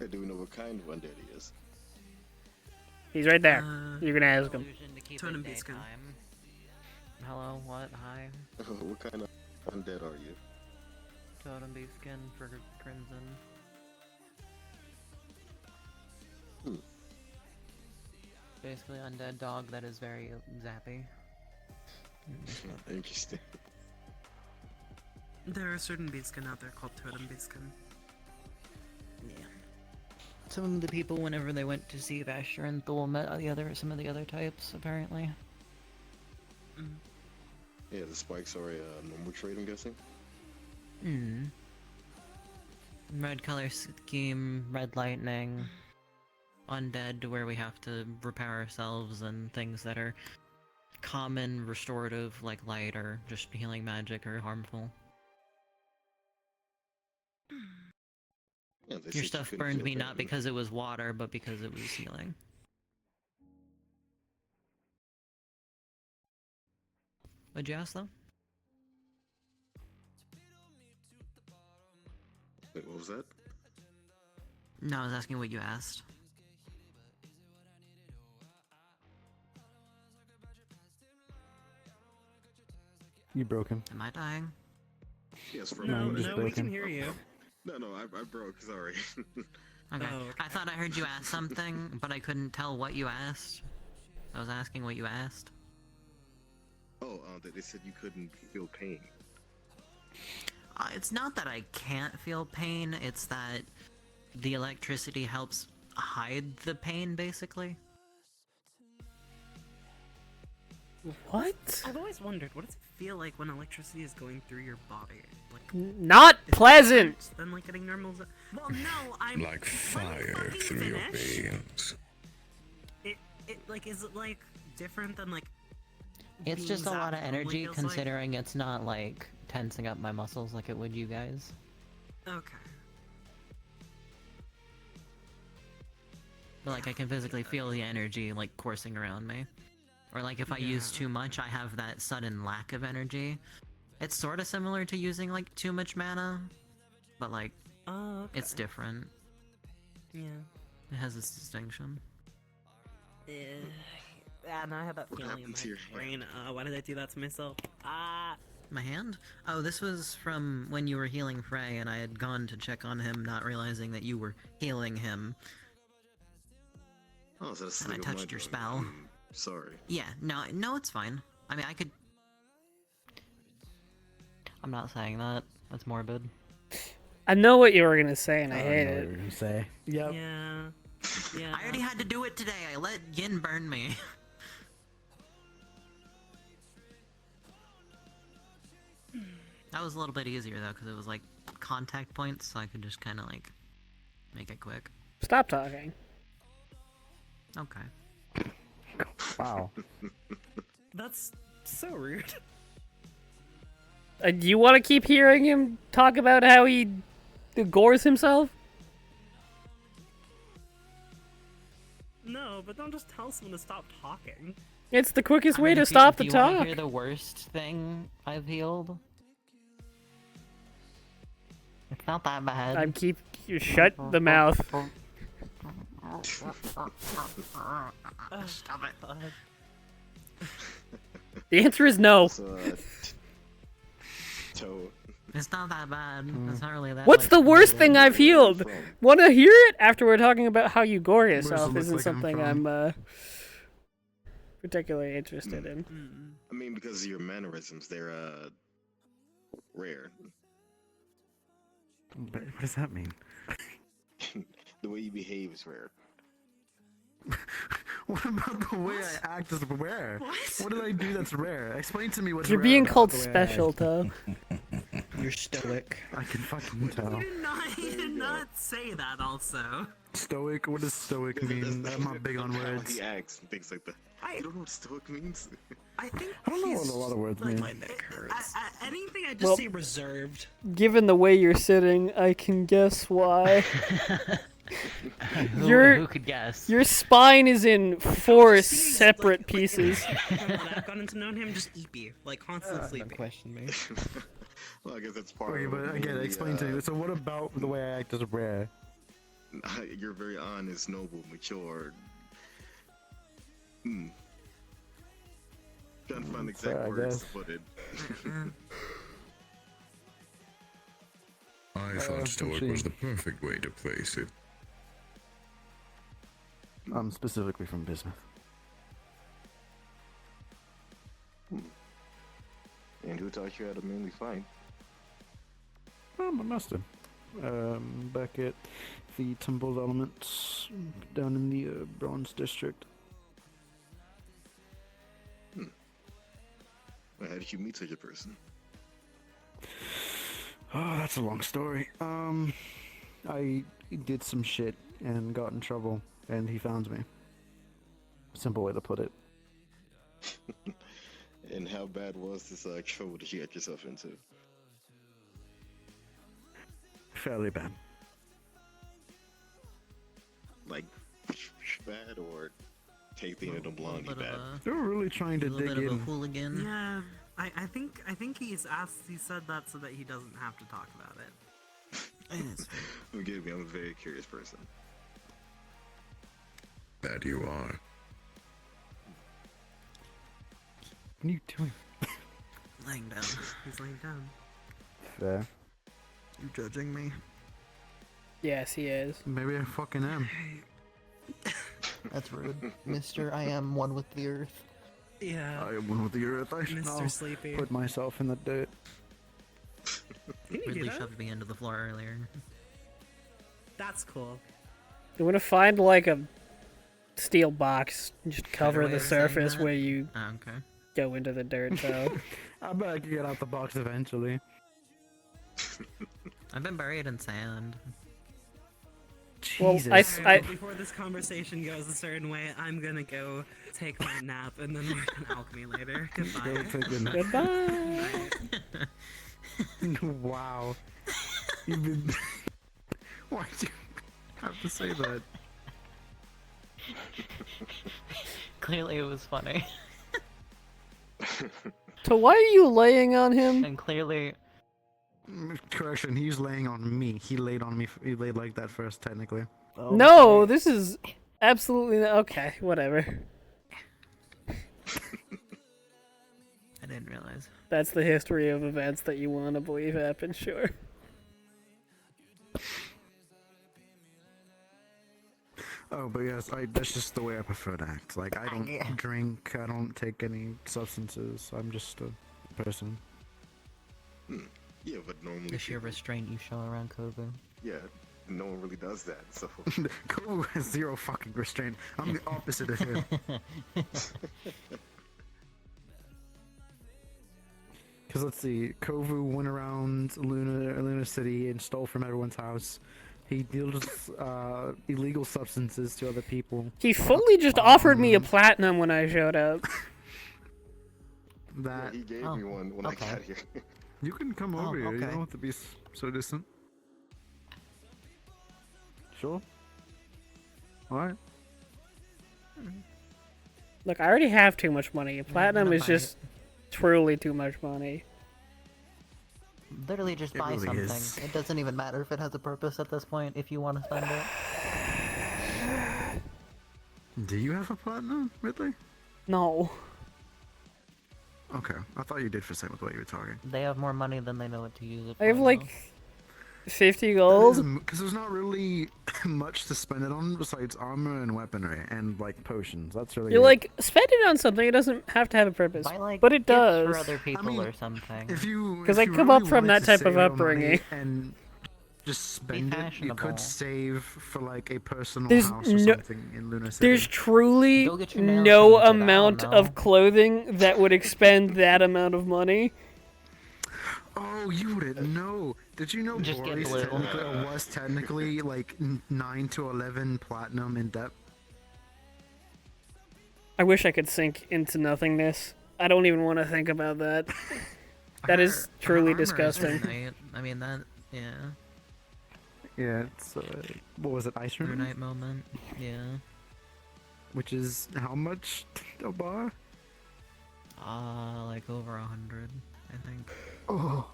I do know what kind of undead he is. He's right there. You can ask him. Totem Beastkin. Hello, what? Hi. What kind of undead are you? Totem Beastkin for Crimson. Basically undead dog that is very zappy. Interesting. There are certain Beastkin out there called Totem Beastkin. Yeah. Some of the people, whenever they went to see Vasher and Thul, met some of the other types, apparently. Yeah, the spikes are a normal trait, I'm guessing. Hmm. Red color scheme, red lightning, undead where we have to repair ourselves, and things that are common, restorative, like light, or just healing magic, or harmful. Yeah, they said Your you stuff couldn't burned feel me not pain. because it was water, but because it was healing. What'd you ask, though? Wait, what was that? No, I was asking what you asked. You broken. Am I dying? Yes, for No, a you just moment. we can hear you. No, I broke. Sorry. Okay. Oh, okay. I thought I heard you ask something, but I couldn't tell what you asked. I was asking what you asked. Oh, they said you couldn't feel pain. It's not that I can't feel pain, it's that the electricity helps hide the pain, basically. What? I've always wondered, what does it feel like when electricity is going through your body? Like, Not is it pleasant! different than like getting normal. Well, no, I'm Like fire through your veins. It like, is it like different than like? It's being just a lot of zapped normally energy, feels like? considering it's not like tensing up my muscles like it would you guys. Okay. But like I can physically feel the energy like coursing around me. Or like if I use too much, I have that sudden lack of energy. It's sort of similar to using like too much mana, but like it's different. Yeah. It has its distinction. And I had that feeling in my brain. Why did I do that to myself? My hand? Oh, this was from when you were healing Frey, and I had gone to check on him, not realizing that you were healing him. Oh, is that a And slip I of my touched your tongue? spell. I'm sorry. Yeah, no, it's fine. I mean, I could... I'm not saying that. That's morbid. I know what you were gonna say, and I hate know what it. you were gonna say. Yep. Yeah. Yeah. I already had to do it today. I let Yin burn me. That was a little bit easier, though, because it was, like, contact points, so I could just kind of, like, make it quick. Stop talking. Okay. Wow. That's so rude. Do you want to keep hearing him talk about how he gores himself? No, but don't just tell someone to stop talking. It's the quickest I way mean, to if stop you the wanna talk. hear the worst thing I've healed? It's not that bad. I'm you shut the mouth. Stop it. The answer is no. It's not that bad. It's not really that. What's like, the worst thing brutal. I've healed? Want to hear it after we're talking about how you gore does it yourself? look Isn't like I'm something from? I'm particularly interested in. I mean, because of your mannerisms, they're rare. But what does that mean? The way you behave is rare. What about the way I act is rare? What did I do that's rare? Explain to me what's You're rare being about called the way I special, act. though. You're stoic. I can fucking tell. You did not say that. Also. Stoic? What does stoic mean? I'm not big on How words. he acts and things like that. You don't know what stoic means? I think I don't know what a lot of words mean. my neck hurts. Anything I just Well- say reserved. Given the way you're sitting, I can guess why. Who could guess? Your spine is in 4 separate pieces. When I've gotten to know him, just eepy, like constant sleeping. Don't question me. Well, I guess that's part Okay, of but it. again, Mainly, explain to me. So what about the way I act is rare? You're very honest, noble, mature. Trying to find the exact Fair, I words to guess. put it. I thought stoic was the perfect way to place it. I'm specifically from Bismuth. And who taught you how to mainly fight? My master. Back at the Temple Elements down in the Bronze District. how did you meet such a person? Oh, that's a long story. I did some shit and got in trouble, and he found me. Simple way to put it. And how bad was this trouble that you got yourself into? Fairly bad. Like, bad or taking it a blondie bad? They were really trying to dig in. hooligan. Yeah, I think he's asked. He said that so that he doesn't have to talk about it. Forgive me, I'm a very curious person. That you are. What are you doing? Laying down. He's laying down. Fair. You judging me? Yes, he is. Maybe I fucking am. That's rude. Mister, I am one with the earth. Yeah. I am one with the earth. I should Mr. now Sleepy. put myself in the dirt. Ridley shoved me into the floor earlier. That's cool. You want to find like a steel box, and just cover way the of saying surface that? where you Okay. go into the dirt. So I bet I can get out the box eventually. I've been buried in sand. Well, Jesus. Before this conversation goes a certain way, I'm gonna go take my nap, and then we're gonna alchemy later. Goodbye. Go take a nap. Goodbye. Wow. You've been... Why'd you have to say that? Clearly it was funny. So why are you laying on him? And clearly... Correction, he's laying on me. He laid on me. He laid like that first, technically. No, this is absolutely okay. Whatever. I didn't realize. That's the history of events that you want to believe happened. Sure. Oh, but yes, that's just the way I prefer to act. Like, I don't drink, I don't take any substances. I'm just a person. Yeah, but normally. The sheer restraint you show around Kobu. Yeah, no one really does that, so. Kobu has zero fucking restraint. I'm the opposite of him. Because let's see, Kovu went around Luna City and stole from everyone's house. He deals illegal substances to other people. He fully just offered me a platinum when I showed up. That he gave me one when I got here. You can come over here. You okay. don't have to be so distant. Sure. Alright. Look, I already have too much money. Platinum is just truly too much money. Literally just It buy really something. is. It doesn't even matter if it has a purpose at this point, if you want to spend it. Do you have a platinum, Ridley? No. Okay, I thought you did for a second with what you were talking. They have more money than they know what to use it for. I have now. like 50 gold. Because there's not really much to spend it on besides armor and weaponry and like potions. That's really You're it. like, spend it on something. It doesn't have to have a purpose. Buy, like, But it gifts does. for other people or something. If you Because if I you come really up from wanted that to type of save your money upbringing. and just spend it, you fashionable. could save for like a personal There's house or no- something in Luna City. There's truly Go get your nails no painted, I don't amount know. of clothing that would expend that amount of money. Oh, you wouldn't know. Did you know Just get Boris blue. technically, or was technically like 9 to 11 platinum in depth? I wish I could sink into nothingness. I don't even want to think about that. That is truly Armor is disgusting. Runite. I mean that. Yeah. Yeah, it's what was it, Ice Rune? Runite moment. Yeah. Which is how much a bar? Like over 100, I think. Oh.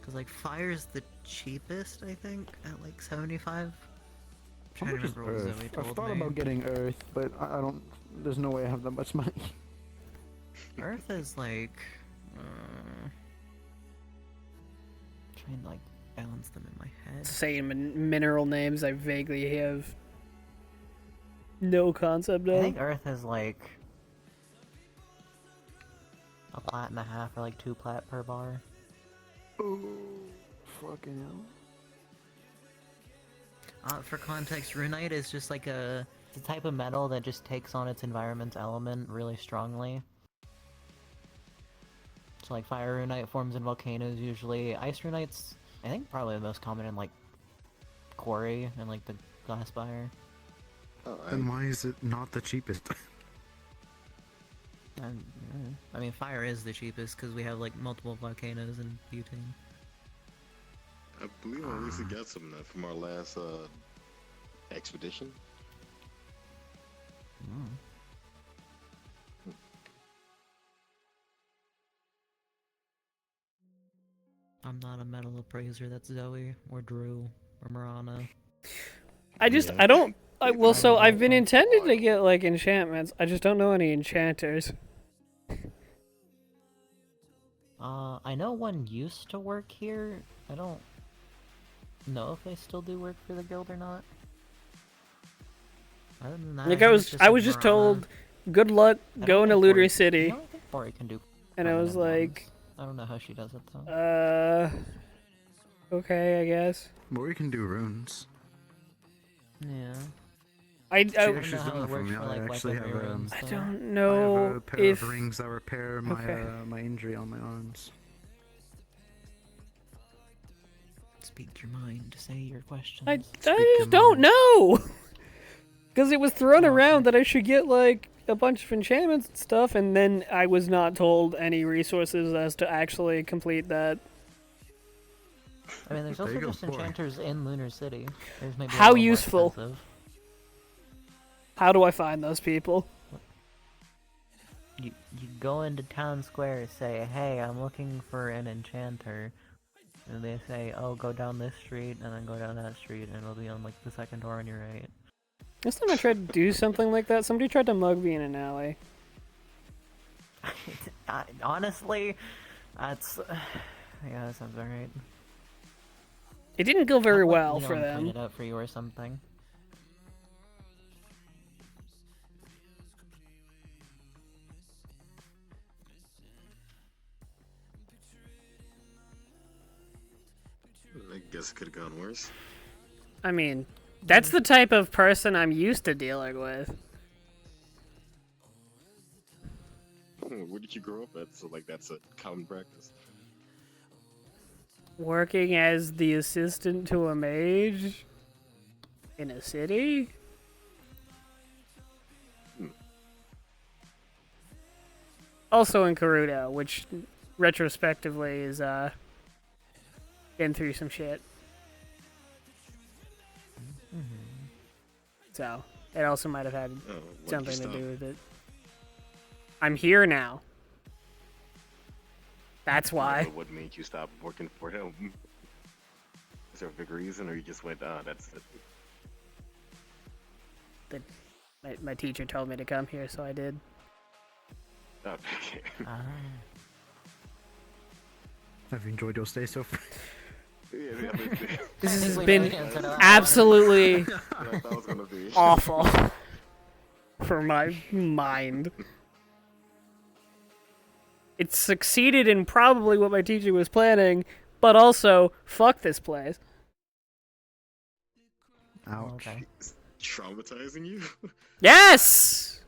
Cause like fire's the cheapest, I think, at like 75. How Trying to much is remember what Zoe Earth? told I've thought me. about getting Earth, but I don't. There's no way I have that much money. Earth is like. Trying to like balance them in my head. Saying mineral names I vaguely have no concept I of. think Earth is like a plat and a half, or like 2 plat per bar. Oh, fucking hell. For context, Runite is just like a the type of metal that just takes on its environment's element really strongly. So like fire runite forms in volcanoes usually. Ice runite's, I think, probably the most common in like quarry and like the glass fire. Then why is it not the cheapest? I mean, fire is the cheapest because we have like multiple volcanoes and butane. I believe I recently got some of that from our last expedition. I'm not a metal appraiser. That's Zoe or Drew or Marana. I don't. So I've been intended to get like enchantments. I just don't know any enchanters. I know one used to work here. I don't know if they still do work for the guild or not. Other than that, Like think I was just told, good luck going to Lunar City. I don't think Bori can do. And I was permanent like, ones. I don't know how she does it though. Okay, I guess. Or you can do runes. Yeah. I She's done it for me. I actually have I don't I have know a pair if of rings that repair my Okay. my injury on my arms. Speak your mind. Say your questions. I just don't know. Because it was thrown around that I should get like a bunch of enchantments and stuff, and then I was not told any resources as to actually complete that. I mean, there's There also you go, just boy. enchanters in Lunar City. There's maybe a How little more useful? expensive. How do I find those people? You go into town square, say, hey, I'm looking for an enchanter. And they say, oh, go down this street, and then go down that street, and it'll be on, like, the second door on your right. Last time I tried to do something like that, somebody tried to mug me in an alley. Honestly, that's... yeah, that sounds alright. It didn't go very well Leon for them. pointed out for you or something. I guess it could have gone worse. I mean, that's the type of person I'm used to dealing with. Where did you grow up at? So like that's a common practice. Working as the assistant to a mage in a city? Also in Karuto, which retrospectively is been through some shit. So it also might have had something to do with it. I'm here now. That's why. But what made you stop working for him? Is there a big reason, or you just went, that's it? My teacher told me to come here, so I did. Okay. Have you enjoyed your stay so far? This has been absolutely awful for my mind. It succeeded in probably what my teacher was planning, but also, fuck this place. Ouch. Okay. Traumatizing you? Yes!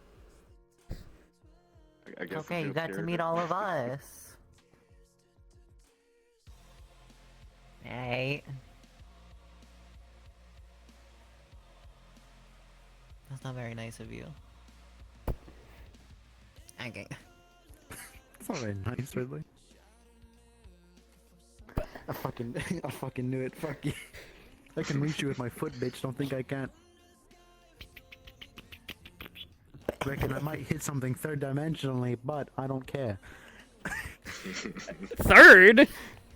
I guess Okay, you got to meet all of us. Hey. That's not very nice of you. Okay. It's not very nice, really. I fucking knew it. Fuck you. I can reach you with my foot, bitch. Don't think I can't. Reckon I might hit something third dimensionally, but I don't care. Third?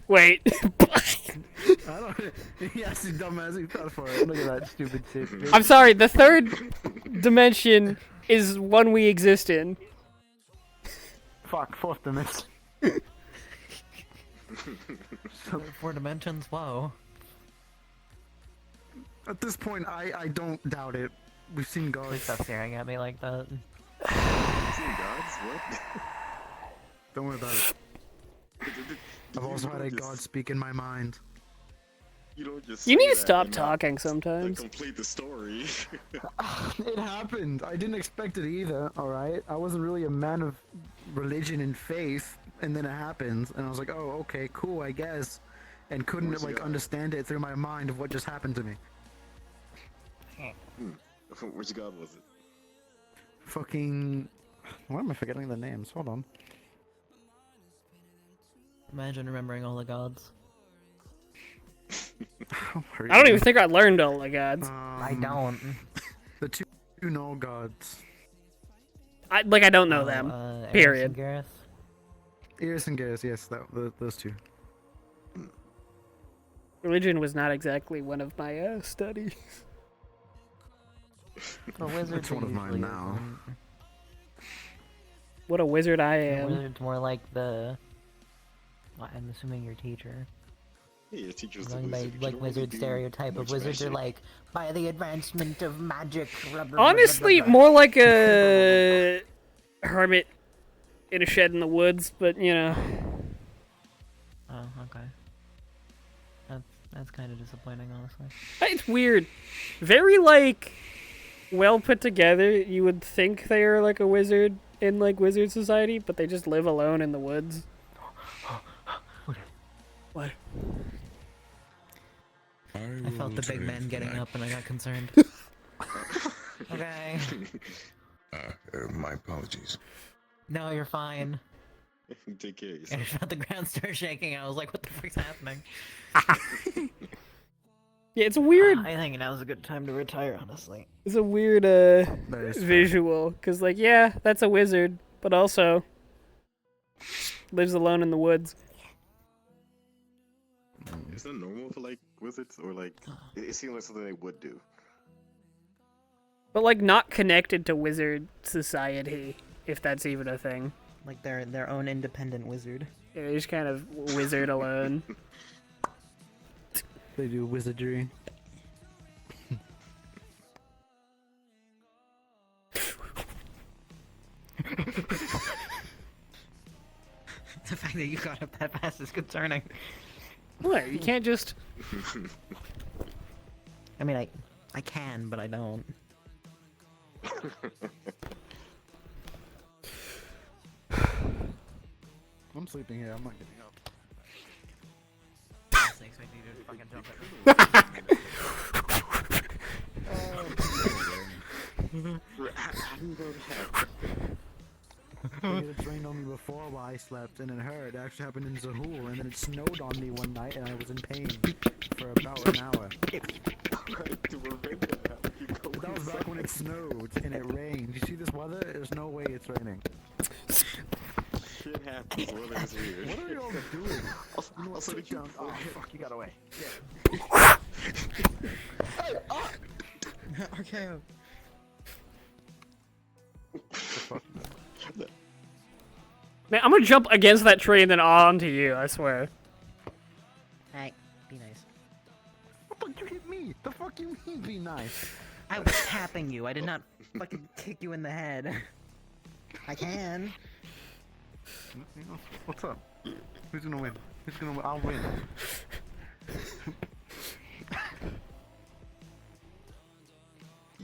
Wait. I don't. Yes, you dumbass. You thought for it. Look at that stupid shit. Bitch. I'm sorry, the third dimension is one we exist in. Fuck, fourth dimension. 4 dimensions, whoa. At this point, I don't doubt it. We've seen gods. Please stop staring at me like that. Seen gods? What? Don't worry about it. I've also had a god speak in my mind. You don't just. You say need to that stop and not talking sometimes. complete the story. It happened. I didn't expect it either, alright? I wasn't really a man of religion and faith, and then it happens, and I was like, oh, okay, cool, I guess. And couldn't, Where's like, God? understand it through my mind of what just happened to me. Which god was it? Fucking... Why am I forgetting the names? Hold on. Imagine remembering all the gods. I don't even think I learned all the gods. I don't. The two null gods. I don't know them. Period. Eris and Garrus, yes, those two. Religion was not exactly one of my studies. A wizard. It's one of mine now. What a wizard I am. Wizard's more like the. Well, I'm assuming your teacher. Yeah, your teacher's the Going by wizard. You like don't really wizard do stereotype of much wizards are magic. like by the advancement of magic. Blah, blah, blah, Honestly, blah, blah, more like a hermit in a shed in the woods, but you know. Oh, okay. That's kind of disappointing, honestly. It's weird. Very, like, well put together. You would think they are, like, a wizard in, like, wizard society, but they just live alone in the woods. What? I felt the big man getting up and I got concerned. Okay. My apologies. No, you're fine. Take care of I yourself. felt the ground start shaking. I was like, what the frick's happening? Yeah, it's weird. I think now's a good time to retire, honestly. It's a weird, visual. Because, like, yeah, that's a wizard, but also lives alone in the woods. Is that normal for like wizards, or like it seems like something they would do? But, like, not connected to wizard society, if that's even a thing. Like their own independent wizard. Yeah, they just kind of wizard alone. They do wizardry. The fact that you got up that fast is concerning. What? You can't just... I mean, I can, but I don't. I'm sleeping here, I'm not getting up. It rained on me before while I slept, and it hurt. It actually happened in Zahul, and then it snowed on me one night, and I was in pain for about an hour. That was back when it snowed and it rained. You see this weather? There's no way it's raining. Shit happens. Weather is weird. What are y'all doing? You know what? Sit down. Oh, fuck, you got away. Hey, RKO. Man, I'm gonna jump against that tree and then onto you, I swear. Hey, be nice. What the fuck you hit me? The fuck you mean be nice? I was tapping you. I did not fucking kick you in the head. I can. What's up? Who's gonna win? Who's gonna win? I'll win.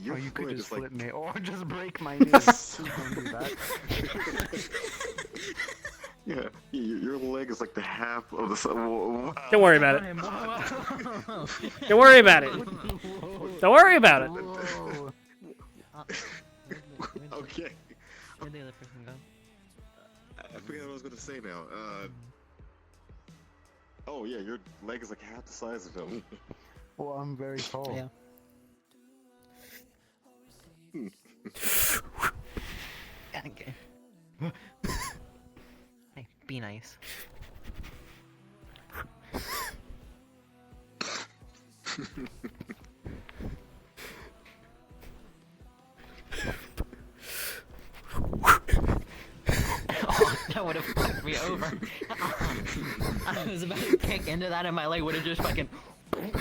You could just flip me, or just break my knee. Who's gonna do that? Yeah, your leg is like the half of the. Don't worry about it. Don't worry about it. Don't worry about it. Okay. Where'd the other person go? I forget what I was gonna say now. Oh yeah, your leg is like half the size of him. Well, I'm very tall. Yeah. Okay. Hey, be nice. Oh, that would have fucked me over. I was about to kick into that and my leg would have just fucking... You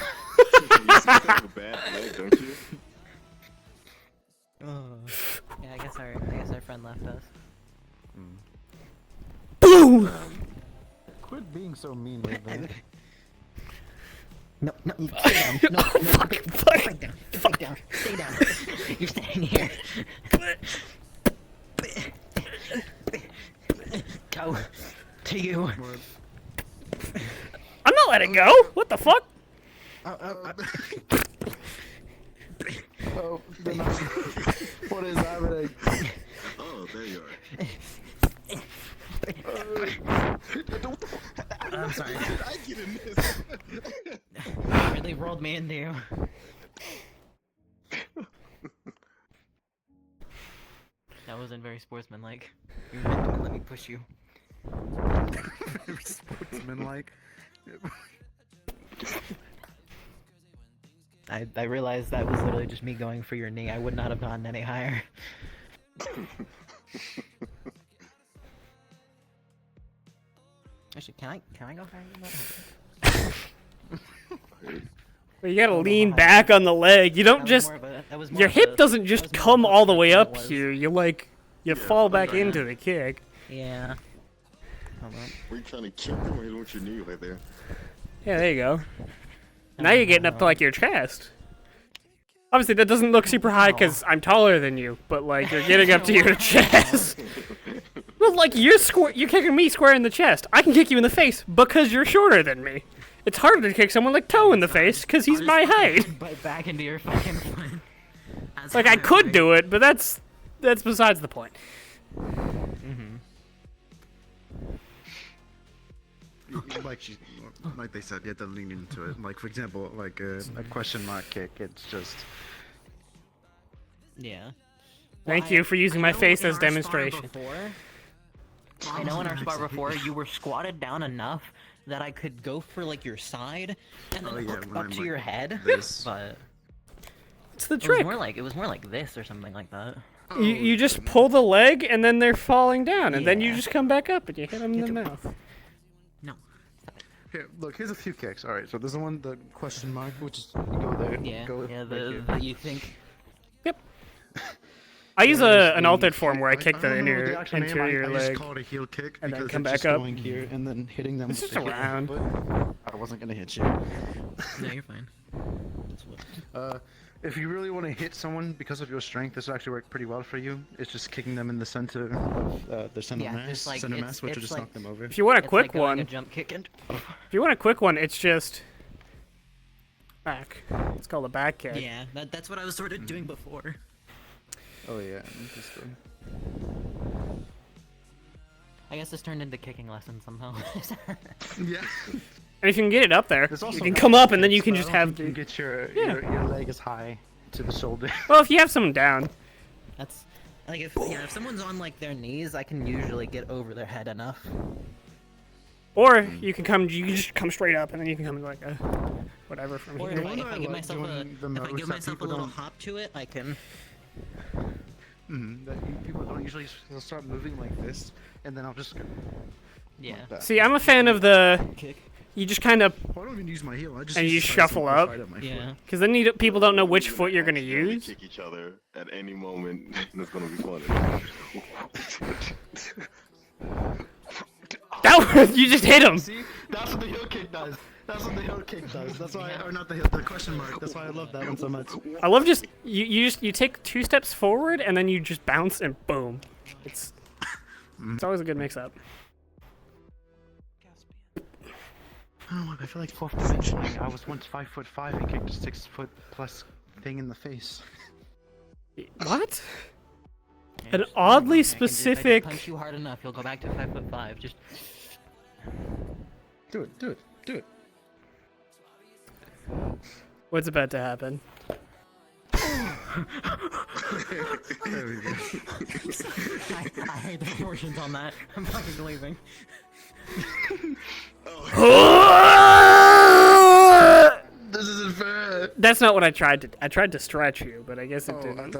just have a bad leg, don't you? Yeah, I guess our friend left us. Boom! Quit being so mean, man. No, stay down. No, fuck. Get back down. Stay down. You're staying here. Go. To you. I'm not letting go. What the fuck? Oh, what is happening? Oh, there you are. I'm sorry. I get in this. Really rolled me into you. That wasn't very sportsmanlike. You meant to let me push you. Very sportsmanlike. I realized that was literally just me going for your knee. I would not have gotten any higher. Actually, can I go higher than that? Well, you gotta lean back on the leg. You don't just. Your hip doesn't just come all the way up here. You fall back into the kick. Yeah. Hold on. Were you trying to kick him or hit him with your knee right there? Yeah, there you go. Now you're getting up to like your chest. Obviously, that doesn't look super high because I'm taller than you, but like you're getting up to your chest. Well, like you're kicking me square in the chest. I can kick you in the face because you're shorter than me. It's harder to kick someone like Toe in the face because he's my height. But back into your fucking foot. Like I could do it, but that's besides the point. Like they said, you have to lean into it. Like for example, like a question mark kick. It's just. Yeah. Thank you for using my face as demonstration. I know in our spar before, you were squatted down enough that I could go for like your side and then hook up to your head. But it's the trick. It was more like this or something like that. You just pull the leg and then they're falling down, and then you just come back up and you hit them in the mouth. No. Here, look. Here's a few kicks. All right. So there's the one, the question mark, which is go there. Yeah. Go Yeah. right You think. Yep. I use an altered form where I kick the don't remember the actual name. interior I just leg call it a heel kick and then because come it's back just up. going here and then hitting them. It's with just the heel around. foot. I wasn't gonna hit you. No, you're fine. If you really want to hit someone because of your strength, this will actually work pretty well for you. It's just kicking them in the center of the center mass, which will just knock them over. If you want a quick one, jump kick and... if you want a quick one, it's just back. It's called a back kick. Yeah, that's what I was sort of doing before. Oh yeah, I guess this turned into kicking lessons somehow. Yeah. And if you can get it up there, There's you also can come up and then you kicks, can but I just don't have think you can get your leg as high to the shoulder. Well, if you have someone down. That's like if someone's on like their knees, I can usually get over their head enough. Or you can just come straight up and then you can come like a whatever from Or here. if I give myself a little hop to it, I can. People don't usually they'll start moving like this, and then I'll just. Yeah. Like that. See, I'm a fan of the. Kick. You just kind of. I don't even use my heel. I just and you use the shuffle side up. of my Yeah. Because then people don't know which foot you're gonna use. Kick each other at any moment, and it's gonna be funny. That was, you just hit him. See, that's what the heel kick does. That's what the heel kick does. That's why, or not the heel, the question mark. That's why I love that one so much. I love just you take 2 steps forward and then you just bounce and boom. It's always a good mix up. Oh, I feel like fourth dimensioning. I was once 5'5" and kicked a 6-foot plus thing in the face. What? An oddly specific. If I just punch you hard enough, you'll go back to 5'5". Just do it. Do it. Do it. What's about to happen? There we go. I hate the proportions on that. I'm fucking leaving. This isn't fair. That's not what I tried to. I tried to stretch you, but I guess it didn't.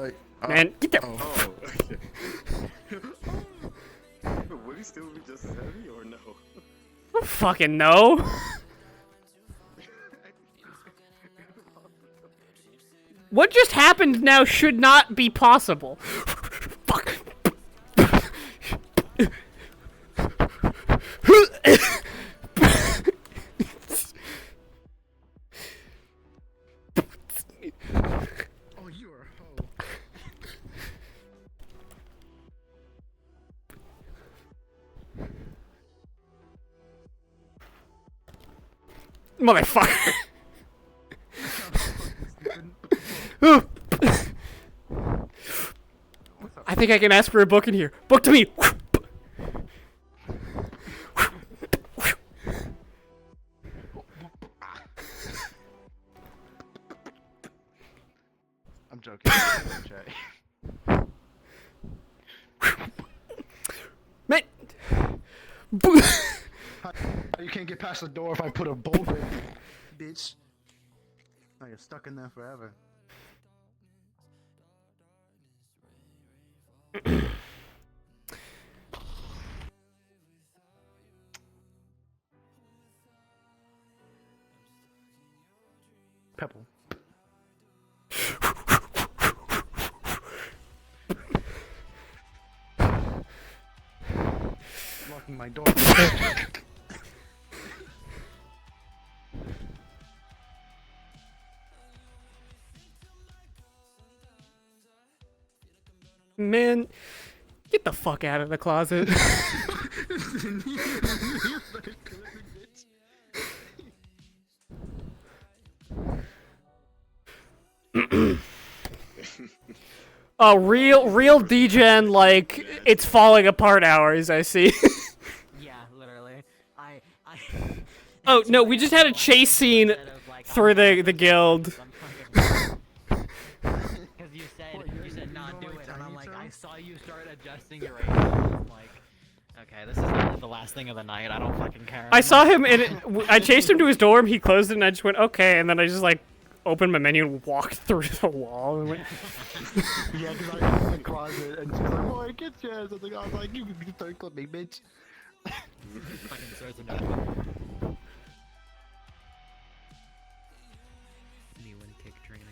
Man, get there. Oh. Would he still be just as heavy or no? I don't fucking know. What just happened now should not be possible. Fuck. Motherfucker. I think I can ask for a book in here. Book to me. I'm joking. Jay. Man. You can't get past the door if I put a bolt in, bitch. Now you're stuck in there forever. Pebble. Locking my door. Man, get the fuck out of the closet. Oh, real degen, like, it's falling apart hours, I see. Yeah, literally. Oh, no, we just had a chase scene through the guild. Because you said not do it, and I'm like, I saw you start adjusting your range. I'm like, okay, this is not the last thing of the night. I don't fucking care. I saw him, and I chased him to his dorm, he closed it, and I just went, okay, and then I just, like, opened my menu and walked through the wall and went... Yeah, because I was in the closet, and she's like, "Boy, get yours." I was like, "You can start clipping, bitch." Fucking starts a